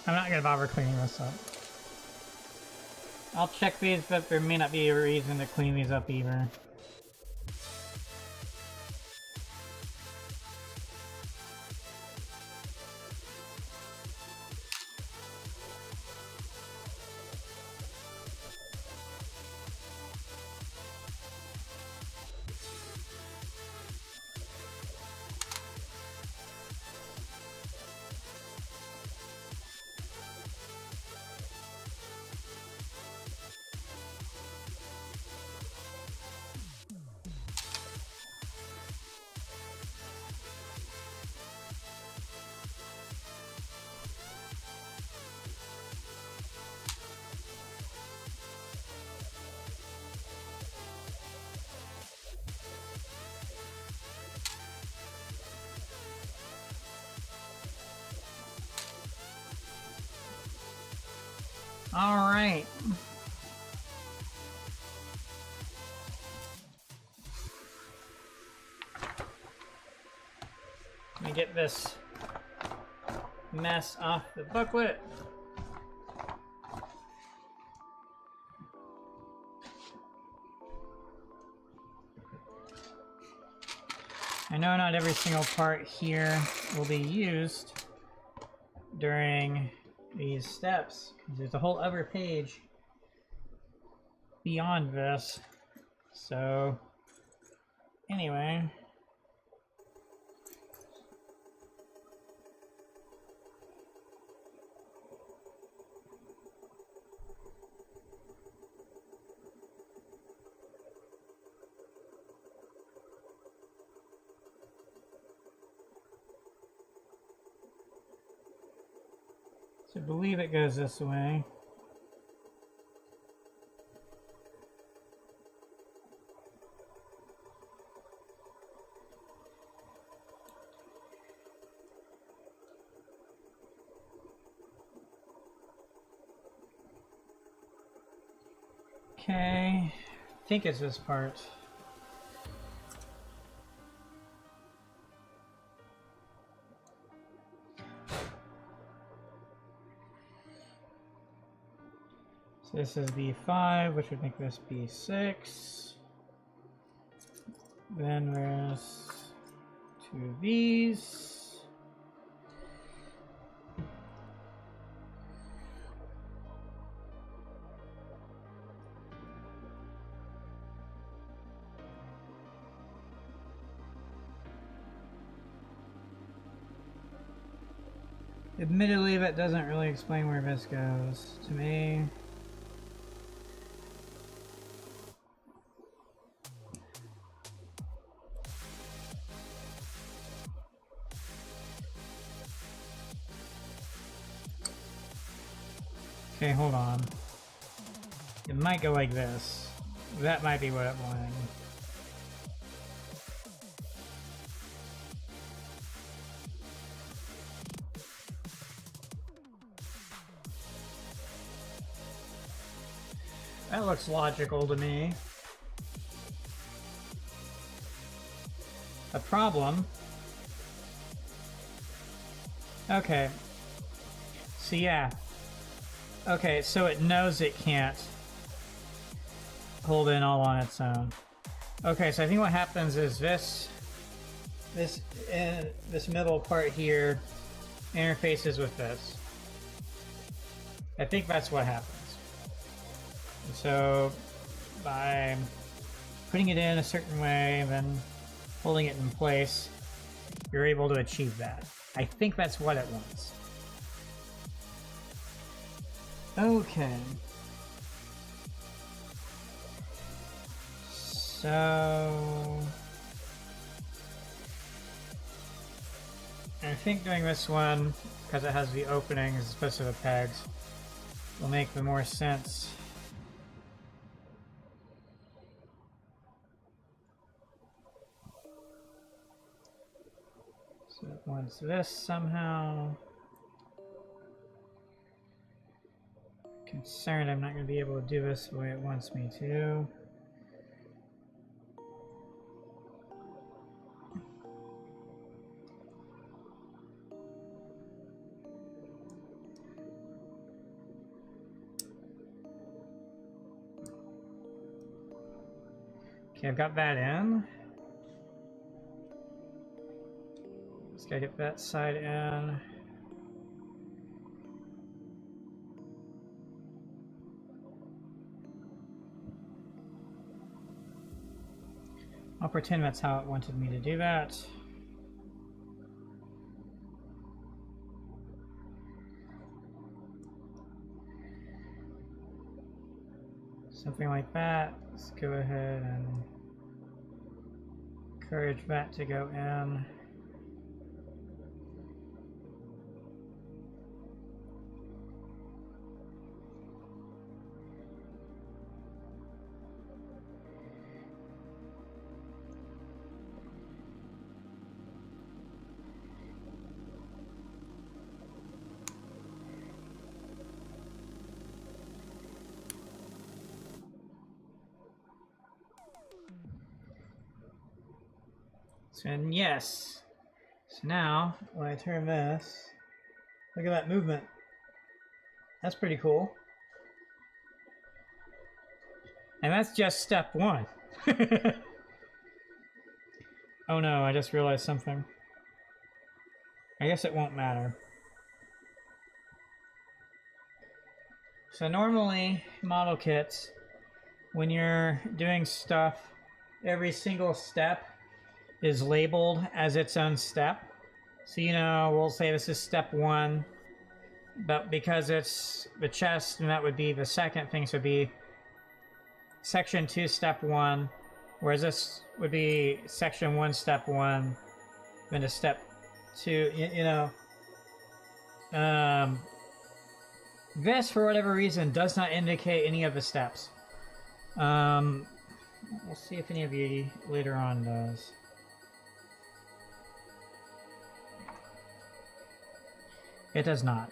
I'm not gonna bother cleaning this up. I'll check these, but there may not be a reason to clean these up either. All right. Let me get this mess off the booklet. I know not every single part here will be used during these steps. There's a whole other page beyond this. So, anyway. So I believe it goes this way. Okay, I think it's this part. So this is B5, which would make this B6. Then there's two of these. Admittedly, that doesn't really explain where this goes to me. Okay, hold on. It might go like this. That might be what I'm wanting. That looks logical to me. A problem. Okay. So yeah. Okay, so it knows it can't hold in all on its own. Okay, so I think what happens is this middle part here interfaces with this. I think that's what happens. And so by putting it in a certain way and then holding it in place, you're able to achieve that. I think that's what it wants. Okay. So I think doing this one, because it has the opening as opposed to the pegs, will make the more sense. So it wants this somehow. Concerned I'm not going to be able to do this the way it wants me to. Okay, I've got that in. Just gotta get that side in. I'll pretend that's how it wanted me to do that. Something like that. Let's go ahead and encourage that to go in. And yes. So now, when I turn this, look at that movement. That's pretty cool. And that's just step one. Oh no, I just realized something. I guess it won't matter. So normally, model kits, when you're doing stuff, every single step is labeled as its own step. So, you know, we'll say this is step 1, but because it's the chest, and that would be the second thing, so it'd be section 2, step 1, whereas this would be section 1, step 1, then to step 2, you know. This, for whatever reason, does not indicate any of the steps. We'll see if any of you later on does. It does not.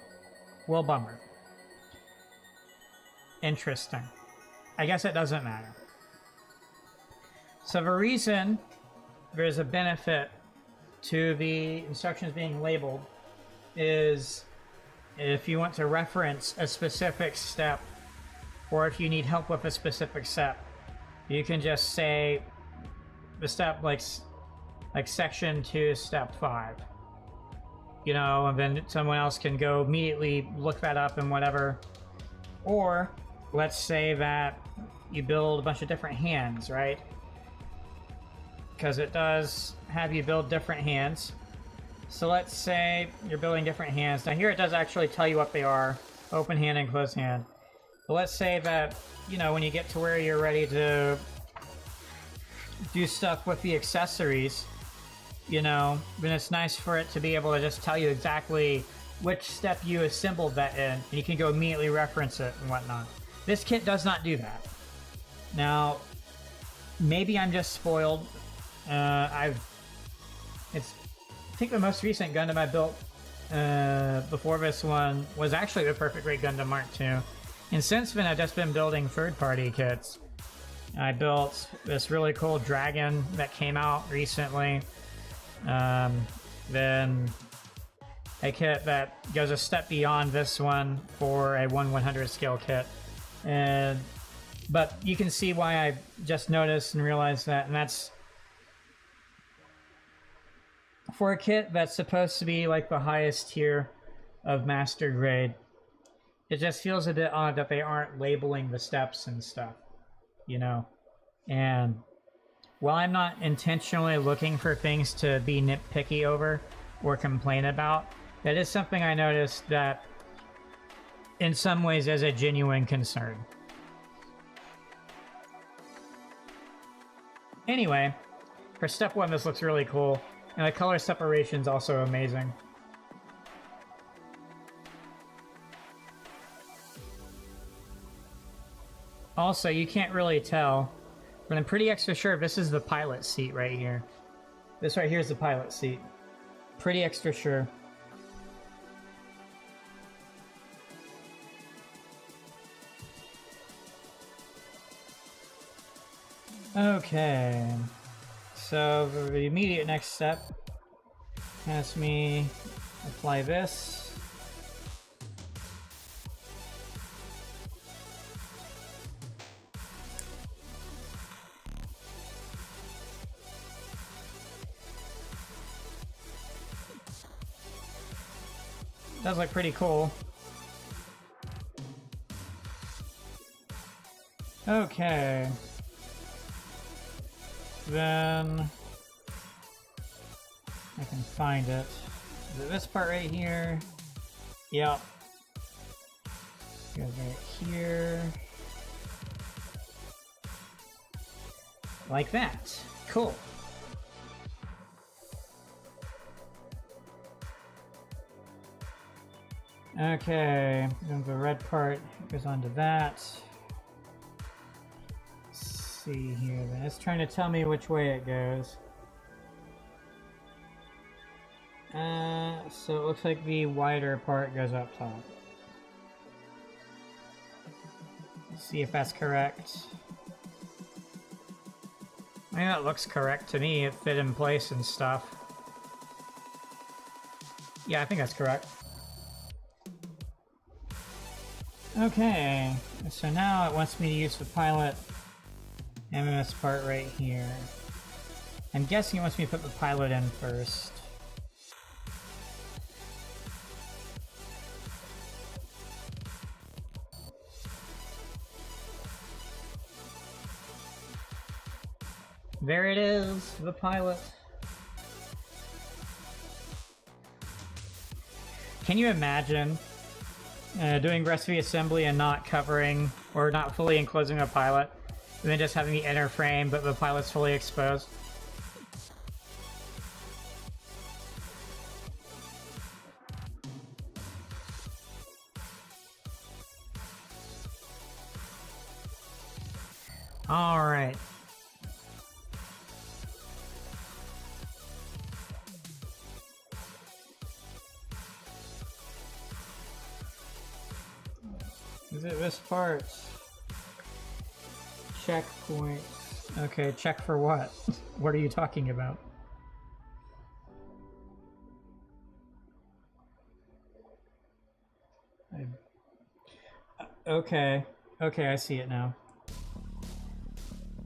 Well, bummer. Interesting. I guess it doesn't matter. So the reason there's a benefit to the instructions being labeled is if you want to reference a specific step, or if you need help with a specific step, you can just say the step like section 2, step 5. You know, and then someone else can go immediately look that up and whatever. Or let's say that you build a bunch of different hands, right? Because it does have you build different hands. So let's say you're building different hands. Now here it does actually tell you what they are. Open hand and closed hand. But let's say that, you know, when you get to where you're ready to do stuff with the accessories, you know, then it's nice for it to be able to just tell you exactly which step you assembled that in, and you can go immediately reference it and whatnot. This kit does not do that. Now, maybe I'm just spoiled. I think the most recent Gundam I built before this one was actually the Perfect Great Gundam Mark II. And since then, I've just been building third-party kits. I built this really cool dragon that came out recently. Then a kit that goes a step beyond this one for a 1/100 scale kit. But you can see why I just noticed and realized that, and that's for a kit that's supposed to be like the highest tier of master grade. It just feels a bit odd that they aren't labeling the steps and stuff, you know? And while I'm not intentionally looking for things to be nitpicky over or complain about, that is something I noticed that in some ways is a genuine concern. Anyway, for step 1, this looks really cool. And the color separation is also amazing. Also, you can't really tell, but I'm pretty extra sure this is the pilot seat right here. This right here is the pilot seat. Pretty extra sure. Okay. So the immediate next step has me apply this. Does look pretty cool. Okay. Then I can find it. Is it this part right here? Yep. Goes right here. Like that. Cool. Okay, then the red part goes onto that. Let's see here then. It's trying to tell me which way it goes. So it looks like the wider part goes up top. Let's see if that's correct. I mean, that looks correct to me. It fit in place and stuff. Yeah, I think that's correct. Okay, so now it wants me to use the pilot and this part right here. I'm guessing it wants me to put the pilot in first. There it is, the pilot. Can you imagine doing recipe assembly and not covering or not fully enclosing a pilot, and then just having the inner frame but the pilot's fully exposed? Alright. Is it this part? Checkpoint. Okay, check for what? What are you talking about? Okay. Okay, I see it now.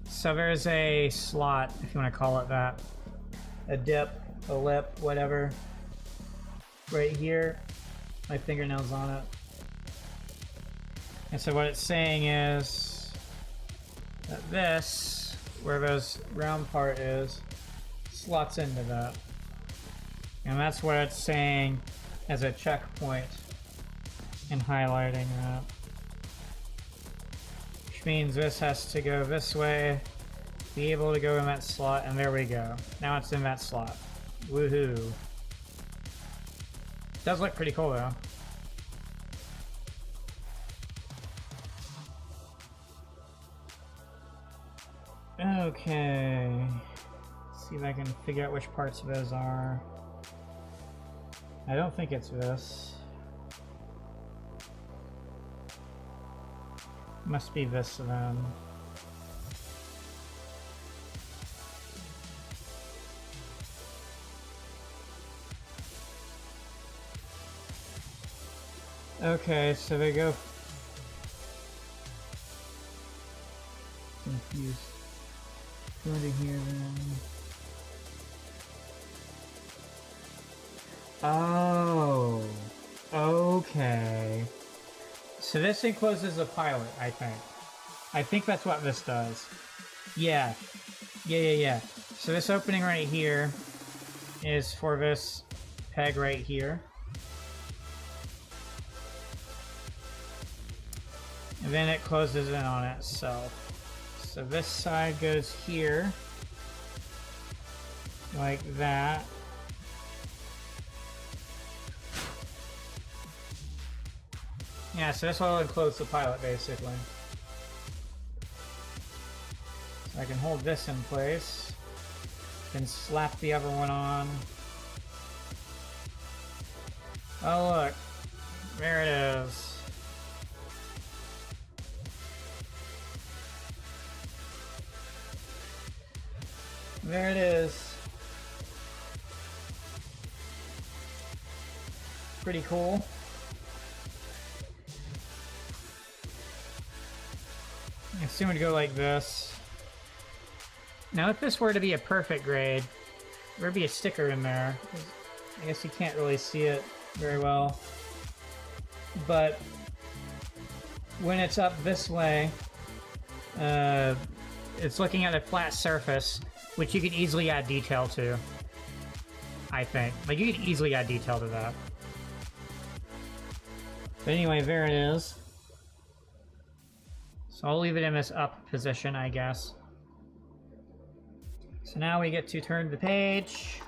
So there's a slot, if you want to call it that. A dip, a lip, whatever. Right here. My fingernail's on it. And so what it's saying is that this, where this round part is, slots into that. And that's what it's saying as a checkpoint and highlighting that. Which means this has to go this way, be able to go in that slot, and there we go. Now it's in that slot. Woohoo. Does look pretty cool though. Okay, let's see if I can figure out which parts of those are. I don't think it's this. Must be this then. Okay, so they go confused. Go into here then. Oh, okay. So this encloses a pilot, I think. I think that's what this does. Yeah. Yeah. So this opening right here is for this peg right here. And then it closes in on itself. So this side goes here, like that. Yeah, so this will enclose the pilot, basically. So I can hold this in place, then slap the other one on. Oh look, there it is. There it is. Pretty cool. I assume it'd go like this. Now if this were to be a perfect grade, there'd be a sticker in there. I guess you can't really see it very well. but when it's up this way, it's looking at a flat surface, which you can easily add detail to. I think. Like, you can easily add detail to that. But anyway, there it is. So I'll leave it in this up position, I guess. So now we get to turn the page.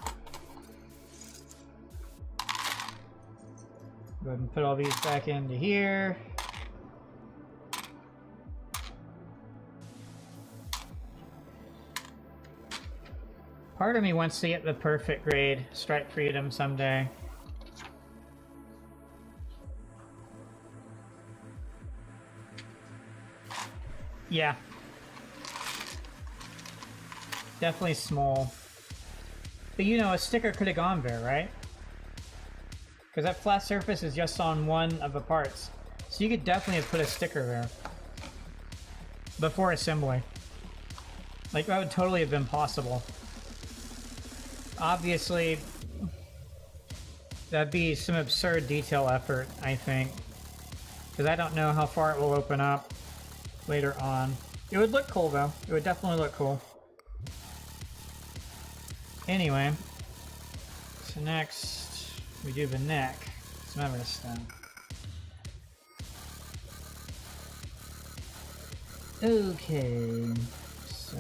Go ahead and put all these back into here. Part of me wants to get the perfect grade Stripe Freedom someday. Yeah. Definitely small. But you know, a sticker could have gone there, right? Because that flat surface is just on one of the parts. So you could definitely have put a sticker there. Before assembly. Like, that would totally have been possible. Obviously, that'd be some absurd detail effort, I think. Because I don't know how far it will open up later on. It would look cool, though. It would definitely look cool. Anyway. So next... we do the neck. Some other stuff. Okay. So...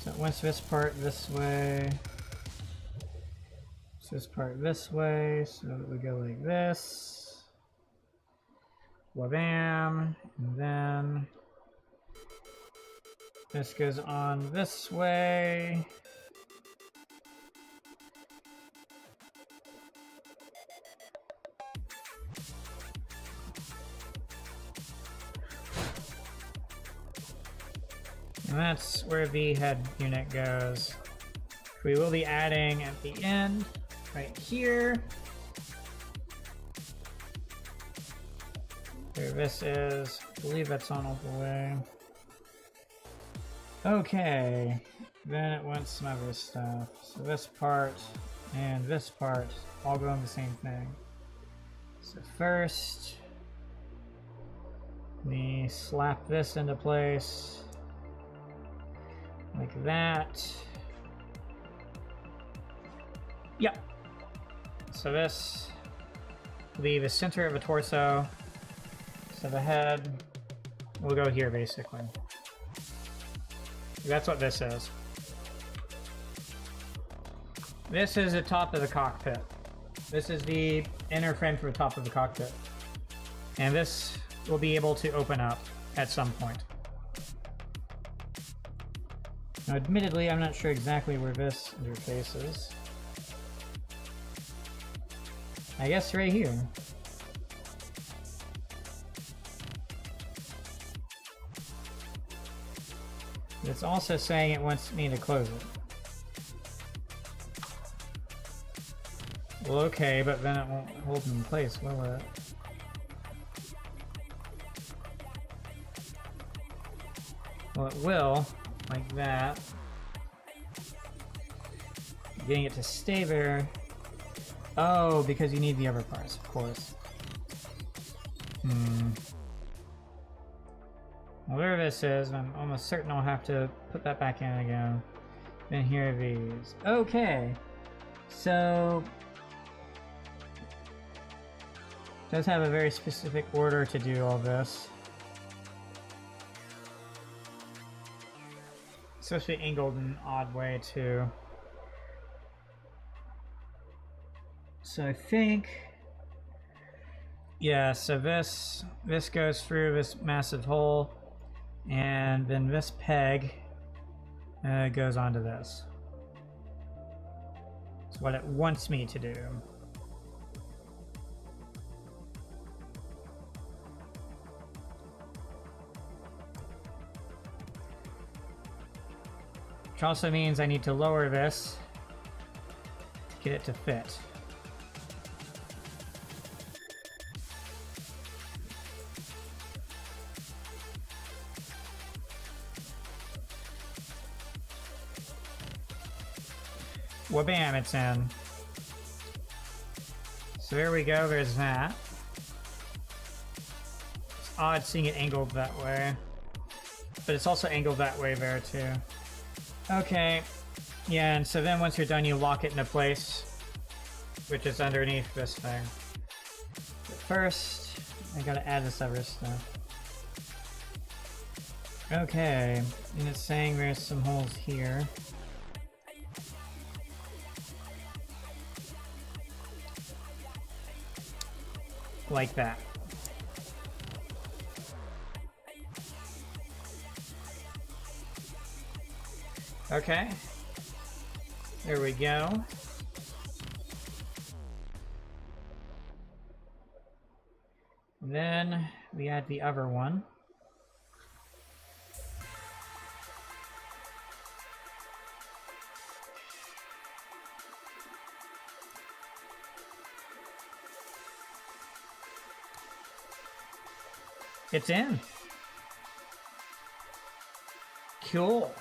so once this part this way. So this part this way. So we go like this. Wabam. And then... this goes on this way. And that's where the head unit goes. We will be adding at the end, right here. There this is. I believe that's on all the way. Okay, then it wants some other stuff. So this part and this part all go on the same thing. So first, we slap this into place like that. Yep. So this will be the center of the torso. So the head will go here basically. That's what this is. This is the top of the cockpit. This is the inner frame for the top of the cockpit. And this will be able to open up at some point. Now, admittedly, I'm not sure exactly where this interface is. I guess right here. It's also saying it wants me to close it. Well, okay, but then it won't hold in place, will it? Well, it will, like that. Getting it to stay there. Oh, because you need the other parts, of course. Well, there this is, I'm almost certain I'll have to put that back in again. Then here are these. Okay, so... it does have a very specific order to do all this. It's supposed to be angled in an odd way, too. So I think... yeah, so this goes through this massive hole. And then this peg goes onto this. It's what it wants me to do. Which also means I need to lower this to get it to fit. Well, bam, it's in. So there we go, there's that. It's odd seeing it angled that way. But it's also angled that way there, too. Okay. Yeah, and so then once you're done, you lock it into place, which is underneath this thing. But first, I gotta add this other stuff. Okay, and it's saying there's some holes here. Like that. Okay. There we go. And then we add the other one. It's in. Cool.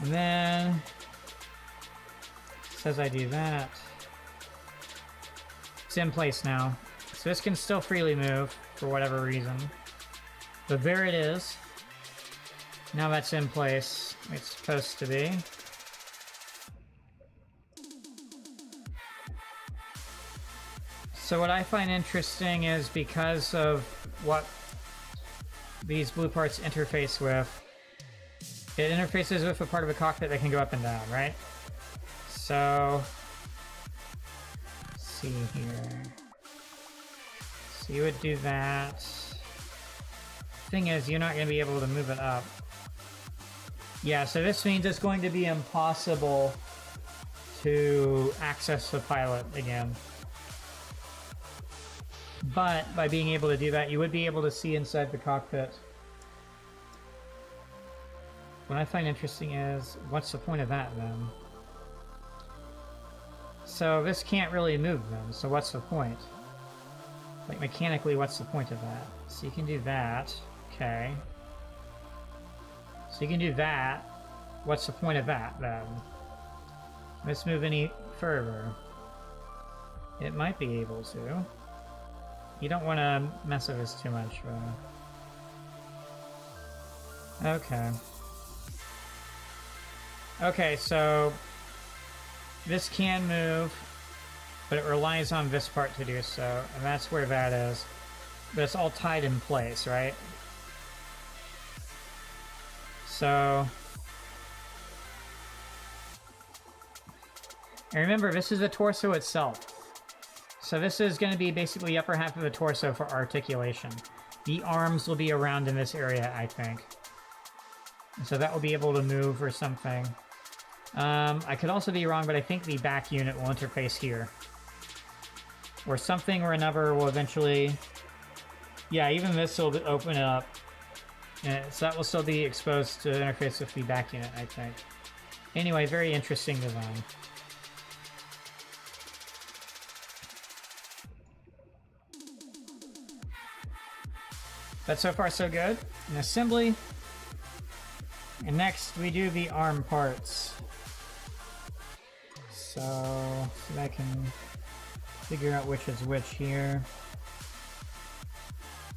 And then it says I do that. It's in place now. So this can still freely move for whatever reason. But there it is. Now that's in place. It's supposed to be. So what I find interesting is because of what these blue parts interface with, it interfaces with a part of a cockpit that can go up and down, right? So, let's see here. So you would do that. Thing is, you're not going to be able to move it up. Yeah, so this means it's going to be impossible to access the pilot again. But by being able to do that, you would be able to see inside the cockpit. What I find interesting is, what's the point of that then? So this can't really move then, so what's the point? Like mechanically, what's the point of that? So you can do that, okay. So you can do that. What's the point of that then? Let's move any further. It might be able to. You don't want to mess with this too much, though. Okay. Okay, so this can move, but it relies on this part to do so, and that's where that is. But it's all tied in place, right? So... and remember, this is the torso itself. So this is going to be basically the upper half of the torso for articulation. The arms will be around in this area, I think. So that will be able to move or something. I could also be wrong, but I think the back unit will interface here. Or something or another will eventually... yeah, even this will open up. So that will still be exposed to interface with the back unit, I think. Anyway, very interesting design. But so far so good. An assembly. And next we do the arm parts. So I can figure out which is which here.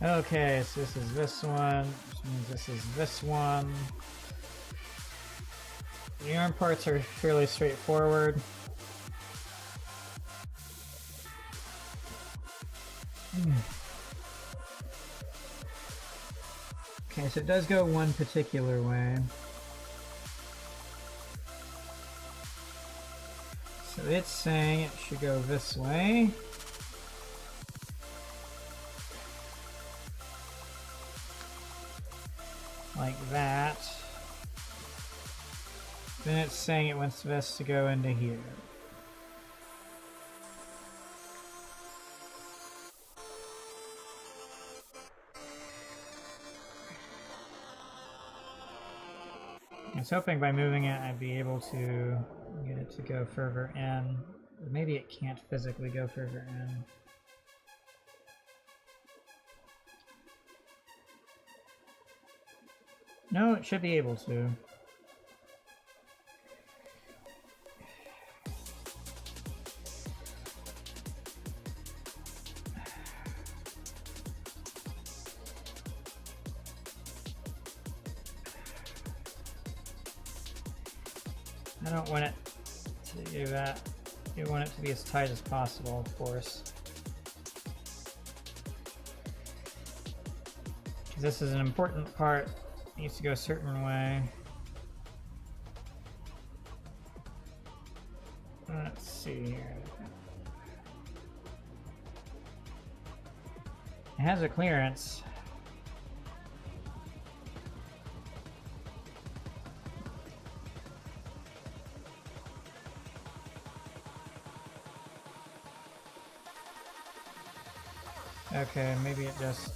Okay, so this is this one, which means this is this one. The arm parts are fairly straightforward. Okay, so it does go one particular way. So it's saying it should go this way. Like that. Then it's saying it wants this to go into here. I was hoping by moving it I'd be able to get it to go further in. But maybe it can't physically go further in. No, it should be able to. I don't want it to do that. You want it to be as tight as possible, of course. Because this is an important part. It needs to go a certain way. Let's see here. It has a clearance. Okay, maybe it just...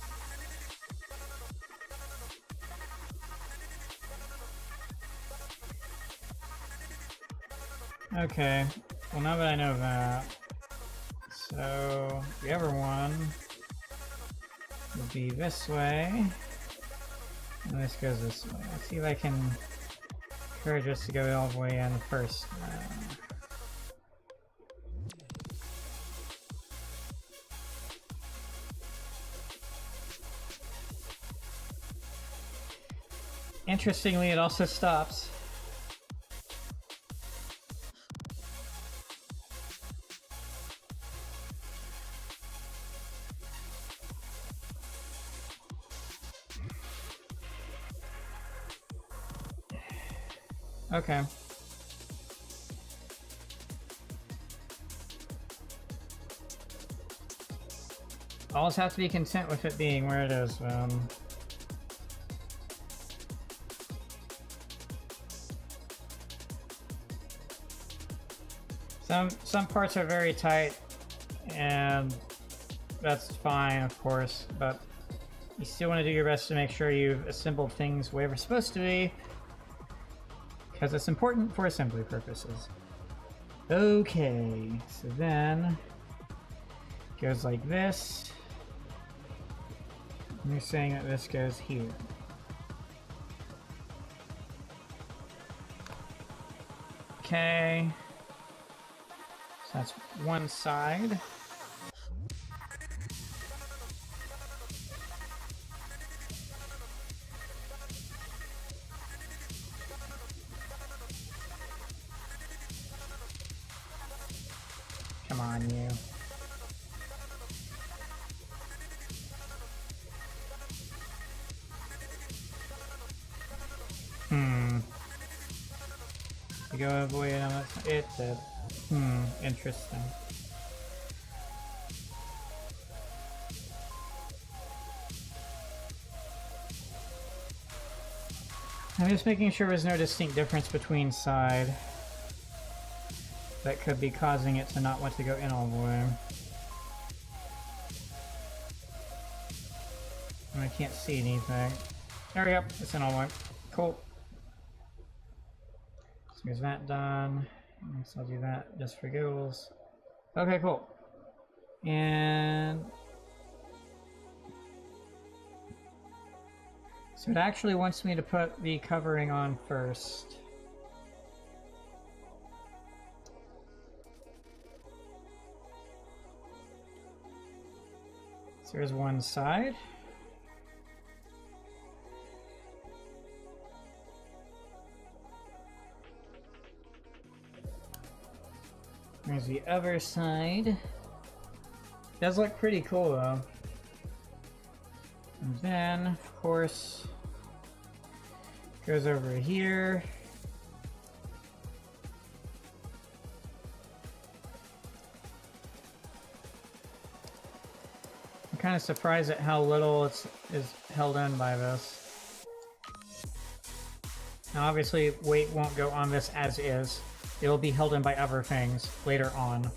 Okay, well now that I know that, so the other one will be this way, and this goes this way. Let's see if I can encourage us to go all the way in first. Interestingly, it also stops. Okay. Always have to be content with it being where it is. Some parts are very tight, and that's fine, of course, but you still want to do your best to make sure you've assembled things where they're supposed to be, because it's important for assembly purposes. Okay, so then it goes like this. And you're saying that this goes here. Okay. So that's one side. Come on, you. You go avoid on that side. It did. Interesting. I'm just making sure there's no distinct difference between side that could be causing it to not want to go in all the way. And I can't see anything. There we go. It's in all the way. Cool. So here's that done. So I'll do that just for giggles. Okay, cool. And so it actually wants me to put the covering on first. So there's one side. There's the other side. It does look pretty cool though. And then, of course, goes over here. I'm kind of surprised at how little is held in by this. Now obviously weight won't go on this as is. It will be held in by other things later on,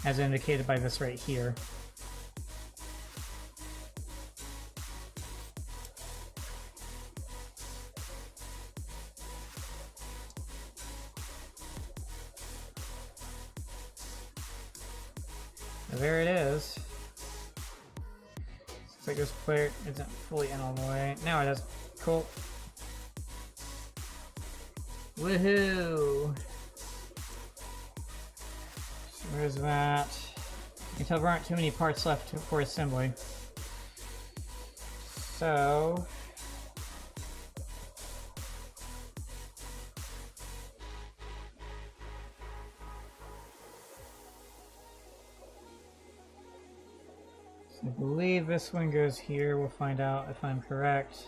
as indicated by this right here. So there it is. Looks like this player isn't fully in all the way. Now it is. Cool. Woohoo! There's that. You can tell there aren't too many parts left for assembly. So So I believe this one goes here. We'll find out if I'm correct.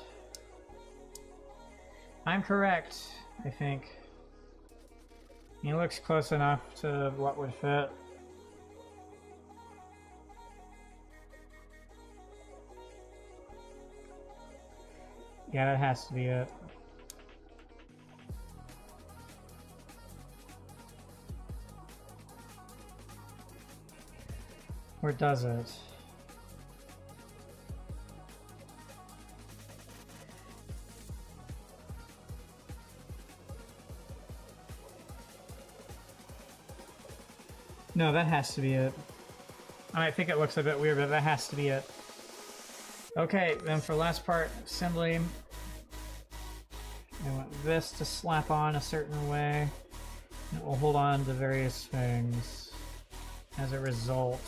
I'm correct, I think. It looks close enough to what would fit. Yeah, that has to be it. Or does it? No, that has to be it. I think it looks a bit weird, but that has to be it. Okay, then for last part, assembly. I want this to slap on a certain way. It will hold on to various things as a result.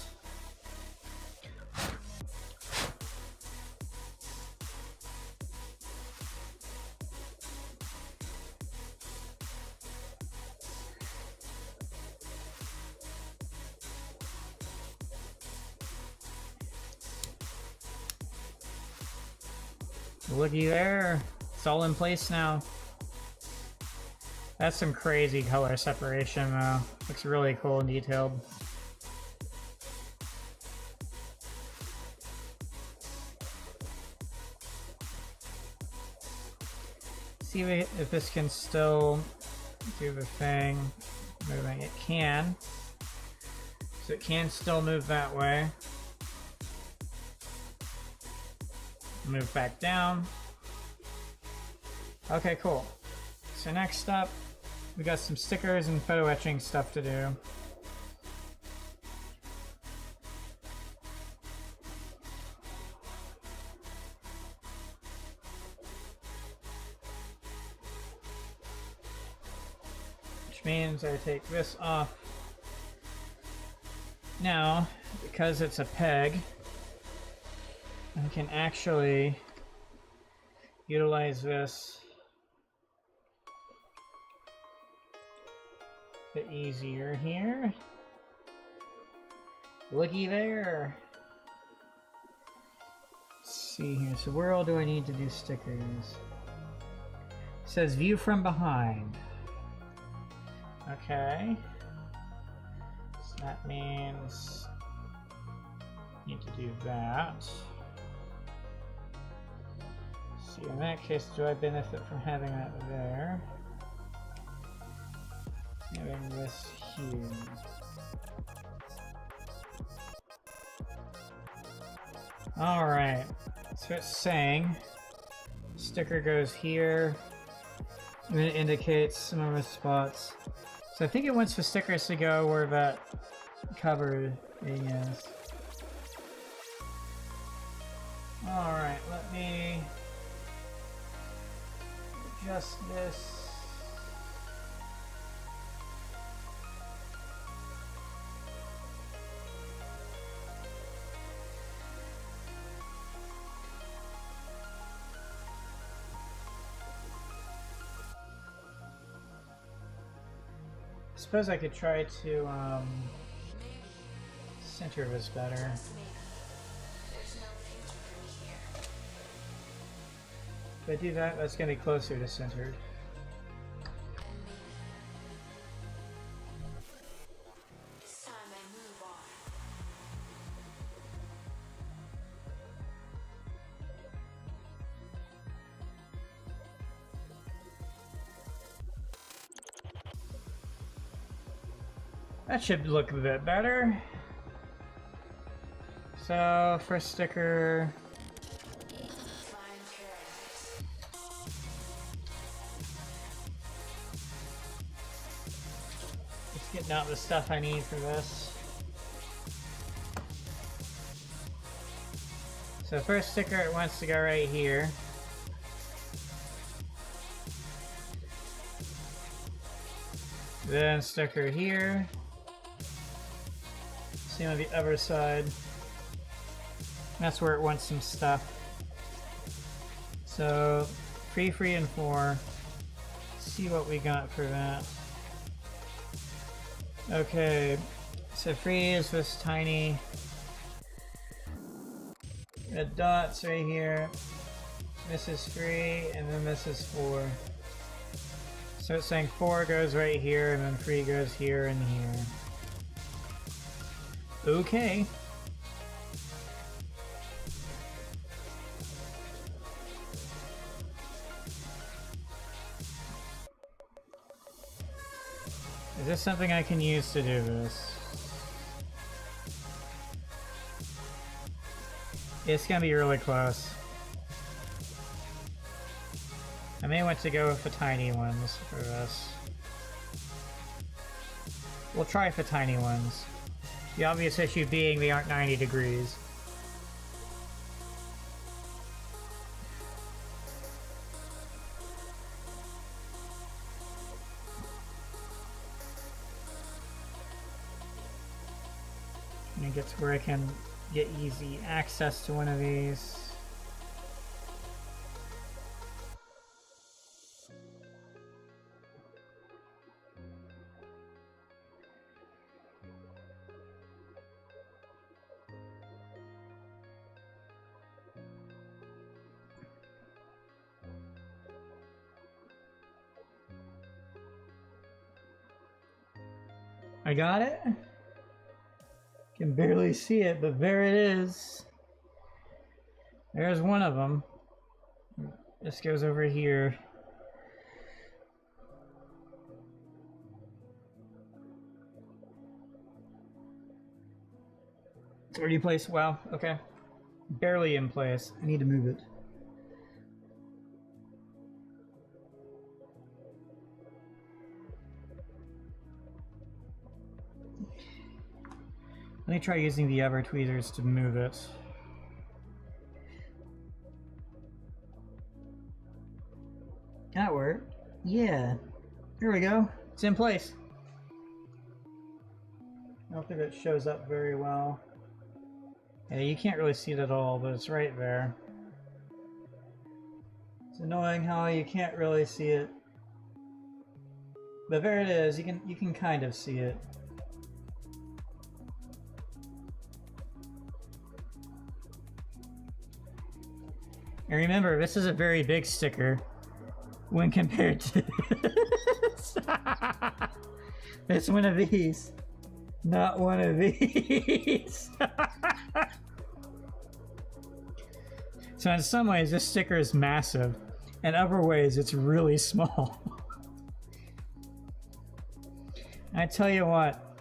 Looky there, it's all in place now. That's some crazy color separation though. Looks really cool and detailed. See if this can still do the thing. Moving, it can. So it can still move that way. Move back down. Okay, cool. So next up, we got some stickers and photo etching stuff to do. Which means I take this off. Now, because it's a peg, I can actually utilize this a bit easier here. Looky there. Let's see here. So where all do I need to do stickers? It says view from behind. Okay. So that means I need to do that. See, in that case, do I benefit from having that there? Having this here. Alright, so it's saying sticker goes here, and it indicates some of the spots. So I think it wants the stickers to go where that cover thing is. Alright, let me adjust this. I suppose I could try to center this better. If I do that, that's going to be closer to centered. That should look a bit better. So, first sticker. Just getting out the stuff I need for this. So, first sticker, it wants to go right here. Then sticker here. See on the other side. That's where it wants some stuff. So 3, 3, and 4. See what we got for that. Okay, so 3 is this tiny The dots right here. This is 3, and then this is 4. So it's saying 4 goes right here, and then 3 goes here and here. Okay. Is this something I can use to do this? It's gonna be really close. I may want to go with the tiny ones for this. We'll try for tiny ones. The obvious issue being they aren't 90 degrees. Let me get to where I can get easy access to one of these. I got it. Can barely see it, but there it is. There's one of them. This goes over here. It's already placed. Wow, okay. Barely in place. I need to move it. Let me try using the other tweezers to move it. That worked. Yeah. There we go. It's in place. I don't think it shows up very well. Yeah, you can't really see it at all, but it's right there. It's annoying how you can't really see it. But there it is. You can kind of see it. And remember, this is a very big sticker when compared to this. It's one of these, not one of these. So in some ways, this sticker is massive. In other ways, it's really small. I tell you what,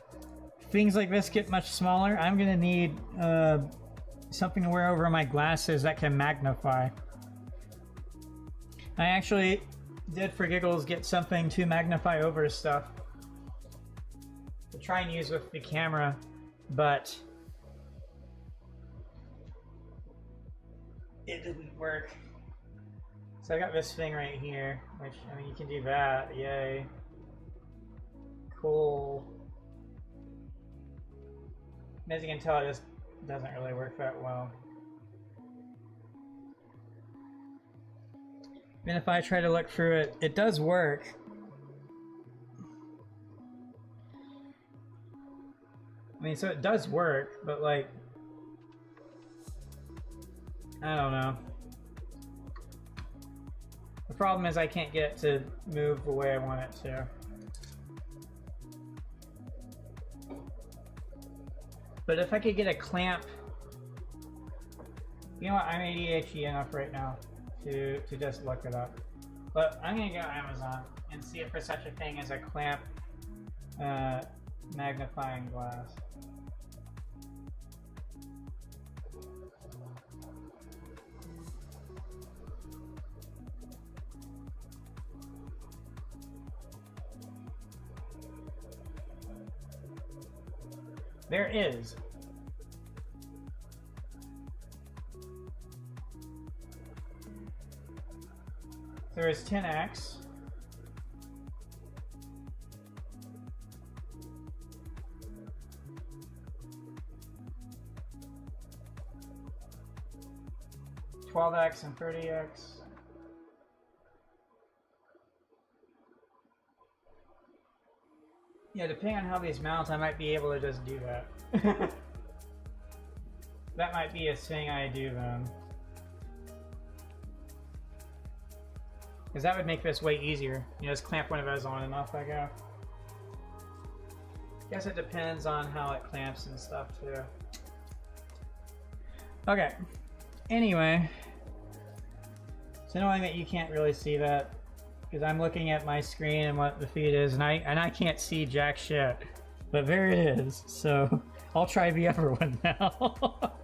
things like this get much smaller. I'm gonna need something to wear over my glasses that can magnify. I actually did, for giggles, get something to magnify over stuff to try and use with the camera, but it didn't work. So I got this thing right here, which, I mean, you can do that, yay. Cool. As you can tell, it just doesn't really work that well. And if I try to look through it, it does work. I mean, so it does work, but like, I don't know. The problem is I can't get it to move the way I want it to. But if I could get a clamp, you know what, I'm ADHD enough right now to just look it up. But I'm gonna go to Amazon and see if there's such a thing as a clamp magnifying glass. There is. There is 10x. $12x and $30x. Yeah, depending on how these mount, I might be able to just do that. that might be a thing I do then. Because that would make this way easier. You know, just clamp one of those on and off I go. Guess it depends on how it clamps and stuff too. Okay. Anyway. It's annoying that you can't really see that. Because I'm looking at my screen and what the feed is, and I can't see jack shit. But there it is. So I'll try the other one now.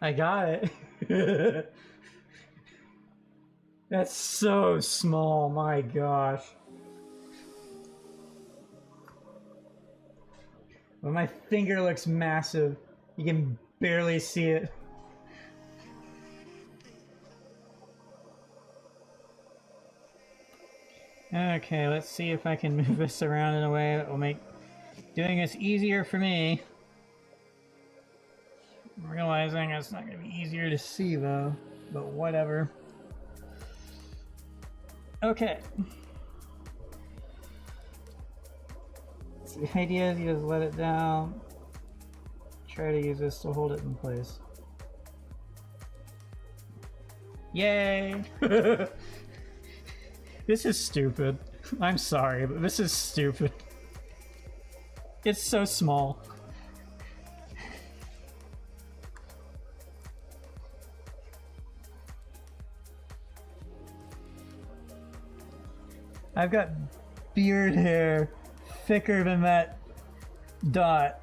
I got it. That's so small, my gosh. Well, my finger looks massive. You can barely see it. Okay, let's see if I can move this around in a way that will make doing this easier for me. I'm realizing it's not going to be easier to see though, but whatever. Okay. So the idea is you just let it down. Try to use this to hold it in place. Yay! This is stupid. I'm sorry, but this is stupid. It's so small. I've got beard hair thicker than that dot.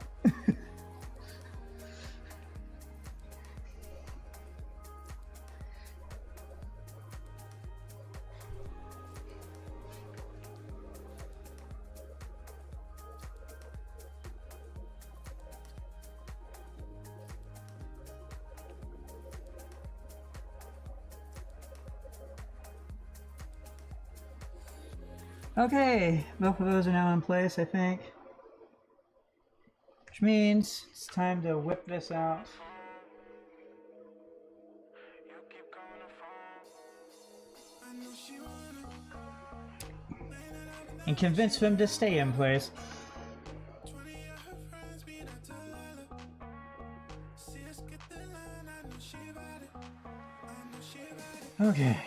Okay, both of those are now in place, I think. Which means it's time to whip this out. And convince them to stay in place. Okay.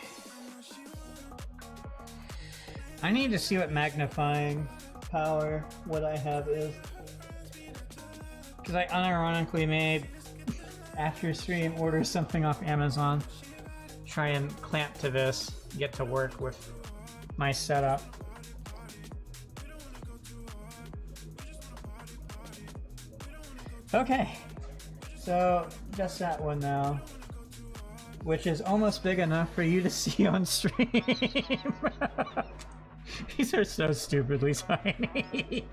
I need to see what magnifying power what I have is. Because I unironically made, after stream, order something off Amazon. Try and clamp to this, get to work with my setup. Okay, so just that one now. Which is almost big enough for you to see on stream. These are so stupidly tiny.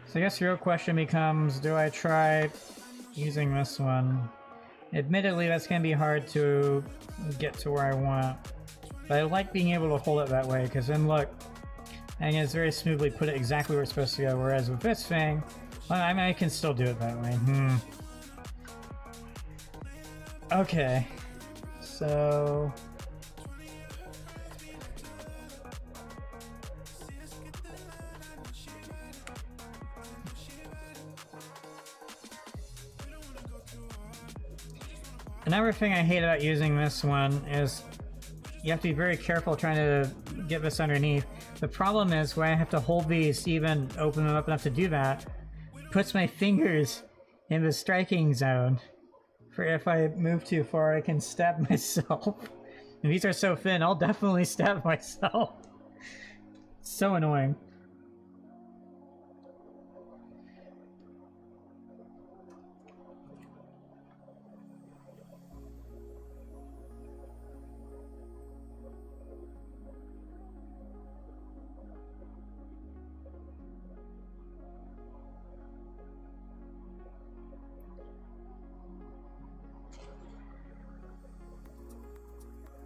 So I guess the real question becomes, do I try using this one? Admittedly, that's going to be hard to get to where I want. But I like being able to hold it that way, because then look, I can just very smoothly put it exactly where it's supposed to go, whereas with this thing, well, I mean, I can still do it that way. Okay. So... another thing I hate about using this one is you have to be very careful trying to get this underneath. The problem is where I have to hold these to even open them up enough to do that, puts my fingers in the striking zone for if I move too far I can stab myself. And these are so thin, I'll definitely stab myself. It's so annoying.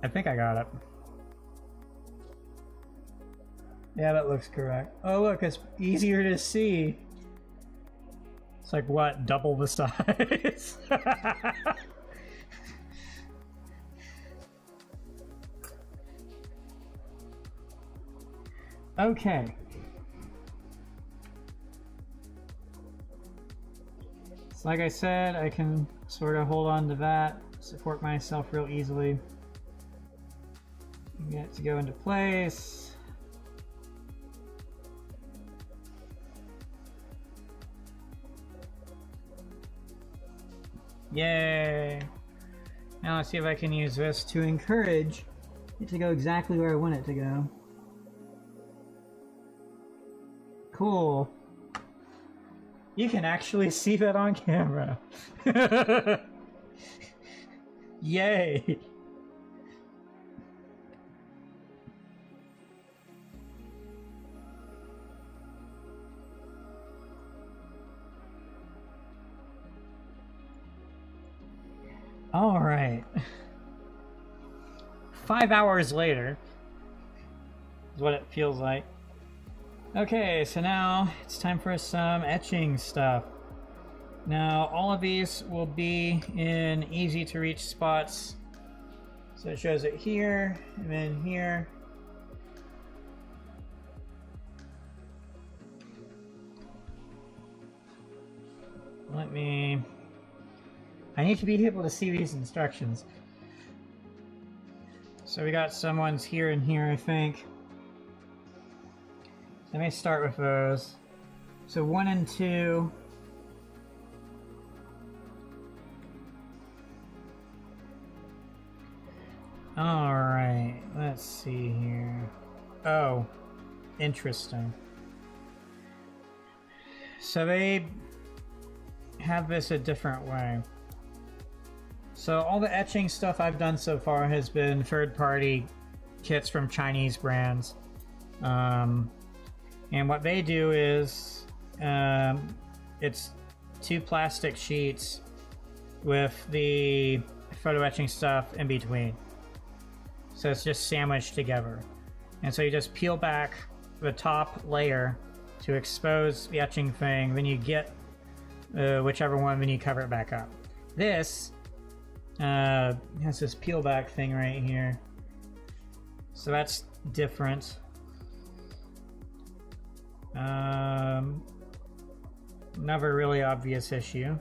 I think I got it. Yeah, that looks correct. Oh look, it's easier to see. It's like, what, double the size? Okay. So like I said, I can sort of hold on to that, support myself real easily. Get it to go into place. Yay! Now let's see if I can use this to encourage it to go exactly where I want it to go. Cool. You can actually see that on camera. Yay! All right. 5 hours later is what it feels like. Okay, so now it's time for some etching stuff. Now, all of these will be in easy to reach spots. So it shows it here, and then here. I need to be able to see these instructions. So we got some ones here and here, I think. Let me start with those. So 1 and 2. Alright, let's see here. Oh, interesting. So they have this a different way. So all the etching stuff I've done so far has been third-party kits from Chinese brands. And what they do is it's 2 plastic sheets with the photo etching stuff in between. So it's just sandwiched together. And so you just peel back the top layer to expose the etching thing, then you get whichever one, then you cover it back up. This has this peel back thing right here. So that's different. Another really obvious issue.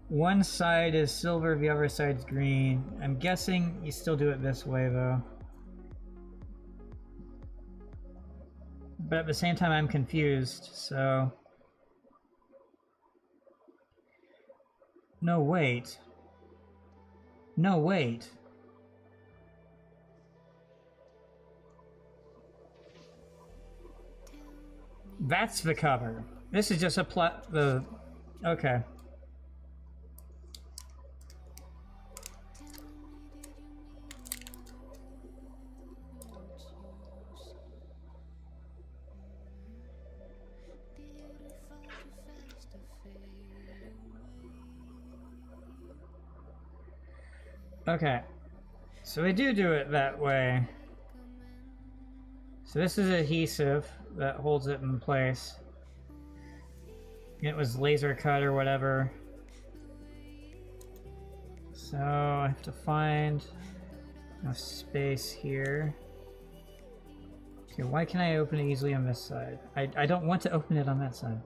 One side is silver, the other side's green. I'm guessing you still do it this way though. But at the same time I'm confused, so... No, wait. No, wait. That's the cover. This is just a okay. Okay, so we do it that way. So this is adhesive that holds it in place. It was laser cut or whatever. So I have to find a space here. Okay, why can I open it easily on this side? I don't want to open it on that side.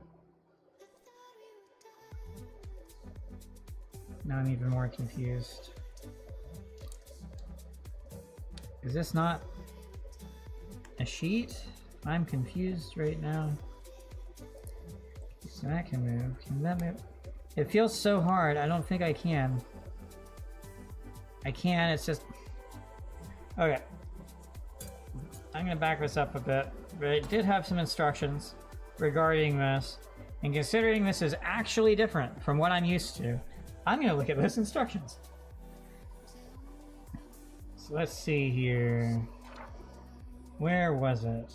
Now I'm even more confused. Is this not a sheet? I'm confused right now. So that can move. Can that move? It feels so hard. I don't think I can. I can, it's just... Okay. I'm gonna back this up a bit, but it did have some instructions regarding this. And considering this is actually different from what I'm used to, I'm gonna look at those instructions. So let's see here. Where was it?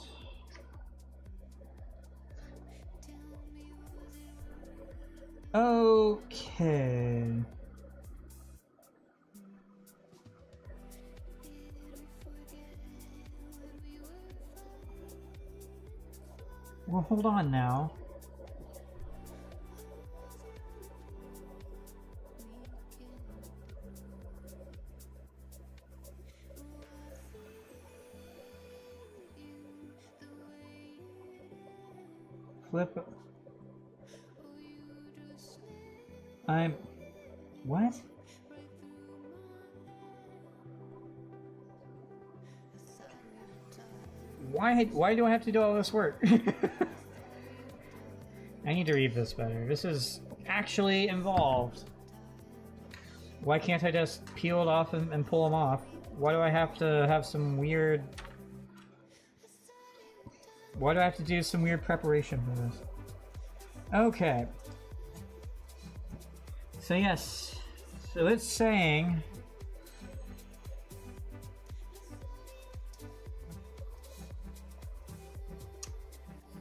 Okay. Well, hold on now. Flip. What? Why do I have to do all this work? I need to read this better. This is actually involved. Why can't I just peel it off and pull them off? Why do I have to have some weird... Why do I have to do some weird preparation for this? Okay. So yes. So it's saying...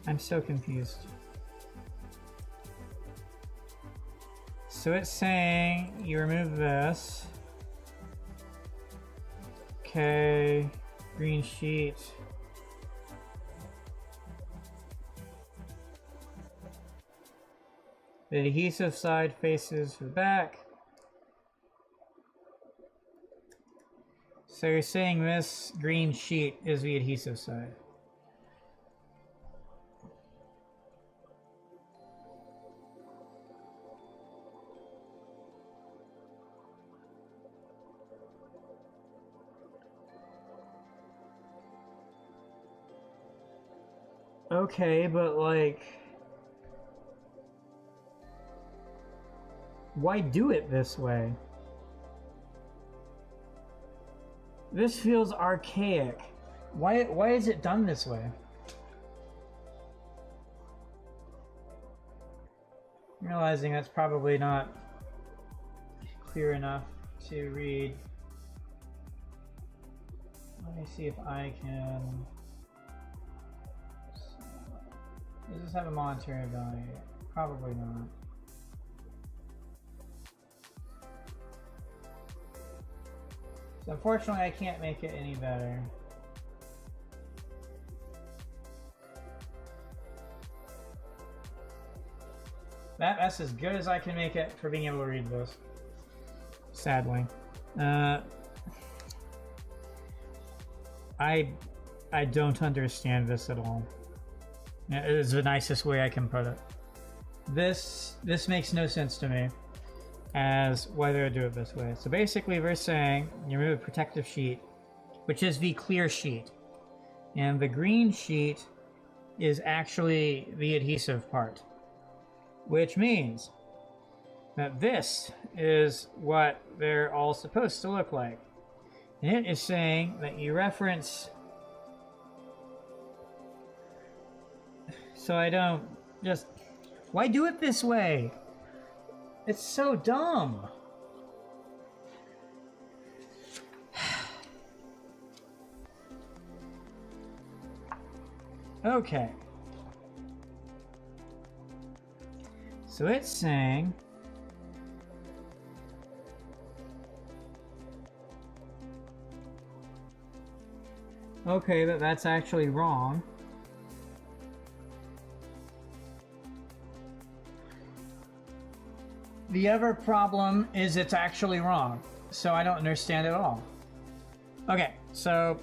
I'm so confused. So it's saying you remove this. Okay, green sheet. The adhesive side faces the back. So you're saying this green sheet is the adhesive side. Okay, but like... Why do it this way? This feels archaic. Why is it done this way? I'm realizing that's probably not clear enough to read. Let me see if I can... Does this have a monetary value? Probably not. So unfortunately I can't make it any better. That's as good as I can make it for being able to read this. Sadly. I don't understand this at all. It is the nicest way I can put it. This makes no sense to me as why they would do it this way. So basically we're saying you remove a protective sheet, which is the clear sheet. And the green sheet is actually the adhesive part. Which means that this is what they're all supposed to look like. And it is saying that you reference... So I don't just... Why do it this way? It's so dumb. Okay. So it's saying... Okay, that's actually wrong. The other problem is it's actually wrong, so I don't understand it at all. Okay, so...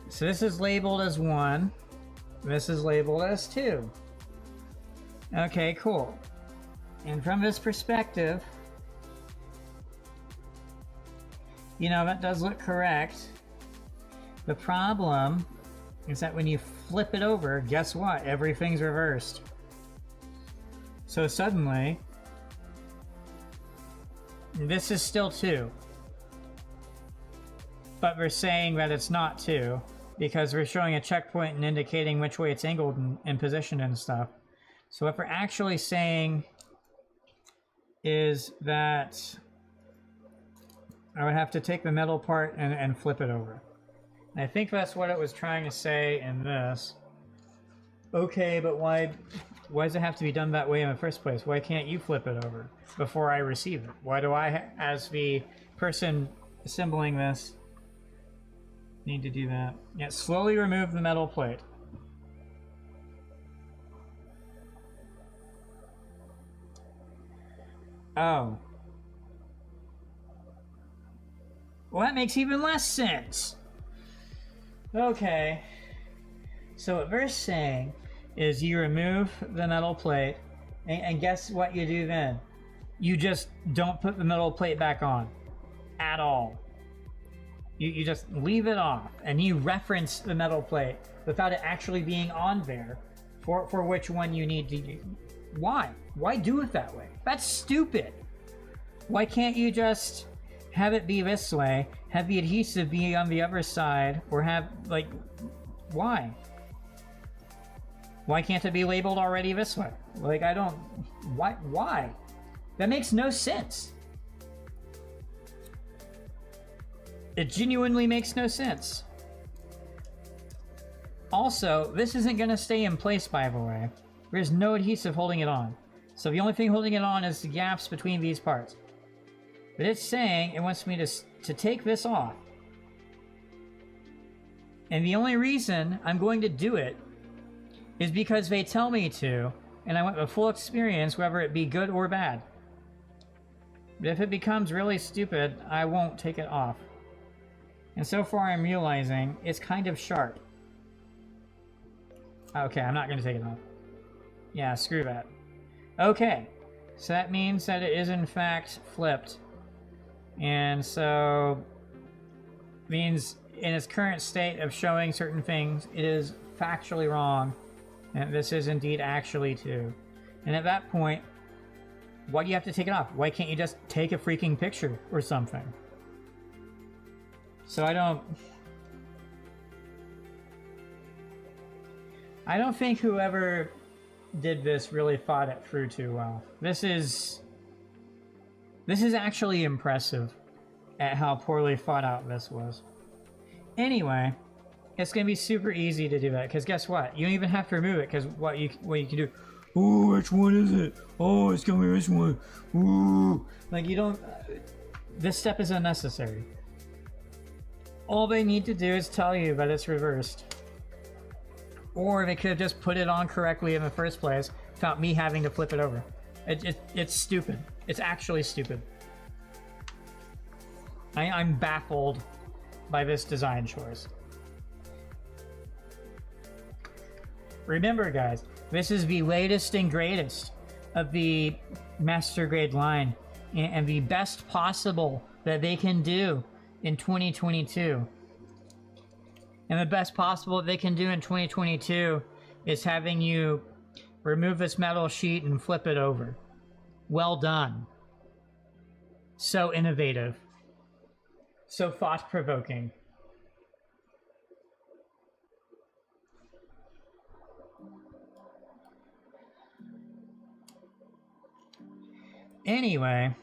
So this is labeled as 1. This is labeled as 2. Okay, cool. And from this perspective, you know, that does look correct. The problem is that when you flip it over, guess what? Everything's reversed. So suddenly, this is still 2. But we're saying that it's not 2, because we're showing a checkpoint and indicating which way it's angled and positioned and stuff. So what we're actually saying is that I would have to take the metal part and flip it over. I think that's what it was trying to say in this. Okay, but why does it have to be done that way in the first place? Why can't you flip it over before I receive it? Why do I, as the person assembling this, need to do that? Yeah, slowly remove the metal plate. Oh. Well, that makes even less sense. Okay. So what we're saying is you remove the metal plate, and guess what you do then? You just don't put the metal plate back on at all. You just leave it off, and you reference the metal plate without it actually being on there for which one you need to use. Why? Why do it that way? That's stupid. Why can't you just have it be this way, have the adhesive be on the other side, or have, like, why? Why can't it be labeled already this way? Like, I don't... Why? That makes no sense. It genuinely makes no sense. Also, this isn't going to stay in place, by the way. There's no adhesive holding it on. So the only thing holding it on is the gaps between these parts. But it's saying it wants me to take this off. And the only reason I'm going to do it is because they tell me to, and I want the full experience, whether it be good or bad. But if it becomes really stupid, I won't take it off. And so far I'm realizing it's kind of sharp. Okay, I'm not going to take it off. Yeah, screw that. Okay, so that means that it is in fact flipped. And so means in its current state of showing certain things, it is factually wrong. And this is indeed actually too. And at that point, why do you have to take it off? Why can't you just take a freaking picture or something? So I don't think whoever did this really thought it through too well. This is actually impressive at how poorly thought out this was. Anyway, it's gonna be super easy to do that, because guess what? You don't even have to remove it, because what you can do, oh, which one is it? Oh, it's gonna be this one. Ooh. Like, you don't, this step is unnecessary. All they need to do is tell you that it's reversed. Or they could have just put it on correctly in the first place without me having to flip it over. It's stupid. It's actually stupid. I'm baffled by this design choice. Remember, guys, this is the latest and greatest of the master grade line, and the best possible that they can do in 2022. And the best possible they can do in 2022 is having you remove this metal sheet and flip it over. Well done. So innovative. So thought-provoking. Anyway,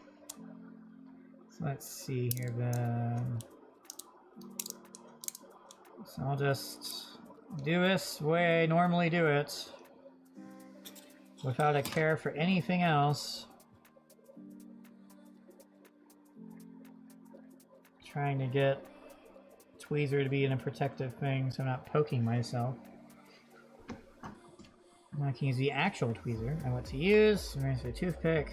so let's see here then. So I'll just do this the way I normally do it, without a care for anything else. Trying to get tweezer to be in a protective thing so I'm not poking myself. I can use the actual tweezer I want to use. I'm going to use a toothpick.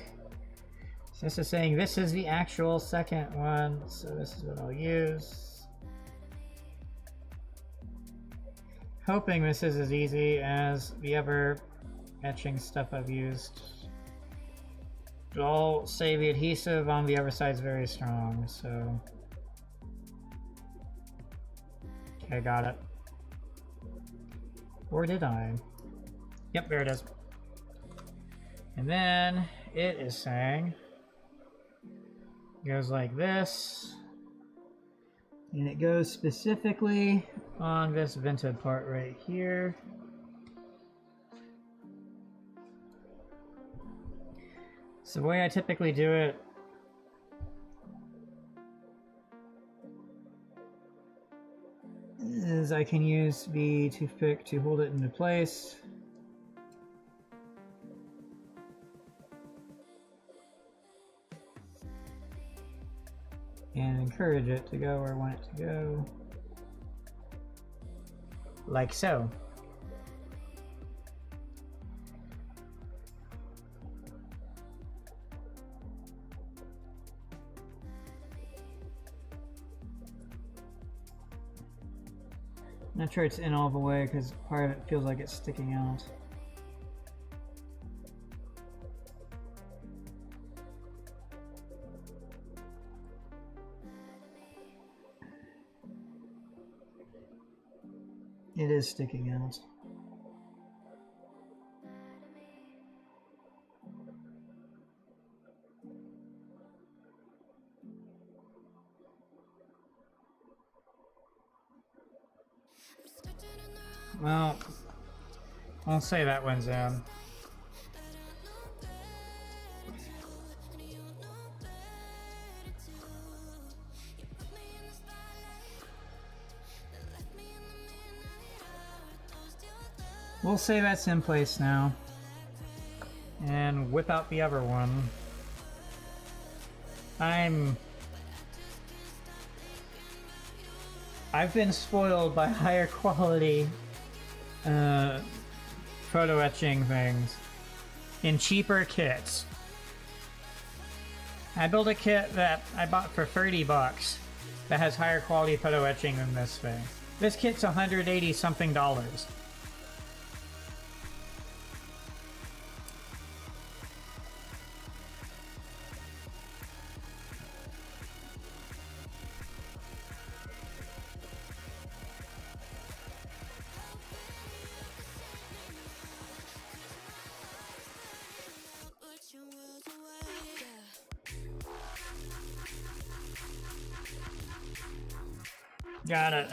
So this is saying this is the actual second one, so this is what I'll use. Hoping this is as easy as the other etching stuff I've used. But I'll say the adhesive on the other side is very strong, so... Okay, got it. Or did I? Yep, there it is. And then it is saying... goes like this. And it goes specifically on this vented part right here. So the way I typically do it is I can use the toothpick to hold it into place. and encourage it to go where I want it to go. Like so. I'm not sure it's in all the way because part of it feels like it's sticking out. It is sticking out. Well, I'll say that one's in. We'll say that's in place now. And whip out the other one. I've been spoiled by higher quality photo etching things in cheaper kits. I built a kit that I bought for 30 bucks that has higher quality photo etching than this thing. This kit's 180 something dollars. Got it.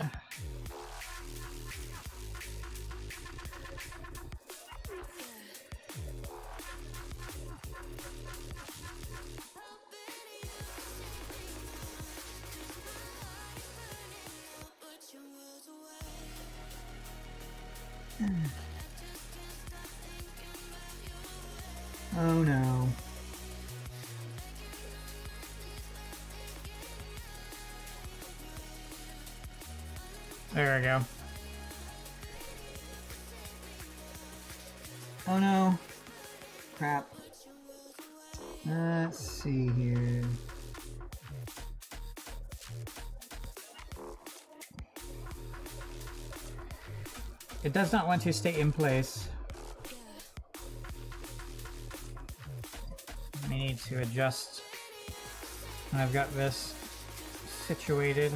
Oh no. There we go. Oh no. Crap. Let's see here. It does not want to stay in place. I need to adjust. I've got this situated.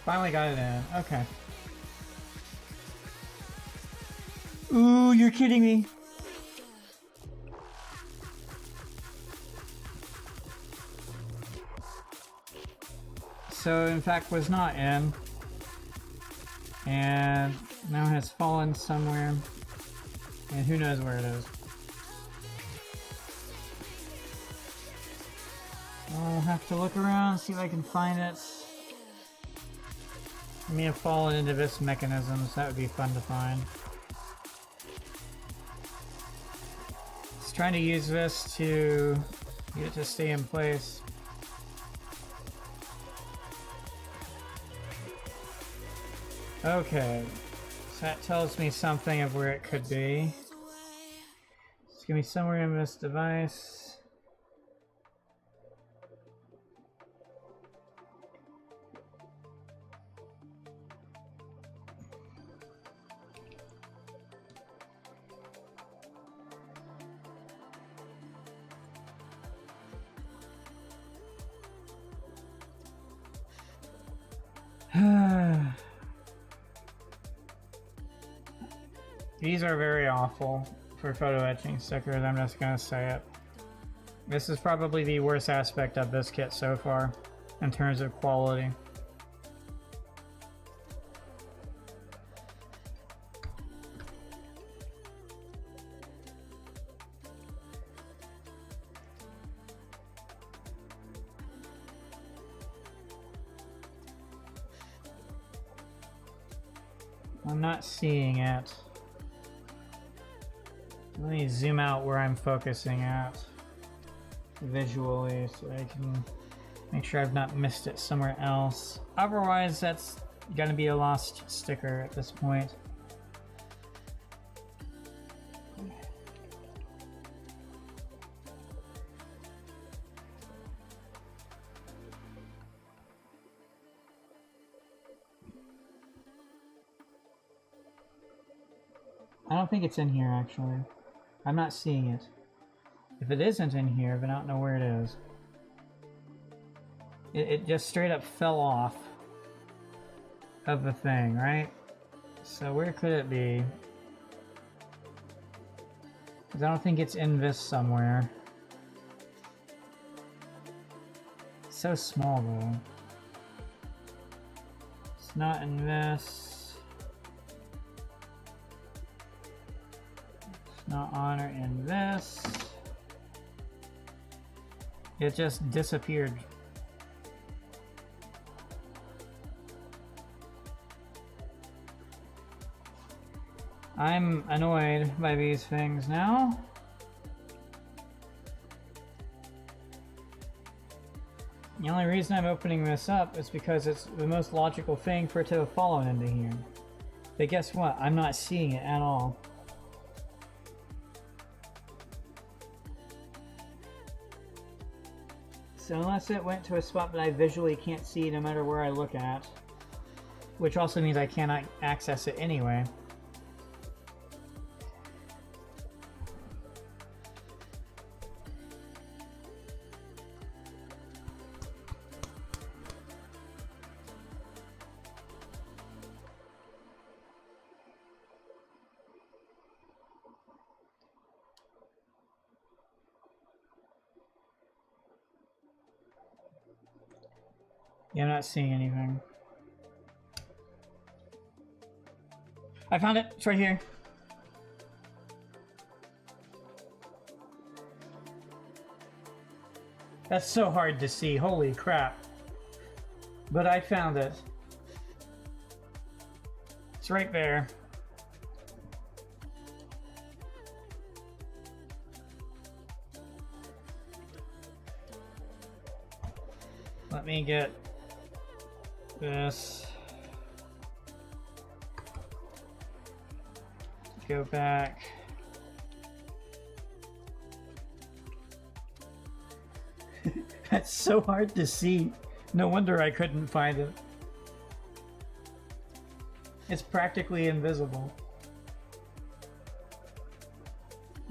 Finally got it in. Okay. Ooh, you're kidding me. So, in fact, was not in. And now has fallen somewhere. And who knows where it is. I'll have to look around, see if I can find it. I may have fallen into this mechanism, so that would be fun to find. Just trying to use this to get it to stay in place. Okay, so that tells me something of where it could be. It's gonna be somewhere in this device. These are very awful for photo etching stickers, I'm just gonna say it. This is probably the worst aspect of this kit so far, in terms of quality. I'm not seeing it. Let me zoom out where I'm focusing at visually so I can make sure I've not missed it somewhere else. Otherwise, that's gonna be a lost sticker at this point. I don't think it's in here, actually. I'm not seeing it. If it isn't in here, then I don't know where it is. It just straight up fell off of the thing, right? So where could it be? Because I don't think it's in this somewhere. It's so small, though. It's not in this. Not on or in this. It just disappeared. I'm annoyed by these things now. The only reason I'm opening this up is because it's the most logical thing for it to have fallen into here. But guess what? I'm not seeing it at all. So unless it went to a spot that I visually can't see no matter where I look at, which also means I cannot access it anyway. Yeah, I'm not seeing anything. I found it. It's right here. That's so hard to see. Holy crap. But I found it. It's right there. Let me get this. Go back. That's so hard to see. No wonder I couldn't find it. It's practically invisible.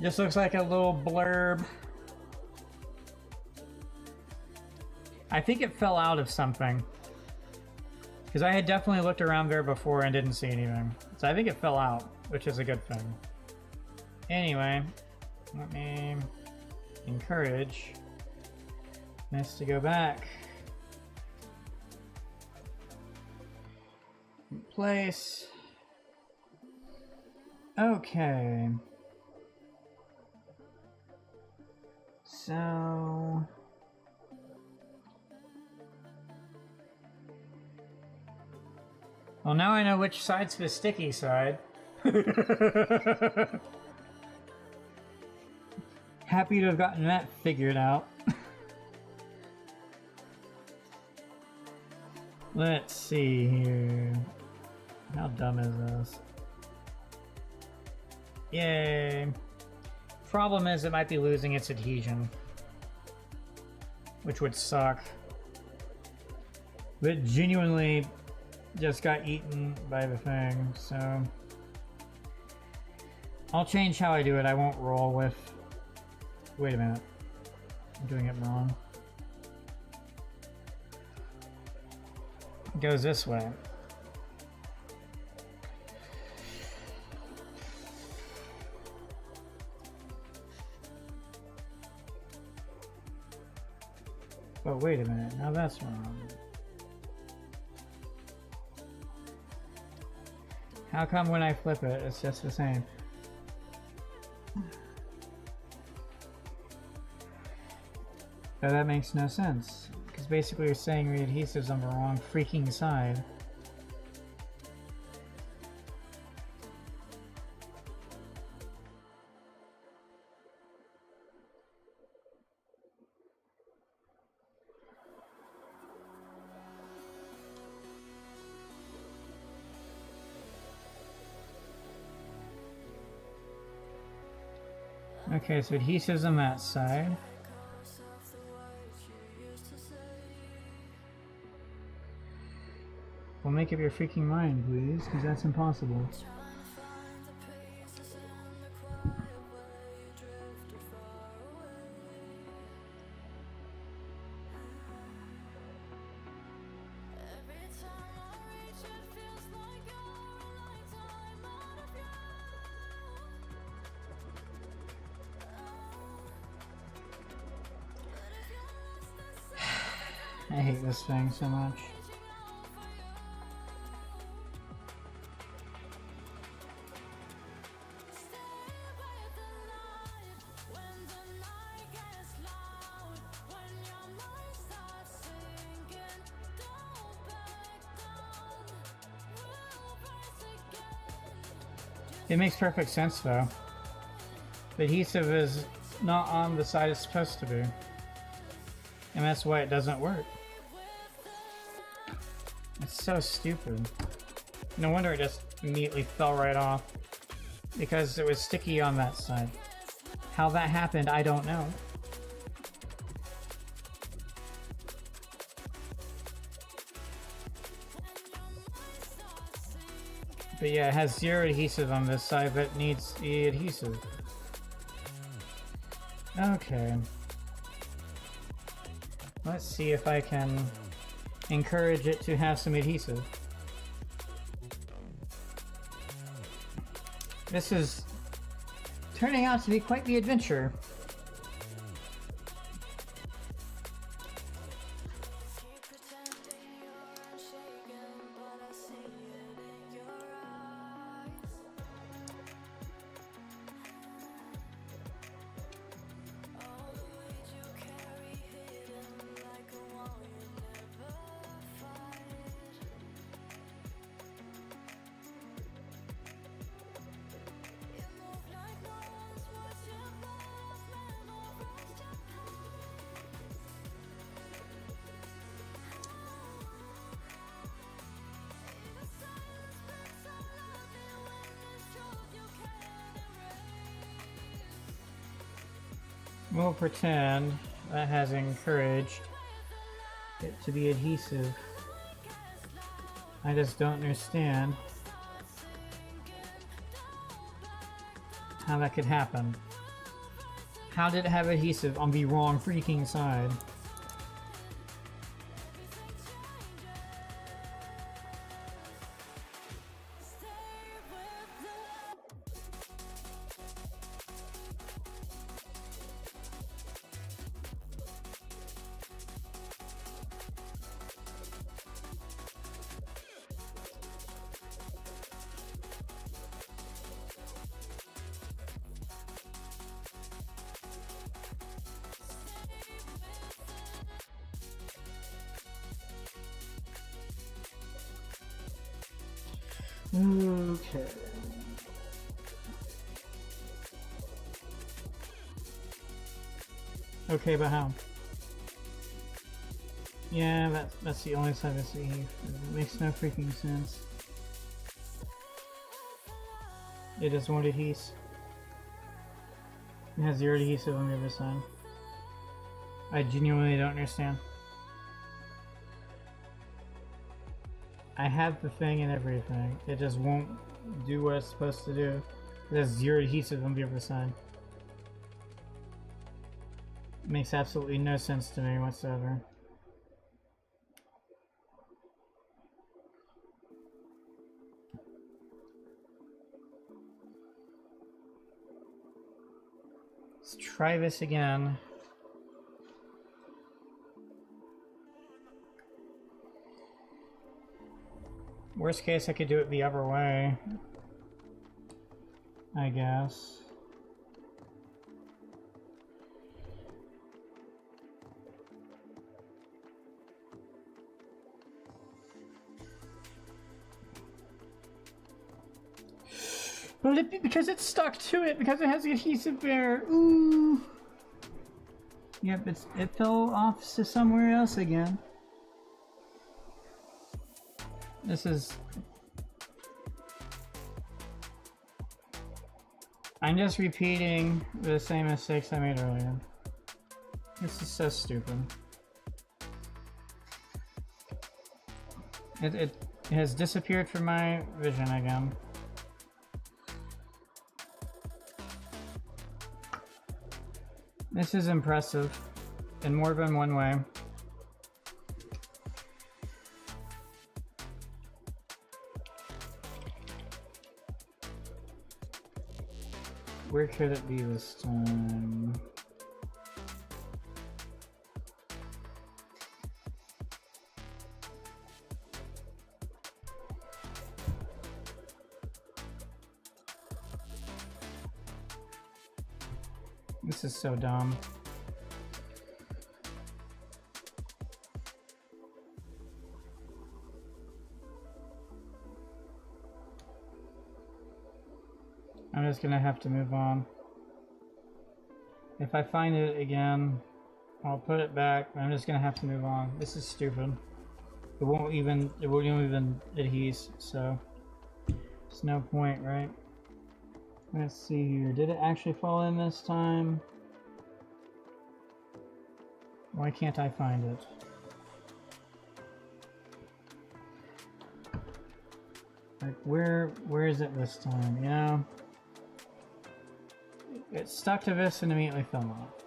Just looks like a little blurb. I think it fell out of something. Because I had definitely looked around there before and didn't see anything. So I think it fell out, which is a good thing. Anyway, let me encourage this to go back. Place. Okay. So... well, now I know which side's the sticky side. Happy to have gotten that figured out. Let's see here. How dumb is this? Yay. Problem is it might be losing its adhesion, which would suck. But genuinely just got eaten by the thing, so I'll change how I do it. I won't roll with... wait a minute. I'm doing it wrong. It goes this way. Oh, wait a minute. Now that's wrong. How come when I flip it, it's just the same? But that makes no sense. Because basically you're saying the adhesive's on the wrong freaking side. Okay, so adhesive's on that side. Well, make up your freaking mind, please, because that's impossible. I hate this thing so much. It makes perfect sense though. The adhesive is not on the side it's supposed to be. And that's why it doesn't work. It's so stupid. No wonder it just immediately fell right off. Because it was sticky on that side. How that happened, I don't know. But yeah, it has zero adhesive on this side that needs the adhesive. Okay. Let's see if I can encourage it to have some adhesive. This is turning out to be quite the adventure. We'll pretend that has encouraged it to be adhesive. I just don't understand how that could happen. How did it have adhesive on the wrong freaking side? Okay. Okay, but how? Yeah, that's the only side I see. It makes no freaking sense. It just won't adhesive. It has zero adhesive on the other side. I genuinely don't understand. I have the thing and everything. It just won't do what it's supposed to do. It has zero adhesive on the other side. It makes absolutely no sense to me whatsoever. Let's try this again. Worst case, I could do it the other way, I guess. But because it's stuck to it, because it has the adhesive there. Ooh. Yep, it fell off to somewhere else again. This is... I'm just repeating the same mistakes I made earlier. This is so stupid. It has disappeared from my vision again. This is impressive in more than one way. Where could it be this time? This is so dumb. I'm just gonna have to move on. If I find it again, I'll put it back. I'm just gonna have to move on. This is stupid. It won't even adhere, so there's no point, right? Let's see here. Did it actually fall in this time? Why can't I find it? Like, where is it this time? You know? It stuck to this and immediately fell off.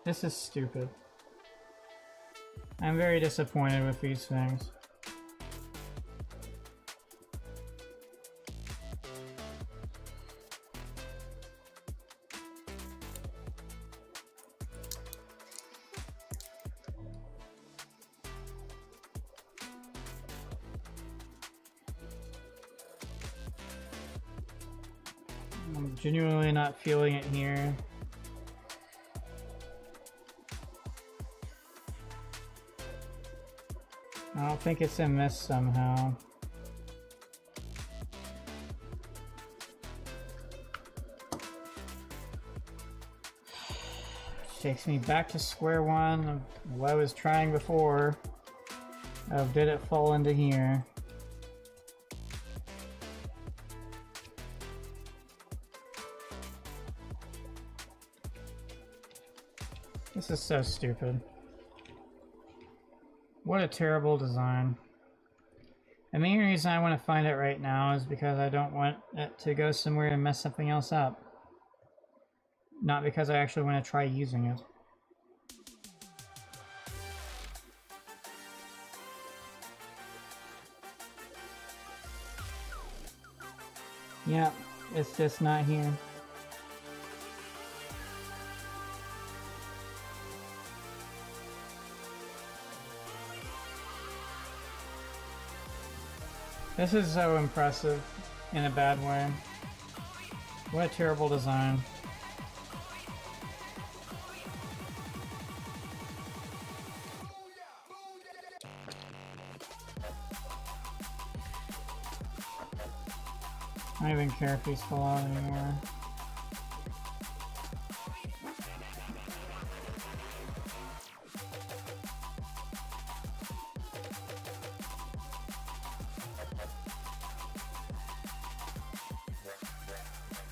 This is stupid. I'm very disappointed with these things. I'm genuinely not feeling it here. I don't think it's in this somehow. Which takes me back to square one of what I was trying before. Of did it fall into here? This is so stupid. What a terrible design. The main reason I want to find it right now is because I don't want it to go somewhere and mess something else up. Not because I actually want to try using it. Yeah, it's just not here. This is so impressive in a bad way. What a terrible design. I don't even care if these fall out anymore.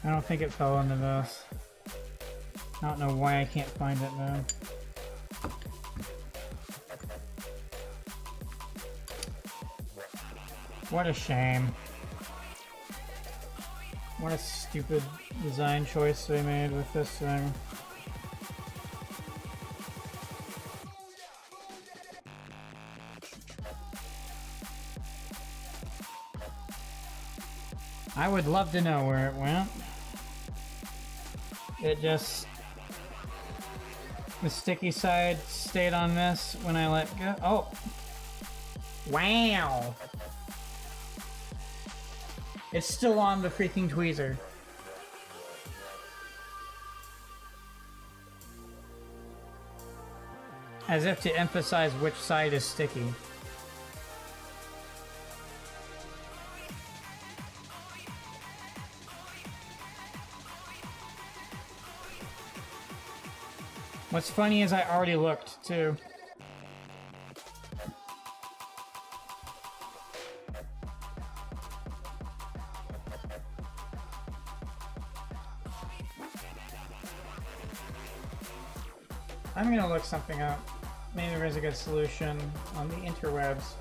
I don't think it fell into this. I don't know why I can't find it though. What a shame. What a stupid design choice they made with this thing. I would love to know where it went. It just... the sticky side stayed on this when I let go. Oh! Wow! It's still on the freaking tweezer. As if to emphasize which side is sticky. What's funny is I already looked, too. I'm gonna look something up. Maybe there's a good solution on the interwebs.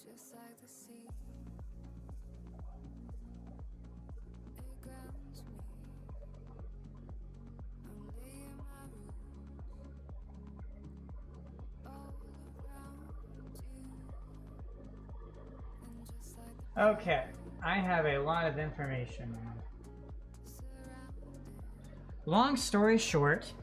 Just like the sea, it grounds me. I'm laying my roots all around you, and just like the Okay, I have a lot of information now. Long story short,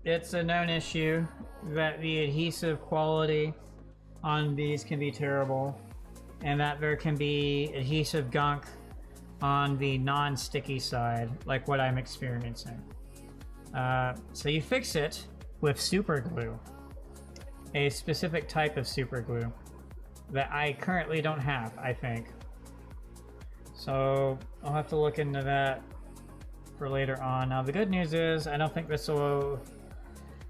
it's a known issue that the adhesive quality on these can be terrible, and that there can be adhesive gunk on the non-sticky side, like what I'm experiencing. So you fix it with super glue, a specific type of super glue that I currently don't have, I think. So I'll have to look into that for later on. Now the good news is I don't think this will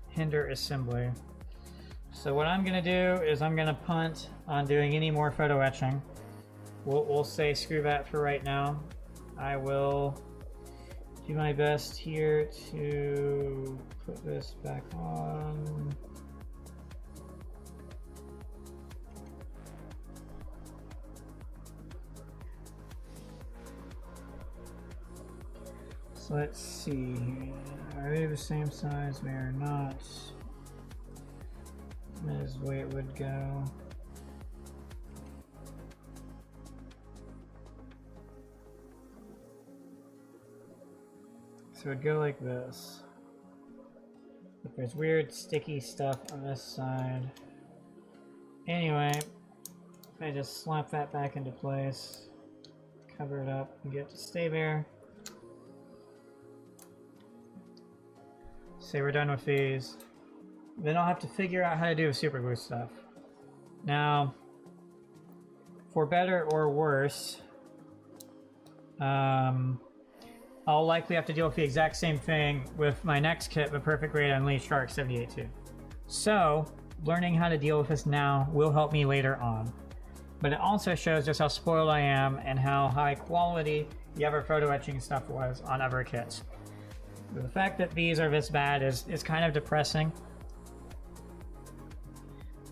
hinder assembly. So what I'm gonna do is I'm gonna punt on doing any more photo etching. We'll say screw that for right now. I will do my best here to put this back on. So let's see, are they the same size? They are not. That is the way it would go. So it'd go like this. But there's weird sticky stuff on this side. Anyway, I just slap that back into place, cover it up, and get it to stay there. Say we're done with these. Then I'll have to figure out how to do super glue stuff. Now, for better or worse, I'll likely have to deal with the exact same thing with my next kit, the Perfect Grade Unleashed RX-78 So, learning how to deal with this now will help me later on. But it also shows just how spoiled I am and how high quality the other photo etching stuff was on other kits. The fact that these are this bad is kind of depressing.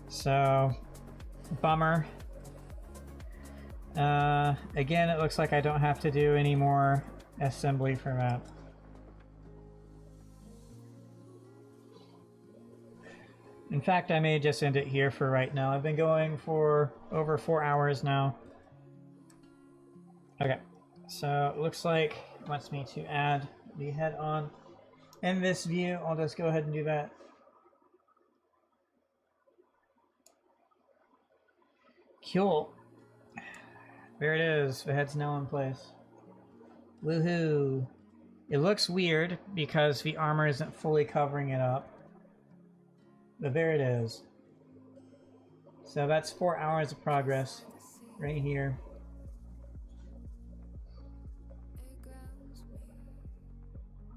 So, bummer. Again, it looks like I don't have to do any more assembly for that. In fact, I may just end it here for right now. I've been going for over 4 hours now. Okay, so it looks like it wants me to add the head on. In this view, I'll just go ahead and do that. Cool. There it is. The head's now in place. Woohoo. It looks weird because the armor isn't fully covering it up. But there it is. So that's 4 hours of progress right here.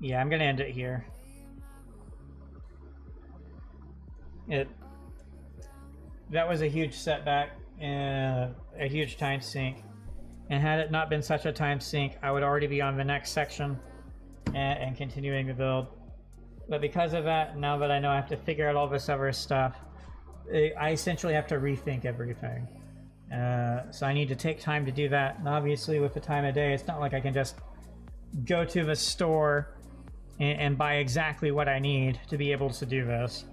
Yeah, I'm gonna end it here. That was a huge setback and a huge time sink. And had it not been such a time sink, I would already be on the next section and continuing the build. But because of that, now that I know I have to figure out all this other stuff, I essentially have to rethink everything. So I need to take time to do that. And obviously with the time of day, it's not like I can just go to the store and buy exactly what I need to be able to do this.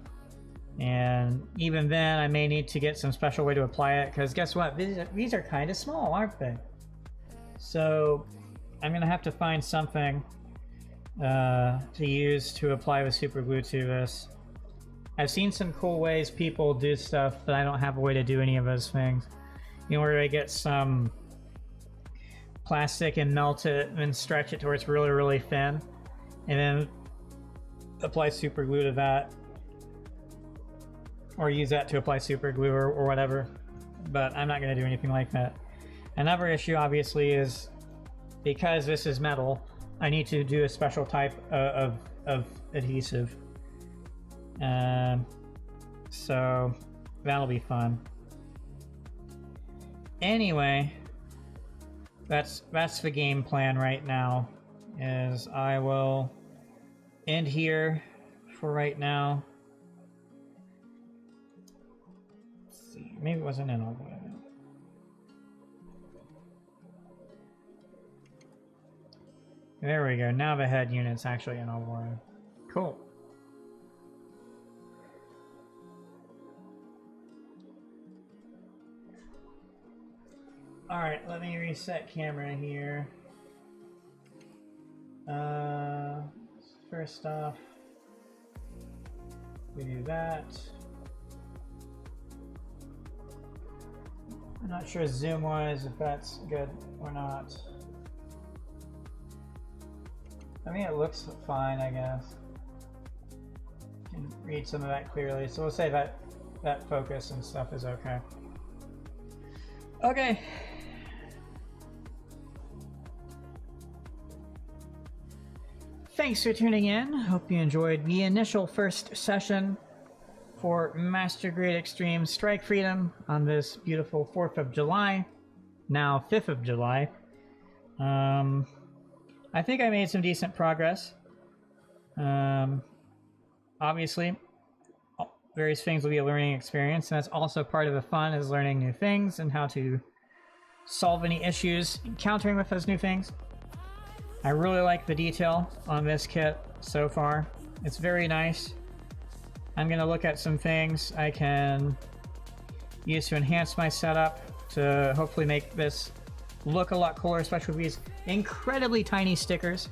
And even then, I may need to get some special way to apply it, because guess what? These are kind of small, aren't they? So I'm going to have to find something to use to apply the super glue to this. I've seen some cool ways people do stuff, but I don't have a way to do any of those things. You know, where I get some plastic and melt it and stretch it to where it's really, really thin, and then apply super glue to that, or use that to apply super glue or whatever. But I'm not going to do anything like that. Another issue, obviously, is because this is metal, I need to do a special type of adhesive. So that'll be fun. Anyway, that's the game plan right now. Is I will end here for right now. Let's see, maybe it wasn't in all the way. There we go. Now the head unit's actually in all the way. Cool. Alright, let me reset camera here. First off, we do that. I'm not sure zoom-wise if that's good or not. I mean, it looks fine, I guess. Can read some of that clearly, so we'll say that focus and stuff is okay. Okay. Thanks for tuning in. Hope you enjoyed the initial first session for Master Grade Extreme Strike Freedom on this beautiful 4th of July, now 5th of July. I think I made some decent progress. Obviously, various things will be a learning experience, and that's also part of the fun, is learning new things and how to solve any issues encountering with those new things. I really like the detail on this kit so far. It's very nice. I'm going to look at some things I can use to enhance my setup to hopefully make this look a lot cooler, especially with these incredibly tiny stickers.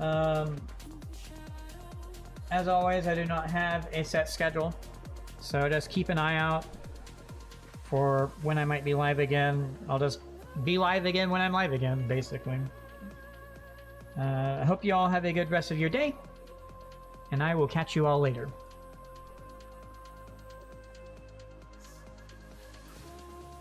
As always, I do not have a set schedule, so just keep an eye out for when I might be live again. I'll just be live again when I'm live again, basically. I hope you all have a good rest of your day, and I will catch you all later.